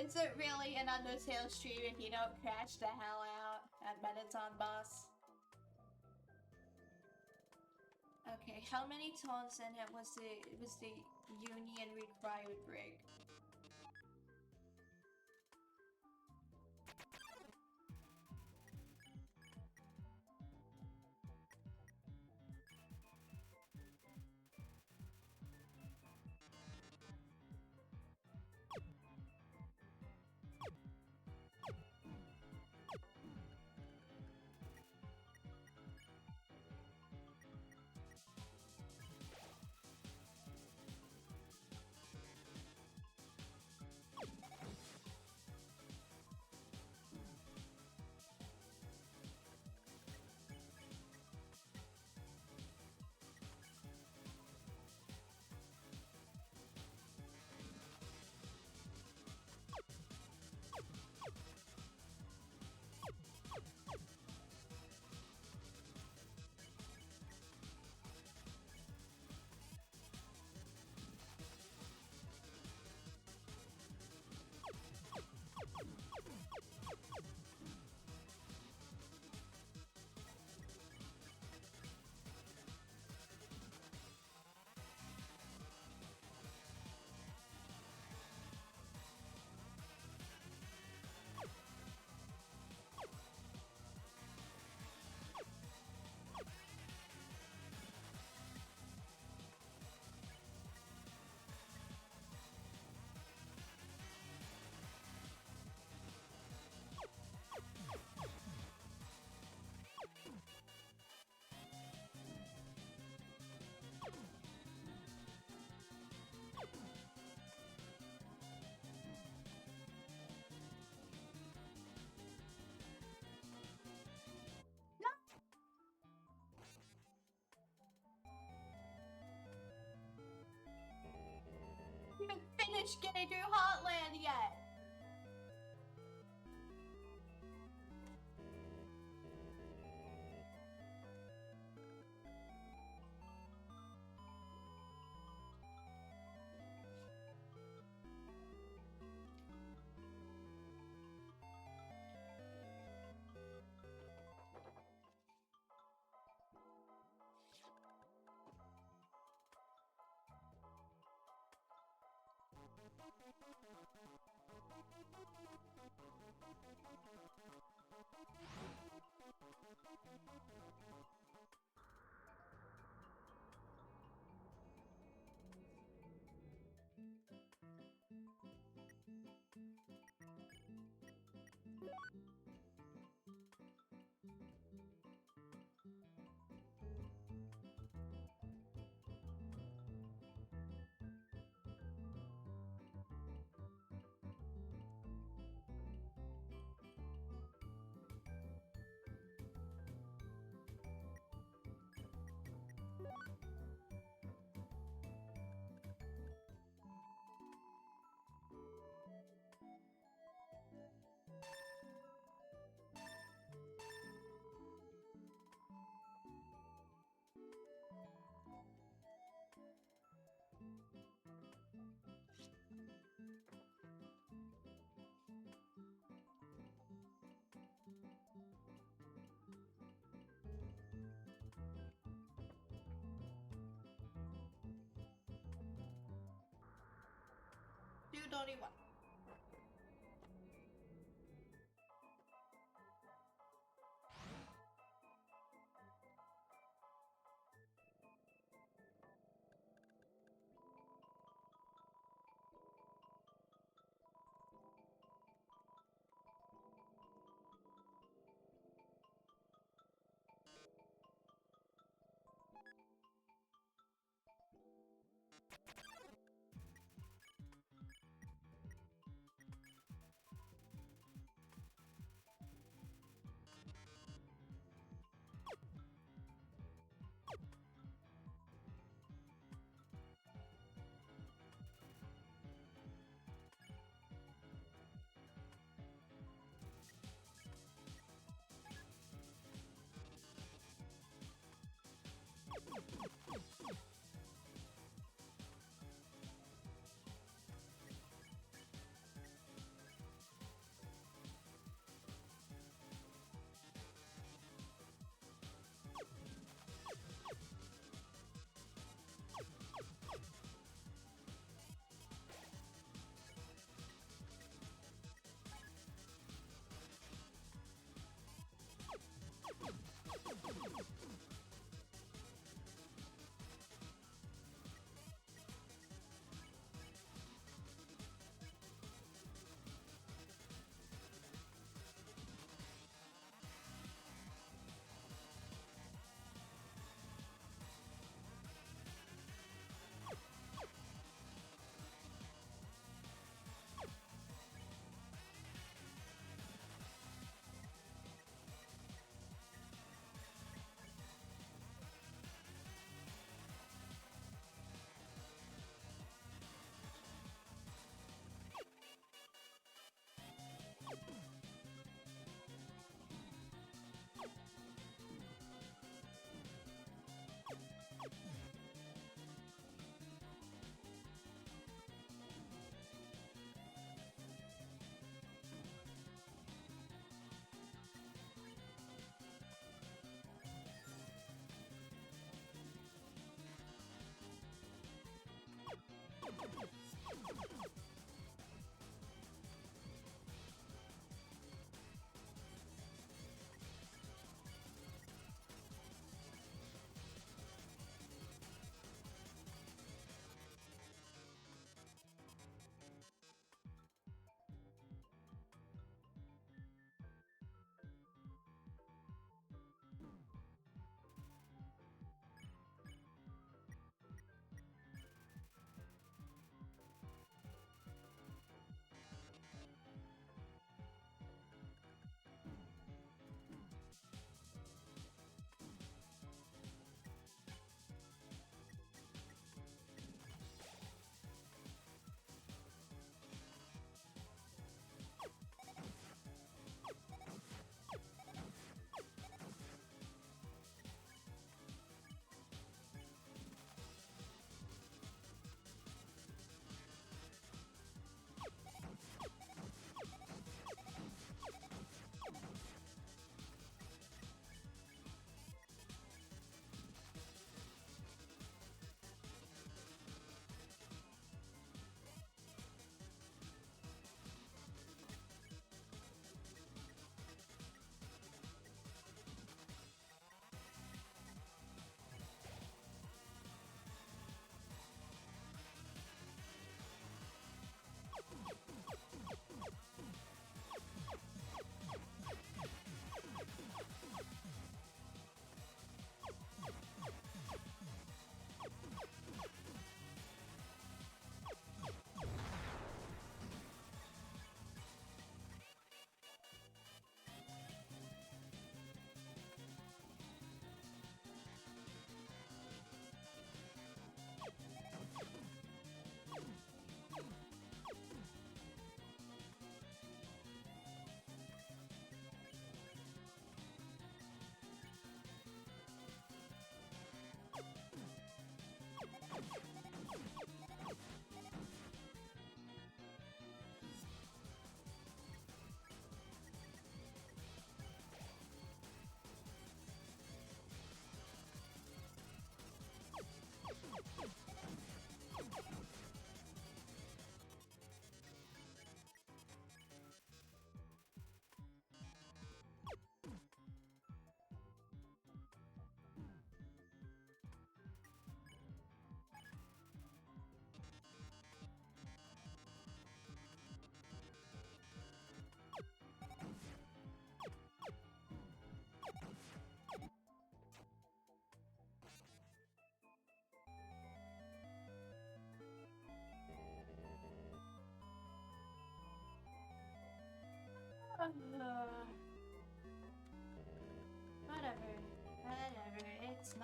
Speaker 2: Is it really an Undertale stream if you don't crash the hell out at Mettaton boss? Okay, how many taunts in it was the Union required rig? Even finished getting through Heartland yet! Dude, only one.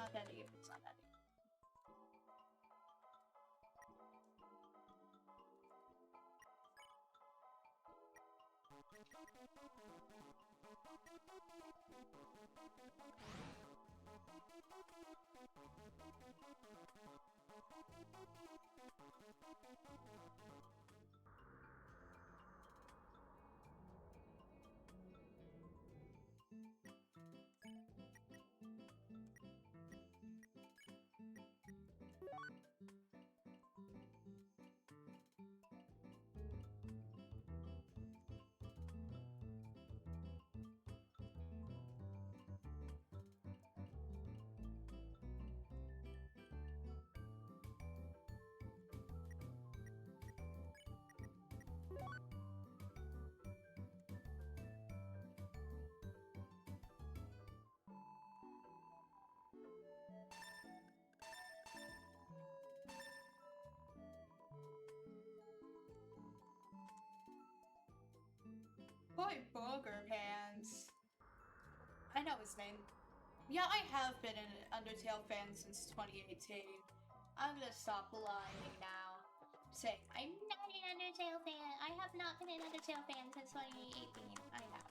Speaker 2: not that deep. It's not that deep. Boy, Booger Pants. I know his name. Yeah, I have been an Undertale fan since 2018. I'm gonna stop lying now. Saying I'm not an Undertale fan. I have not been an Undertale fan since 2018. I have.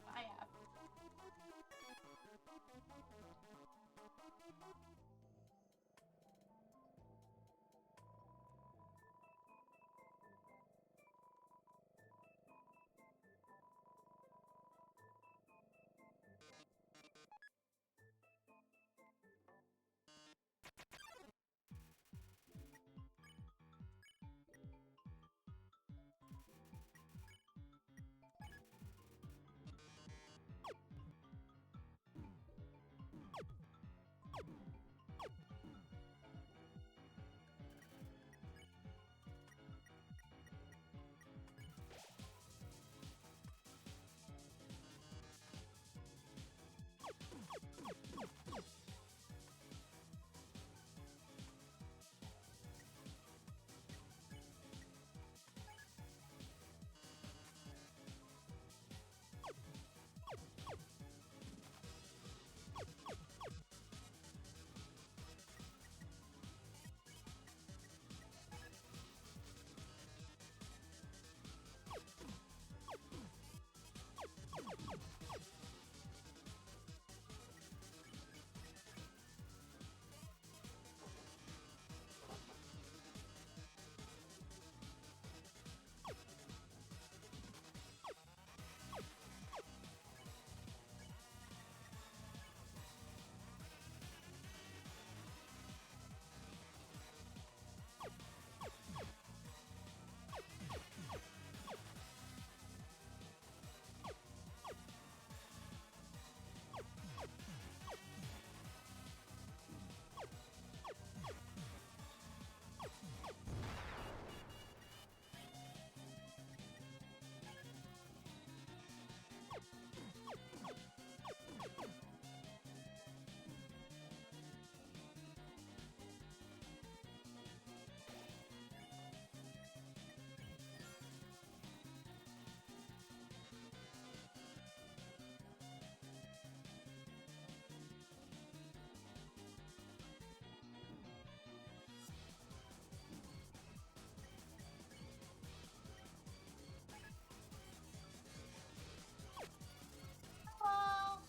Speaker 2: Hello.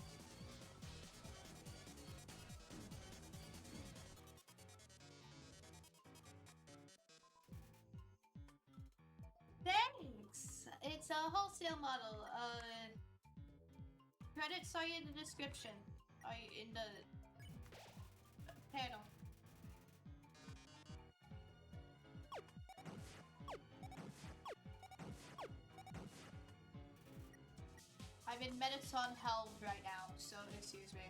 Speaker 2: Thanks. It's a wholesale model. Credits are in the description. In the panel. I'm in Mettaton hell right now, so excuse me.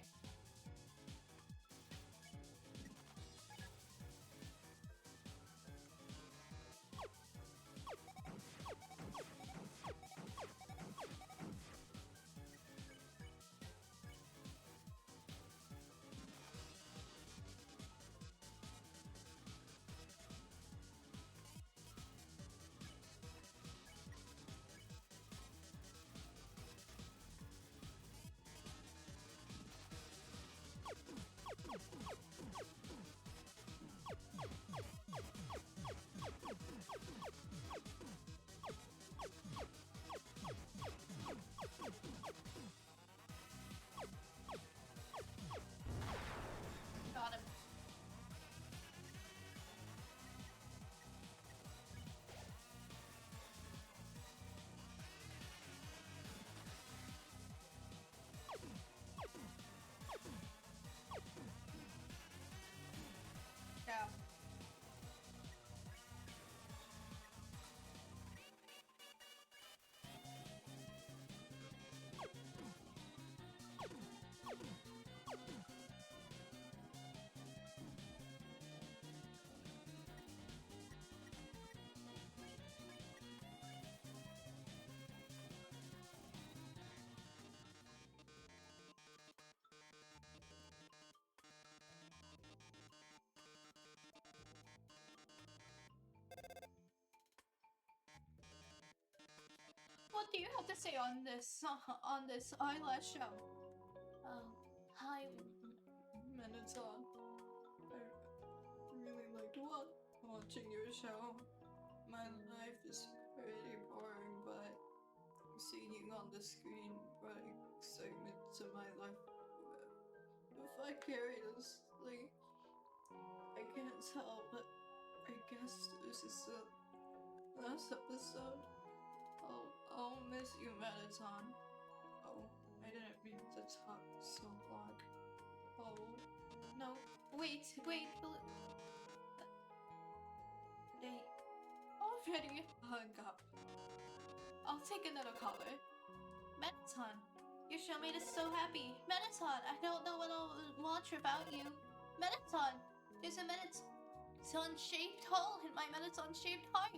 Speaker 2: what do you have to say on this eyelash show? Hi,
Speaker 1: Menaton. I really liked watching your show. My life is pretty boring, but seeing you on the screen brought excitement to my life. Vicariously, I can't tell, but I guess this is the last episode. I'll miss you, Menaton. Oh, I didn't mean to talk so long. Oh,
Speaker 2: no, wait, they already
Speaker 1: hung up.
Speaker 2: I'll take another caller. Menaton, your show made us so happy. Menaton, I don't know what I'll watch about you. Menaton, there's a Menaton-shaped hole in my Menaton-shaped heart.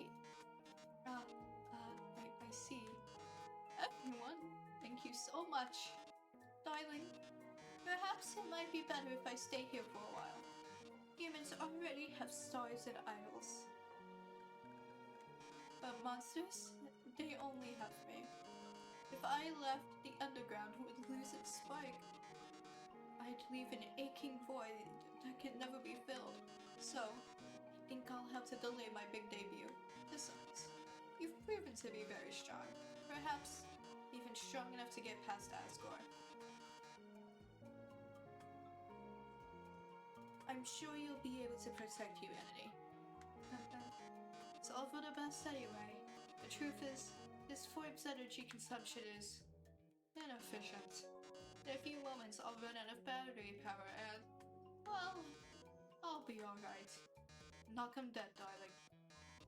Speaker 1: I see.
Speaker 2: Everyone, thank you so much. Darling, perhaps it might be better if I stay here for a while. Humans already have stars and idols. But monsters, they only have me. If I left, the underground would lose its spark. I'd leave an aching void that could never be filled. So, I think I'll have to delay my big debut. Besides, you've proven to be very strong. Perhaps even strong enough to get past Asgore. I'm sure you'll be able to protect humanity. It's all for the best anyway. The truth is, this form's energy consumption is inefficient. In a few moments, I'll run out of battery power and, well, I'll be alright. Knock 'em dead, darling.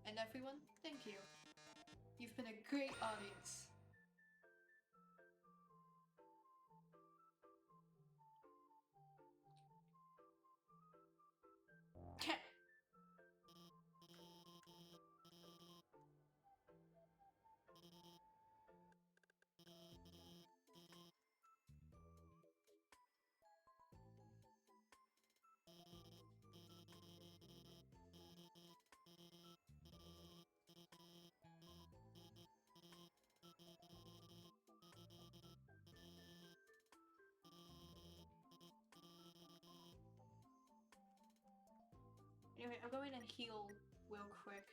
Speaker 2: And everyone, thank you. You've been a great audience. Anyway, I'm going to heal real quick.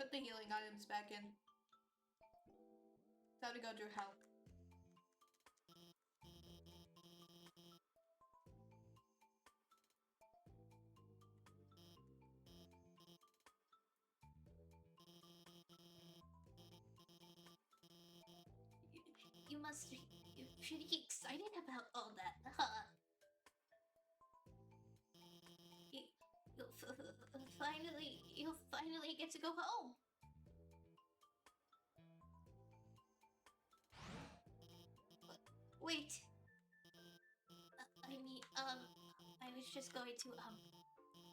Speaker 2: Put the healing items back in. Time to go through health. You must be pretty excited about all that, huh? You'll finally get to go home. Wait. I was just going to,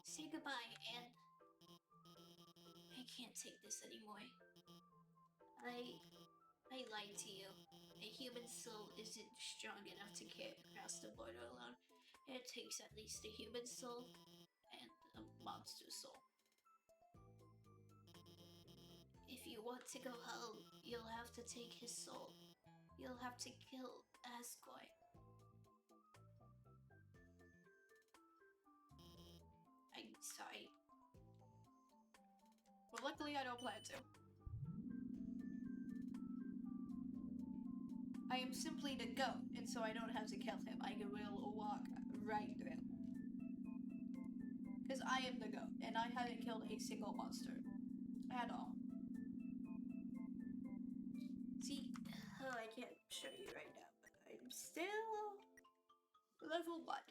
Speaker 2: say goodbye and I can't take this anymore. I lied to you. A human soul isn't strong enough to carry across the border alone. It takes at least a human soul and a monster soul. If you want to go home, you'll have to take his soul. You'll have to kill Asgore. I'm sorry. Well, luckily I don't plan to. I am simply the goat, and so I don't have to kill him. I will walk right through. Because I am the goat, and I haven't killed a single monster. At all. See, I can't show you right now, but I'm still level 1.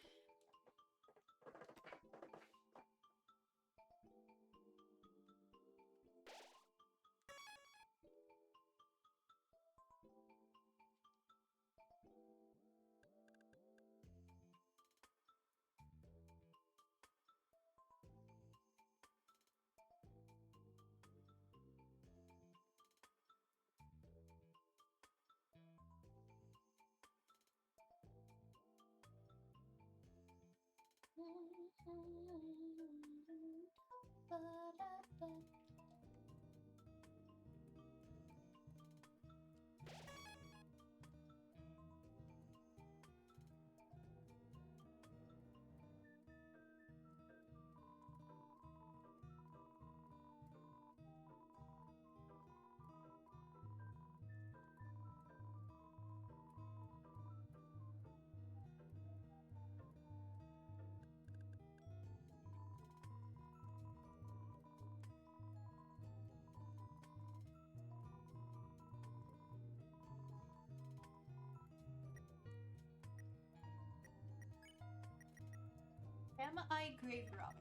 Speaker 1: Am I grave robbing?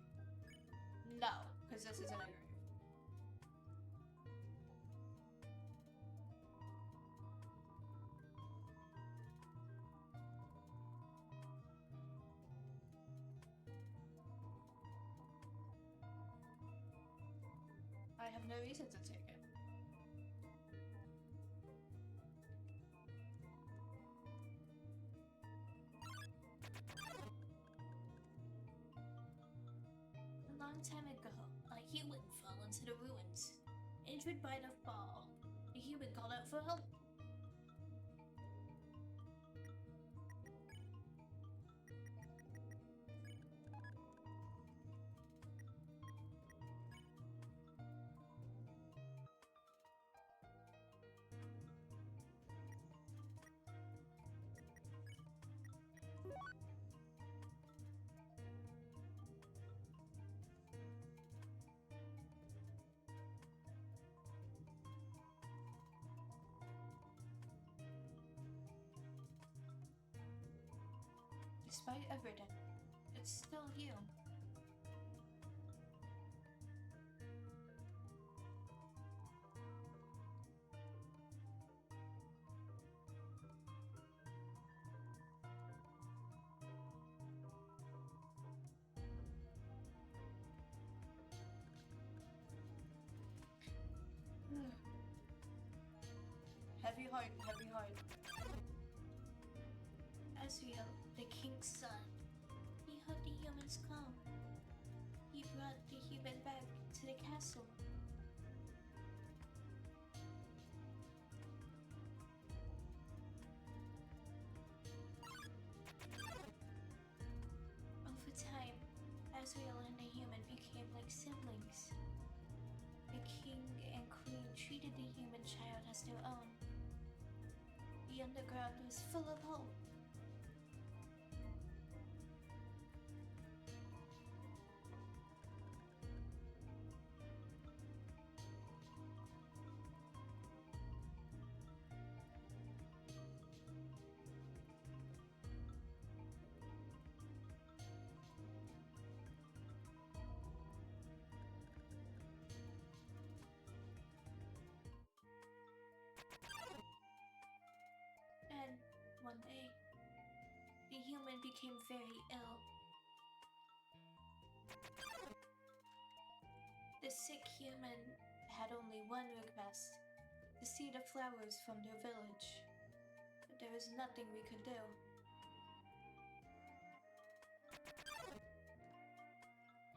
Speaker 1: No, because this isn't a grave. I have no reason to take it.
Speaker 2: A long time ago, a human fell into the ruins. Injured by the fall, the human called out for help.
Speaker 1: Despite everything, it's still you. Heavy heart, heavy heart.
Speaker 2: Asriel, the king's son, he heard the humans come. He brought the human back to the castle. Over time, Asriel and the human became like siblings. The king and queen treated the human child as their own. The underground was full of hope. And one day, the human became very ill. The sick human had only one request: to see the flowers from their village. But there was nothing we could do.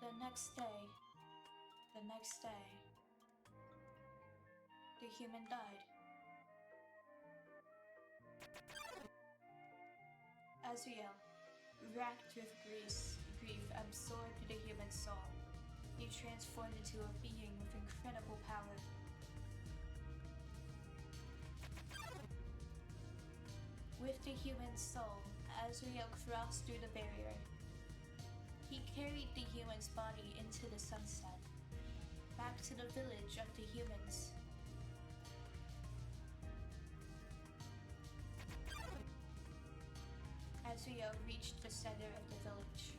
Speaker 2: The next day, the human died. Azriel, racked with grief absorbed the human soul. He transformed into a being with incredible power. With the human soul, Azriel crossed through the barrier. He carried the human's body into the sunset, back to the village of the humans. Azriel reached the center of the village.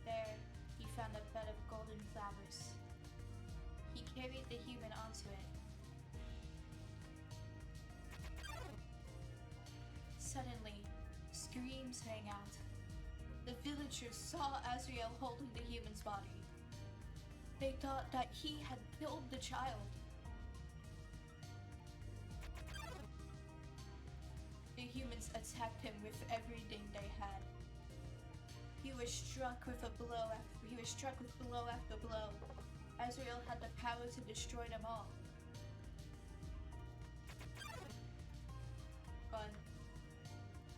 Speaker 2: There, he found a bed of golden flowers. He carried the human onto it. Suddenly, screams rang out. The villagers saw Azriel holding the human's body. They thought that he had killed the child. The humans attacked him with everything they had. He was was struck with blow after blow. Azrael had the power to destroy them all. But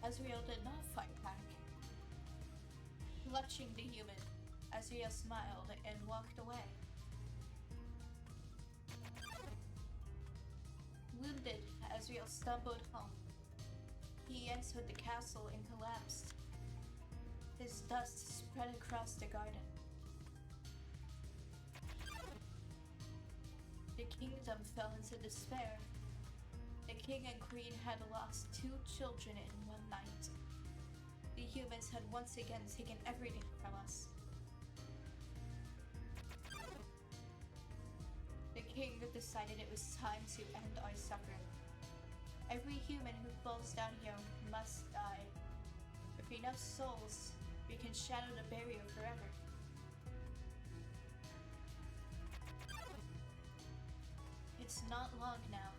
Speaker 2: Azrael did not fight back. Clutching the human, Azrael smiled and walked away. Wounded, Azrael stumbled home. He entered the castle and collapsed. His dust spread across the garden. The kingdom fell into despair. The king and queen had lost 2 children in one night. The humans had once again taken everything from us. The king decided it was time to end our suffering. Every human who falls down here must die. With enough souls, we can shatter the barrier forever. It's not long now.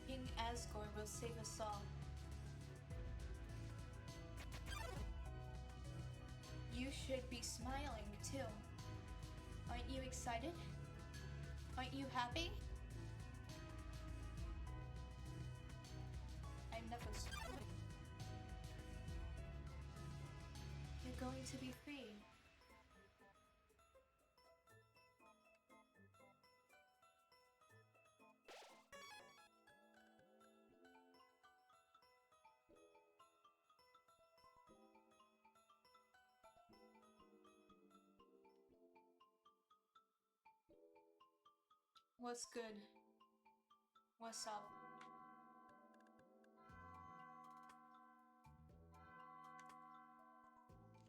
Speaker 2: King Asgore will save us all. You should be smiling too. Aren't you excited? Aren't you happy? I'm never sorry. You're going to be free. What's good? What's up?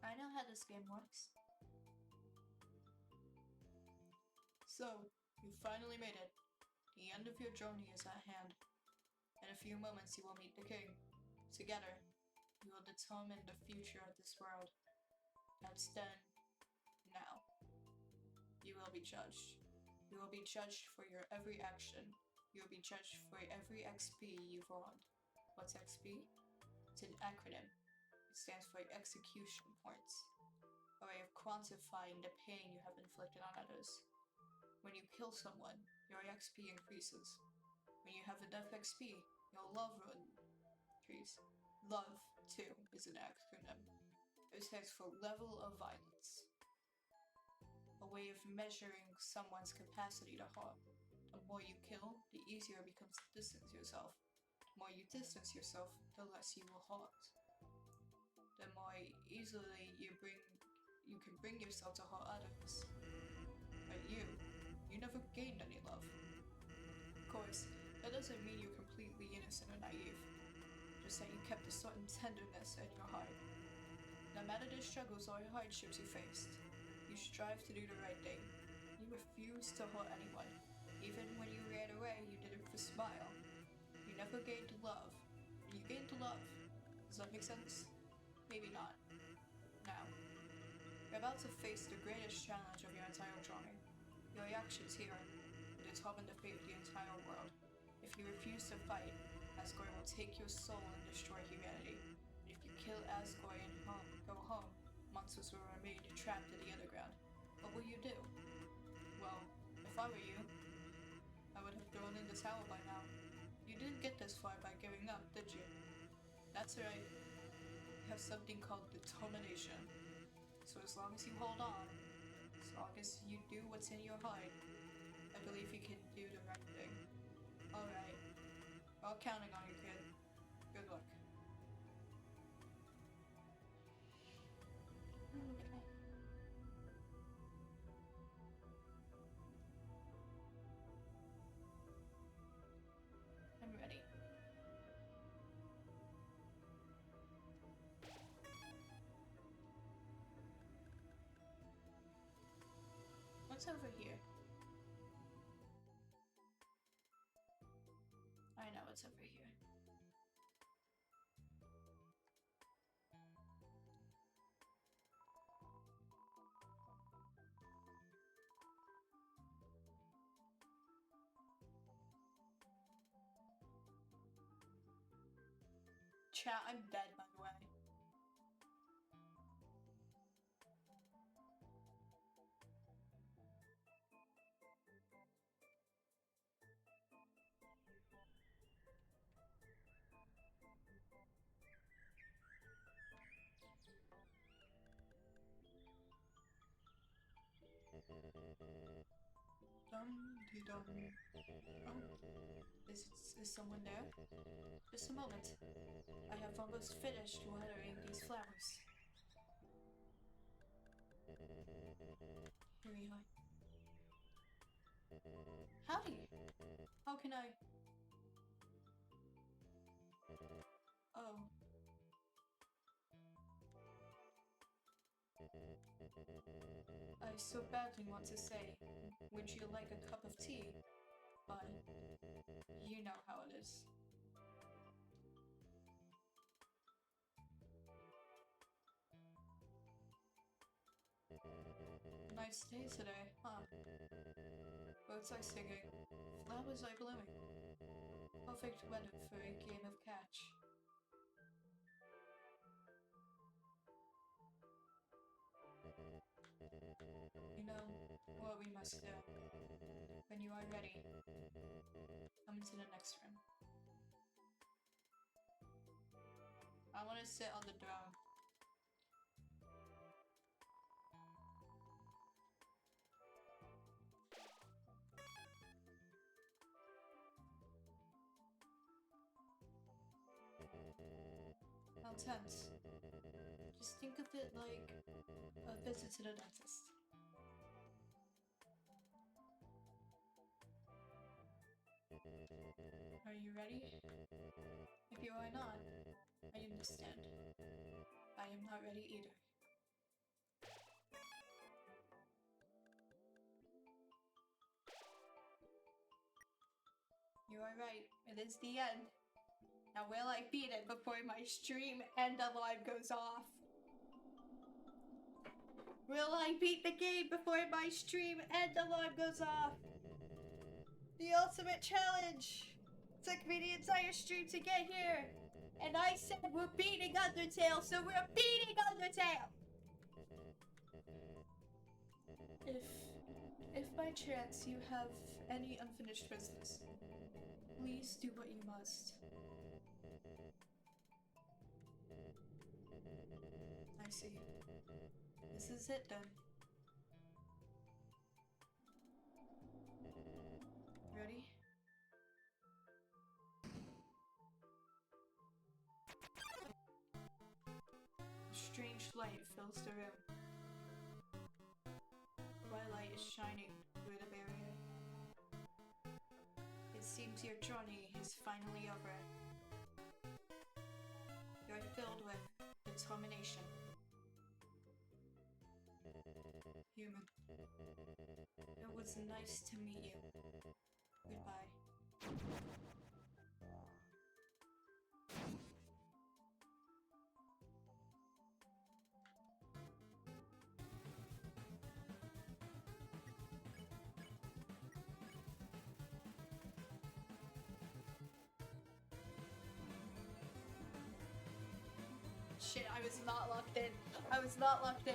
Speaker 2: I know how this game works.
Speaker 1: So, you finally made it. The end of your journey is at hand. In a few moments, you will meet the king. Together, you will determine the future of this world. That's then. Now. You will be judged. You will be judged for your every action. You will be judged for every XP you've earned. What's XP? It's an acronym. It stands for execution points. A way of quantifying the pain you have inflicted on others. When you kill someone, your XP increases. When you have enough XP, your love increases. Love, too, is an acronym. It stands for level of violence. A way of measuring someone's capacity to harm. The more you kill, the easier it becomes to distance yourself. The more you distance yourself, the less you will hurt. The more easily you can bring yourself to hurt others. But you never gained any love. Of course, that doesn't mean you're completely innocent or naive. Just that you kept a certain tenderness in your heart. No matter the struggles or hardships you faced, you strive to do the right thing. You refused to hurt anyone. Even when you ran away, you did it with a smile. You never gained love. You gained love. Does that make sense? Maybe not. Now, you're about to face the greatest challenge of your entire journey. Your actions here will determine the fate of the entire world. If you refuse to fight, Asgore will take your soul and destroy humanity. If you kill Asgore and go home, monsters will remain trapped in the underground. What will you do? Well, if I were you, I would have thrown in the towel by now. You didn't get this far by giving up, did you? That's right. You have something called determination. So as long as you hold on, as long as you do what's in your heart, I believe you can do the right thing. Alright. We're all counting on you, kid. Good luck.
Speaker 2: Okay. I'm ready. What's over here? I know what's over here.
Speaker 1: Chat, I'm dead, by the way. Dum-de-dum. Oh, is someone there? Just a moment. I have almost finished watering these flowers. Here we are. Howdy! How can I? Oh. I so badly want to say, would you like a cup of tea? But you know how it is. Nice day today, huh? Birds are singing, flowers are blooming. Perfect weather for a game of catch. You know what we must do. When you are ready, come into the next room. I want to sit on the throne. How tense. Just think of it like a visit to the dentist. Are you ready? If you are not, I understand. I am not ready either. You are right. It is the end. Now will I beat it before my stream end alarm goes off? Will I beat the game before my stream end alarm goes off? The ultimate challenge! Took me the entire stream to get here! And I said we're beating Undertale, so we're beating Undertale! If by chance you have any unfinished business, please do what you must. I see. This is it then. Ready? A strange light fills the room. Twilight is shining through the barrier. It seems your journey is finally over. You're filled with determination. Human. It was nice to meet you. Goodbye. Shit, I was not locked in. I was not locked in.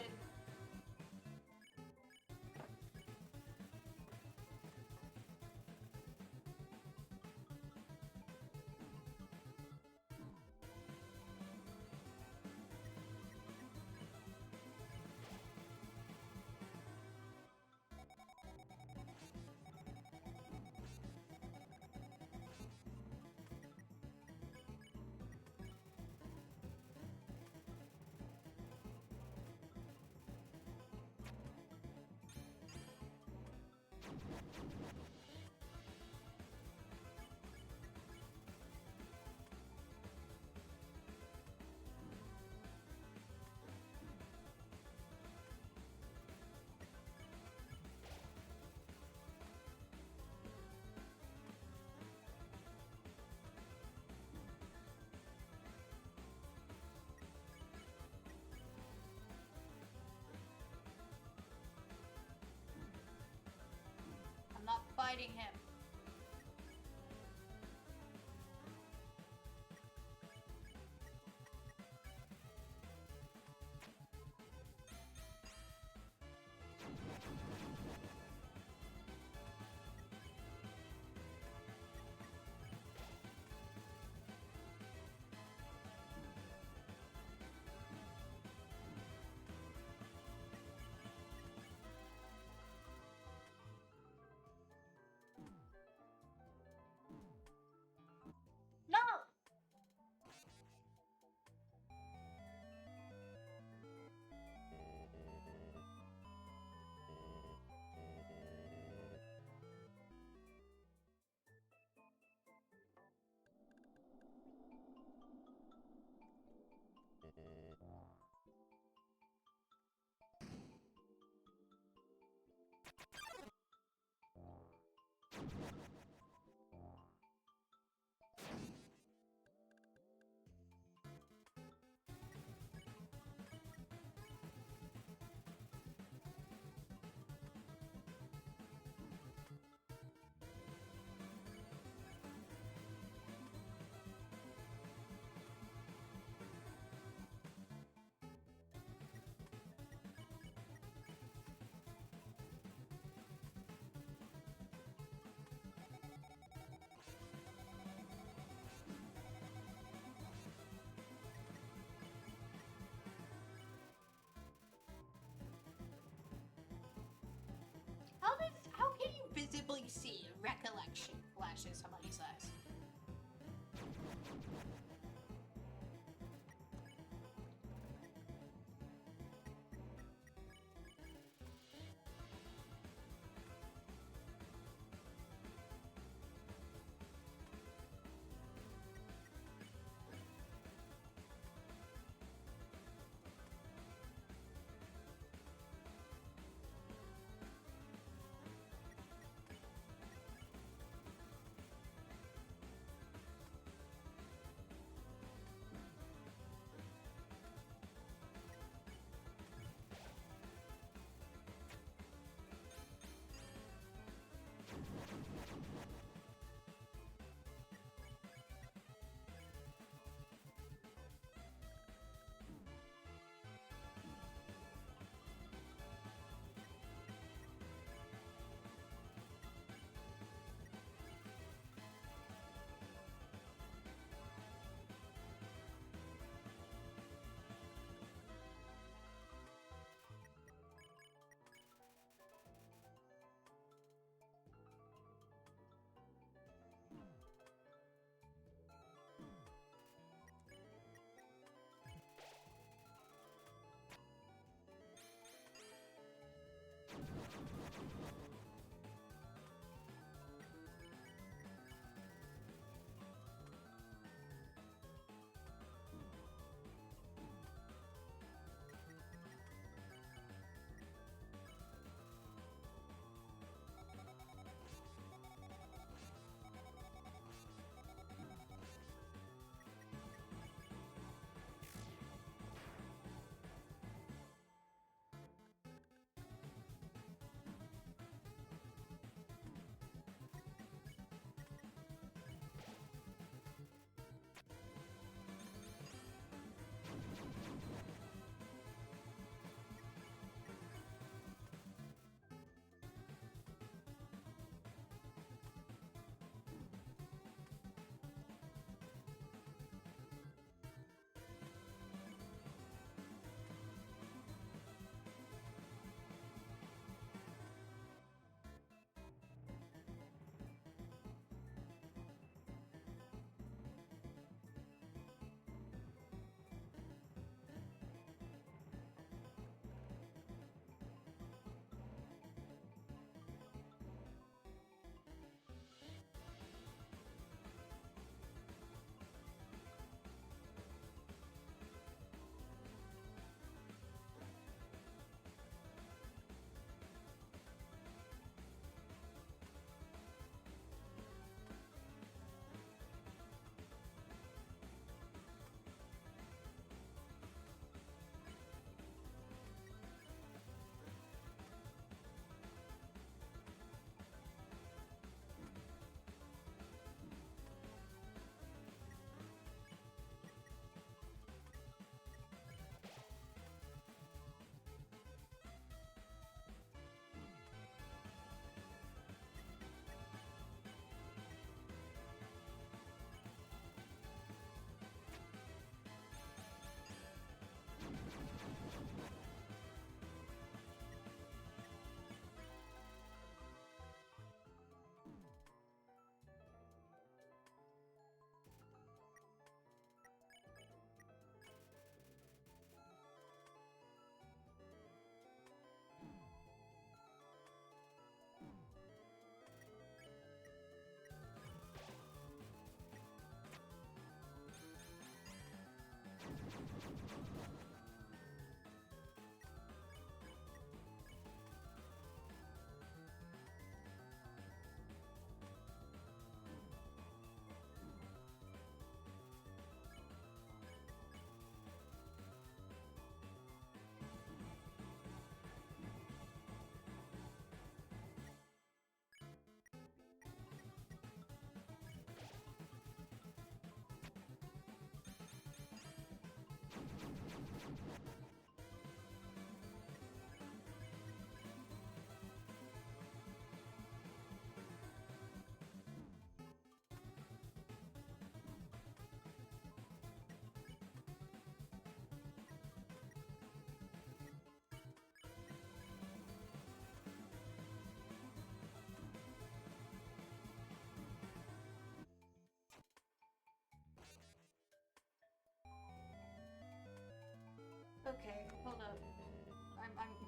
Speaker 1: I'm not fighting him. recollection flashes somebody's eyes.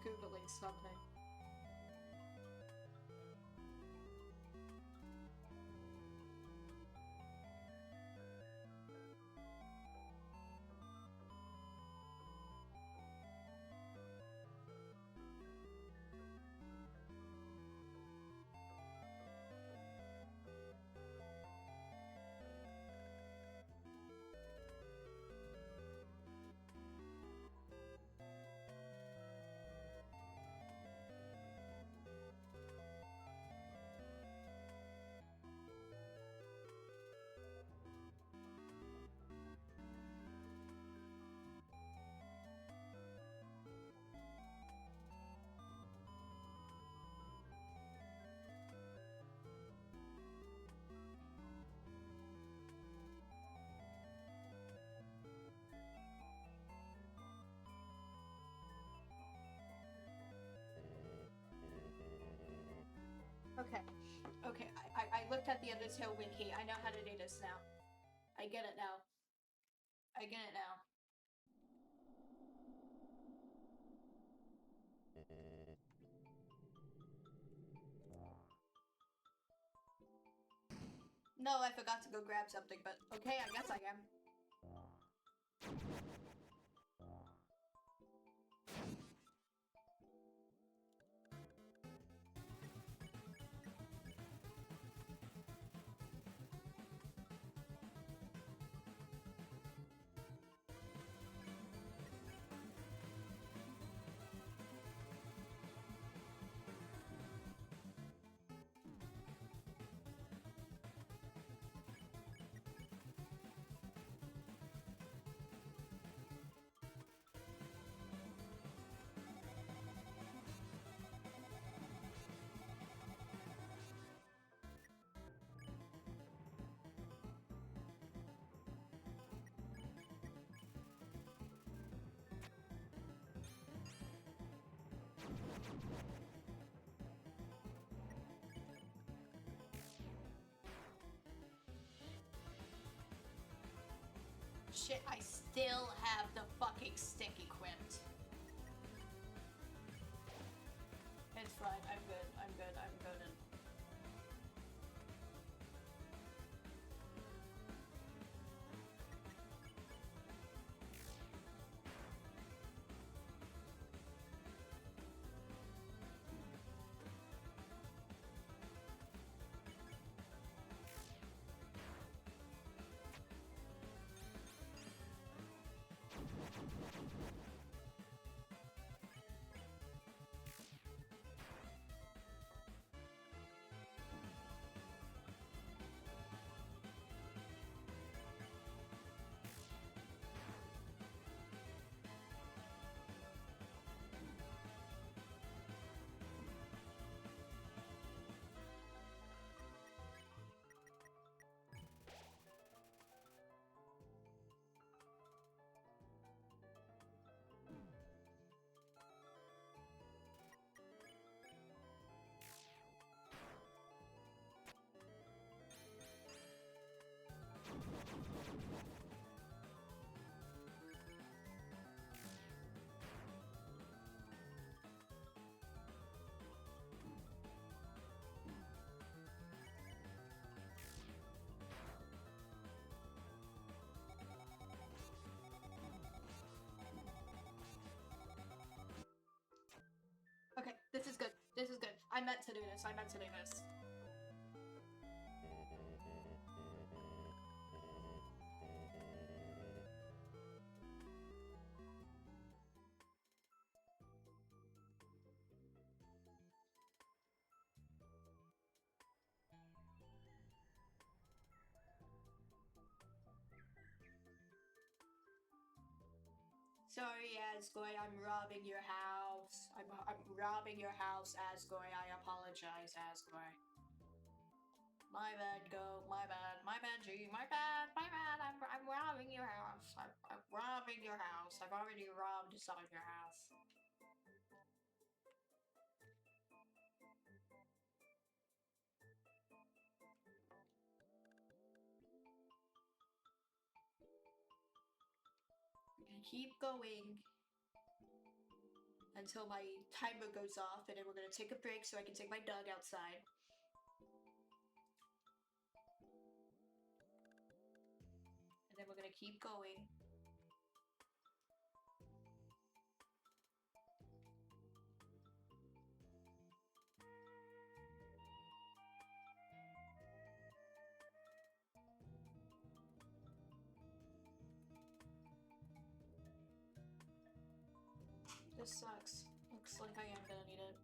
Speaker 1: Googling something. Okay. Okay, I looked at the Undertale wiki. I know how to do this now. I get it now. I get it now. No, I forgot to go grab something, but okay, I guess I am. Shit, I still have the fucking stick equipped. It's fine, I'm good, I'm good, I'm good. Okay, this is good. This is good. I meant to do this. I meant to do this. Sorry, Asgoy, I'm robbing your house. I'm robbing your house, Asgoy. I apologize, Asgoy. My bad, Go. My bad, G. My bad. I'm robbing your house. I'm robbing your house. I've already robbed some of your house. We're gonna keep going until my timer goes off, and then we're gonna take a break so I can take my dog outside. And then we're gonna keep going. This sucks. Looks like I am gonna need it.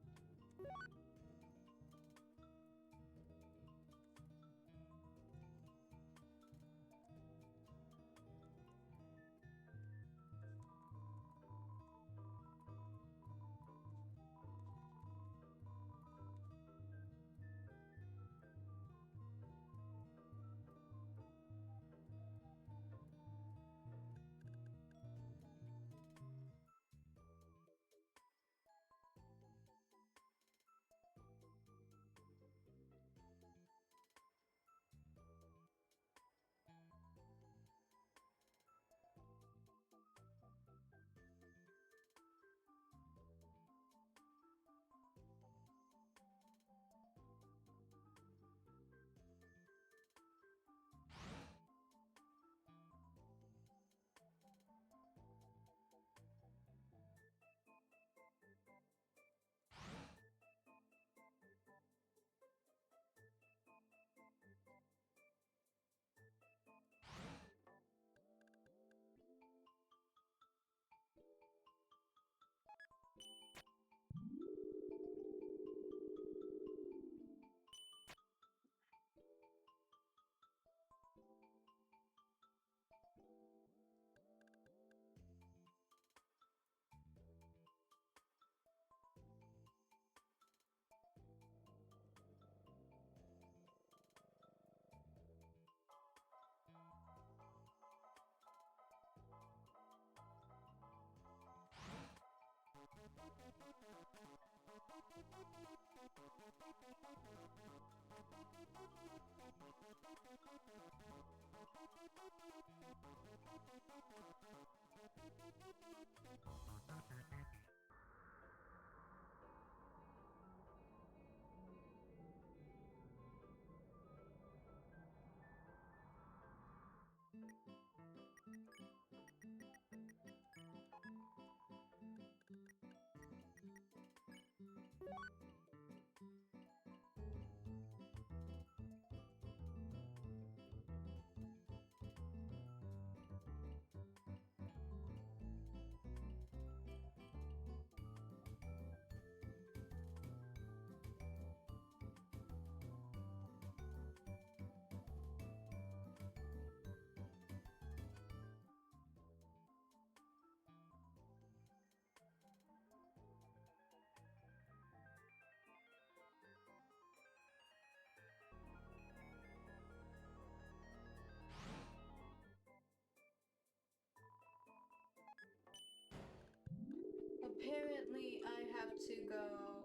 Speaker 1: Apparently, I have to go.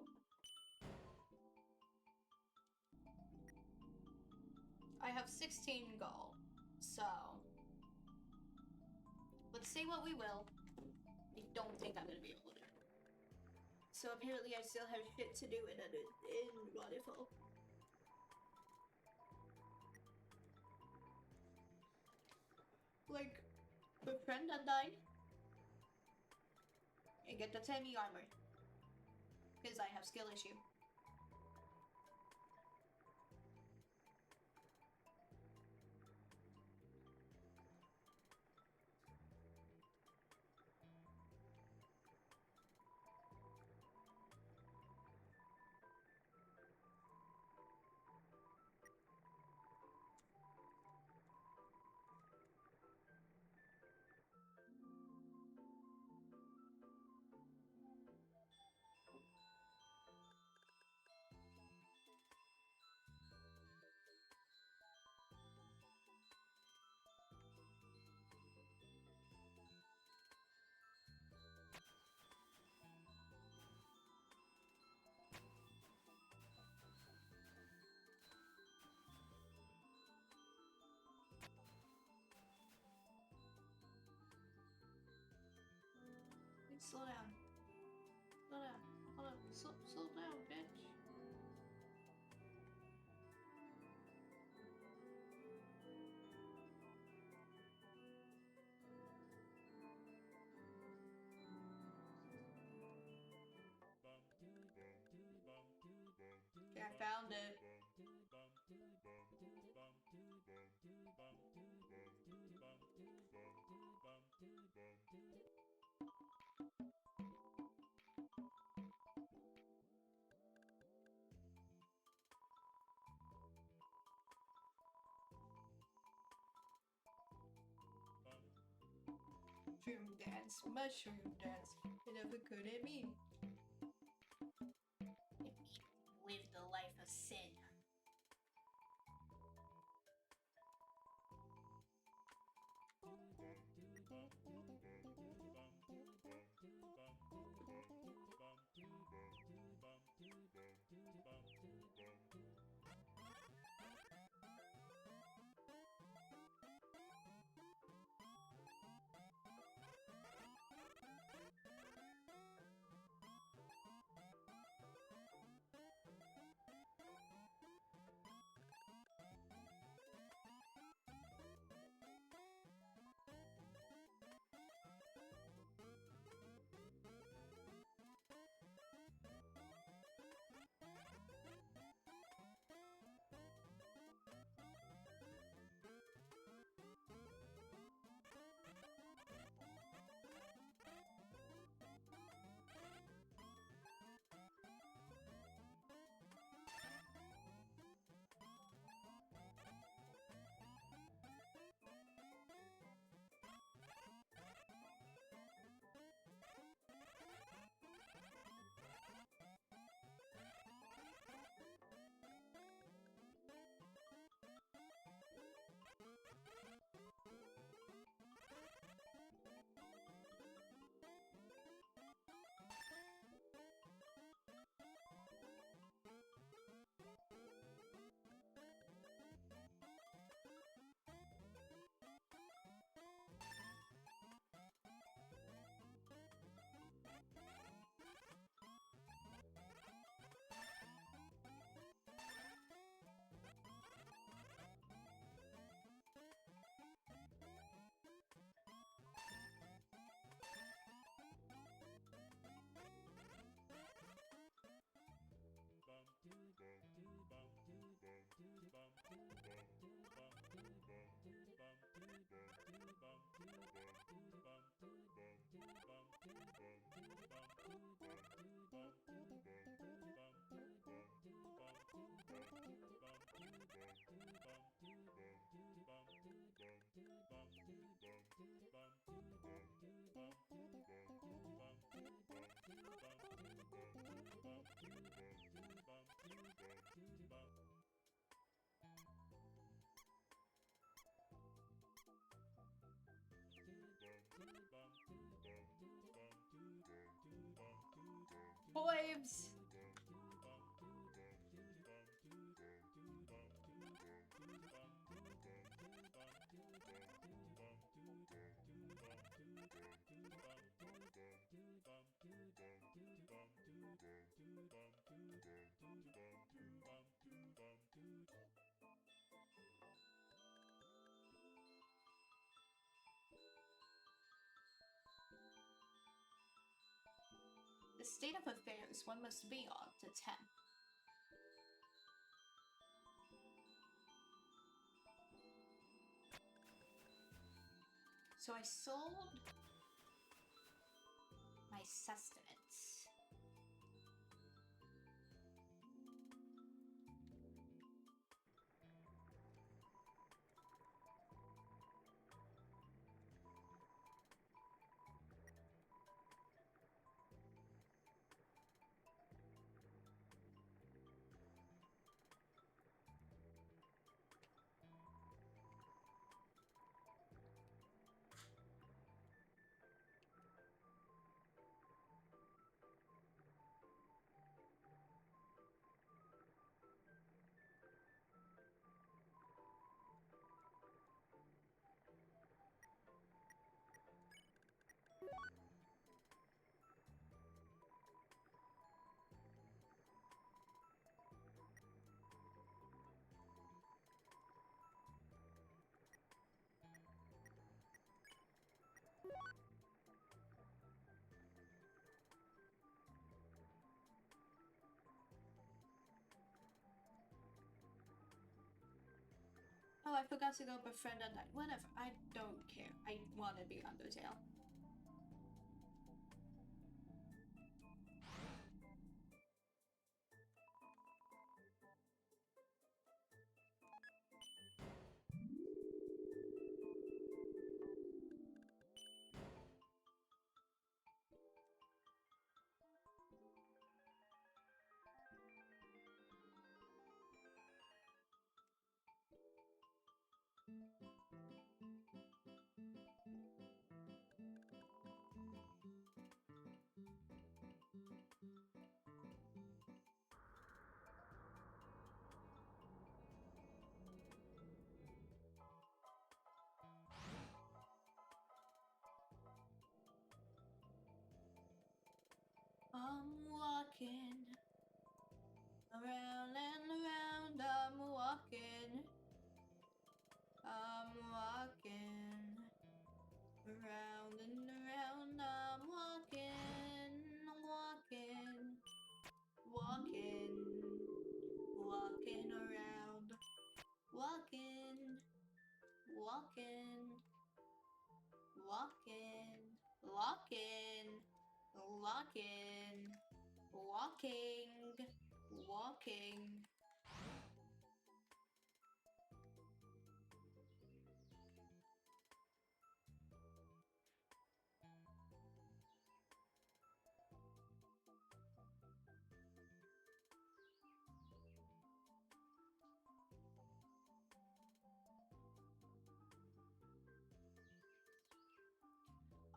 Speaker 1: I have 16 gold, so let's say what we will. I don't think I'm gonna be able to. So apparently, I still have shit to do in Waterfall. Like, befriend Undyne and get the Temi armor. Because I have skill issue. Slow down.
Speaker 2: Hold up. Slow down, bitch.
Speaker 1: Okay, I found it. Mushroom dance, mushroom dance. It never could it mean.
Speaker 2: Live the life of sin. Waves!
Speaker 1: The state of affairs one must be on to 10. So I sold my sustenance.
Speaker 2: Oh, I forgot to go befriend a knight. Whatever, I don't care. I want to be Undertale. I'm walking around and around. I'm walking. I'm walking around and around. I'm walking, walking, walking, walking around. Walking, walking, walking, walking, walking, walking, walking.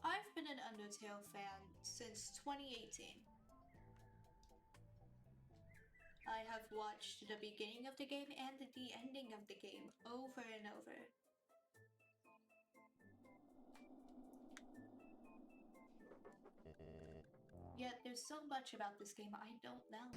Speaker 2: I've been an Undertale fan since 2018. I have watched the beginning of the game and the ending of the game over and over. Yet there's so much about this game I don't know.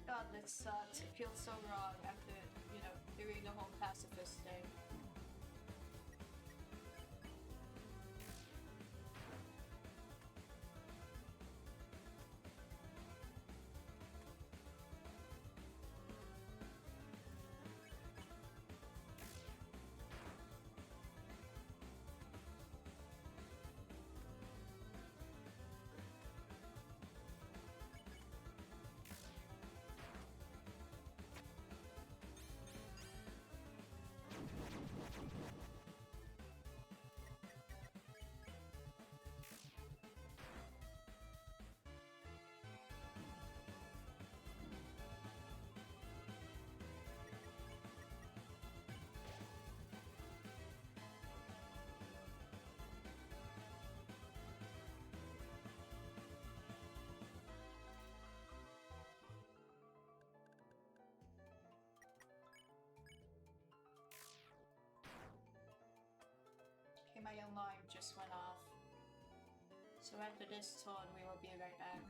Speaker 2: God, that sucks. It feels so wrong after, doing the whole pacifist thing. Okay, my alarm just went off. So after this turn, we will be right back.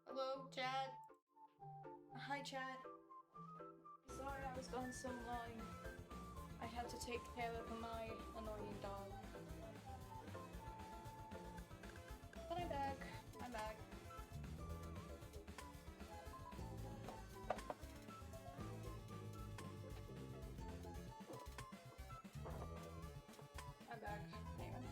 Speaker 2: Hello, chat. Hi, chat. Sorry I was gone so long. I had to take care of my annoying dog. But I'm back. I'm back. I'm back. Hang on.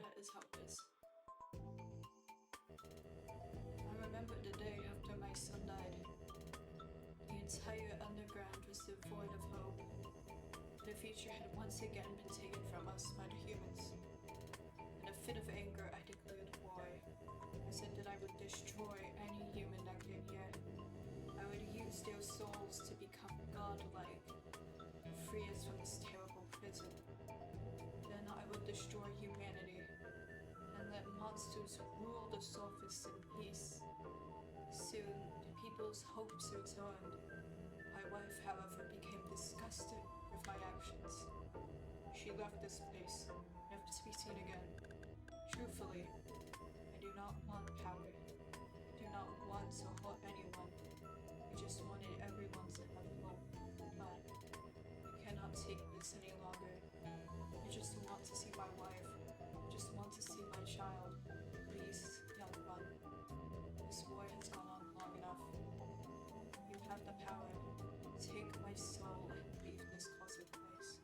Speaker 1: that is how it is. I remember the day after my son died. The entire underground was devoid of hope. The future had once again been taken from us by the humans. In a fit of anger, I declared war. I said that I would destroy any human that came here. I would use their souls to become godlike, free us from this terrible prison. Then I would destroy humanity and let monsters rule the surface in peace. Soon, the people's hopes returned. My wife, however, became disgusted with my actions. She left this place, never to be seen again. Truthfully, I do not want power. I do not want to hurt anyone. I just wanted everyone to have hope. But I cannot take this any longer. I just want to see my wife. I just want to see my child. Please, young one. This war has gone on long enough. You have the power. Take my soul and leave this cursed place.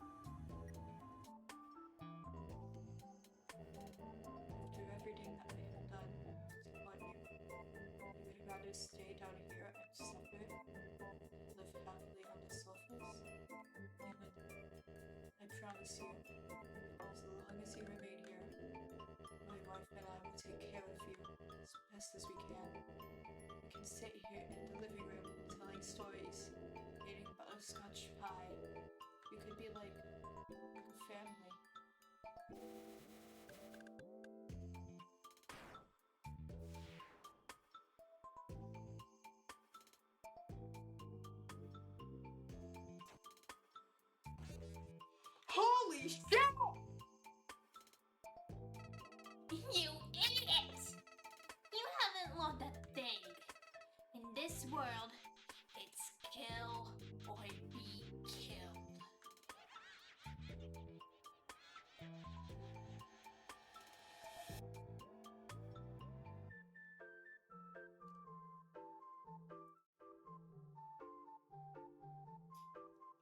Speaker 1: After everything that I have done to hurt you, you would rather stay down here and suffer, live happily on the surface? Human, I promise you, as long as you remain here, my wife and I will take care of you as best as we can. We can sit here in the living room telling stories, eating butterscotch pie. We could be like a family. Holy shit!
Speaker 2: You idiots! You haven't learned a thing. In this world, it's kill or be killed.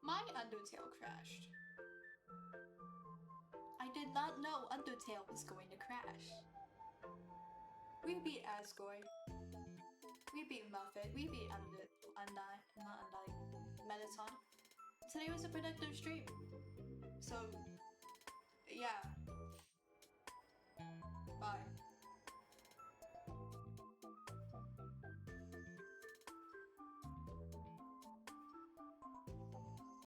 Speaker 1: My Undertale crashed. I did not know Undertale was going to crash. We beat Asgore. We beat Muffet. We beat Mettaton. Today was a productive stream. So, yeah,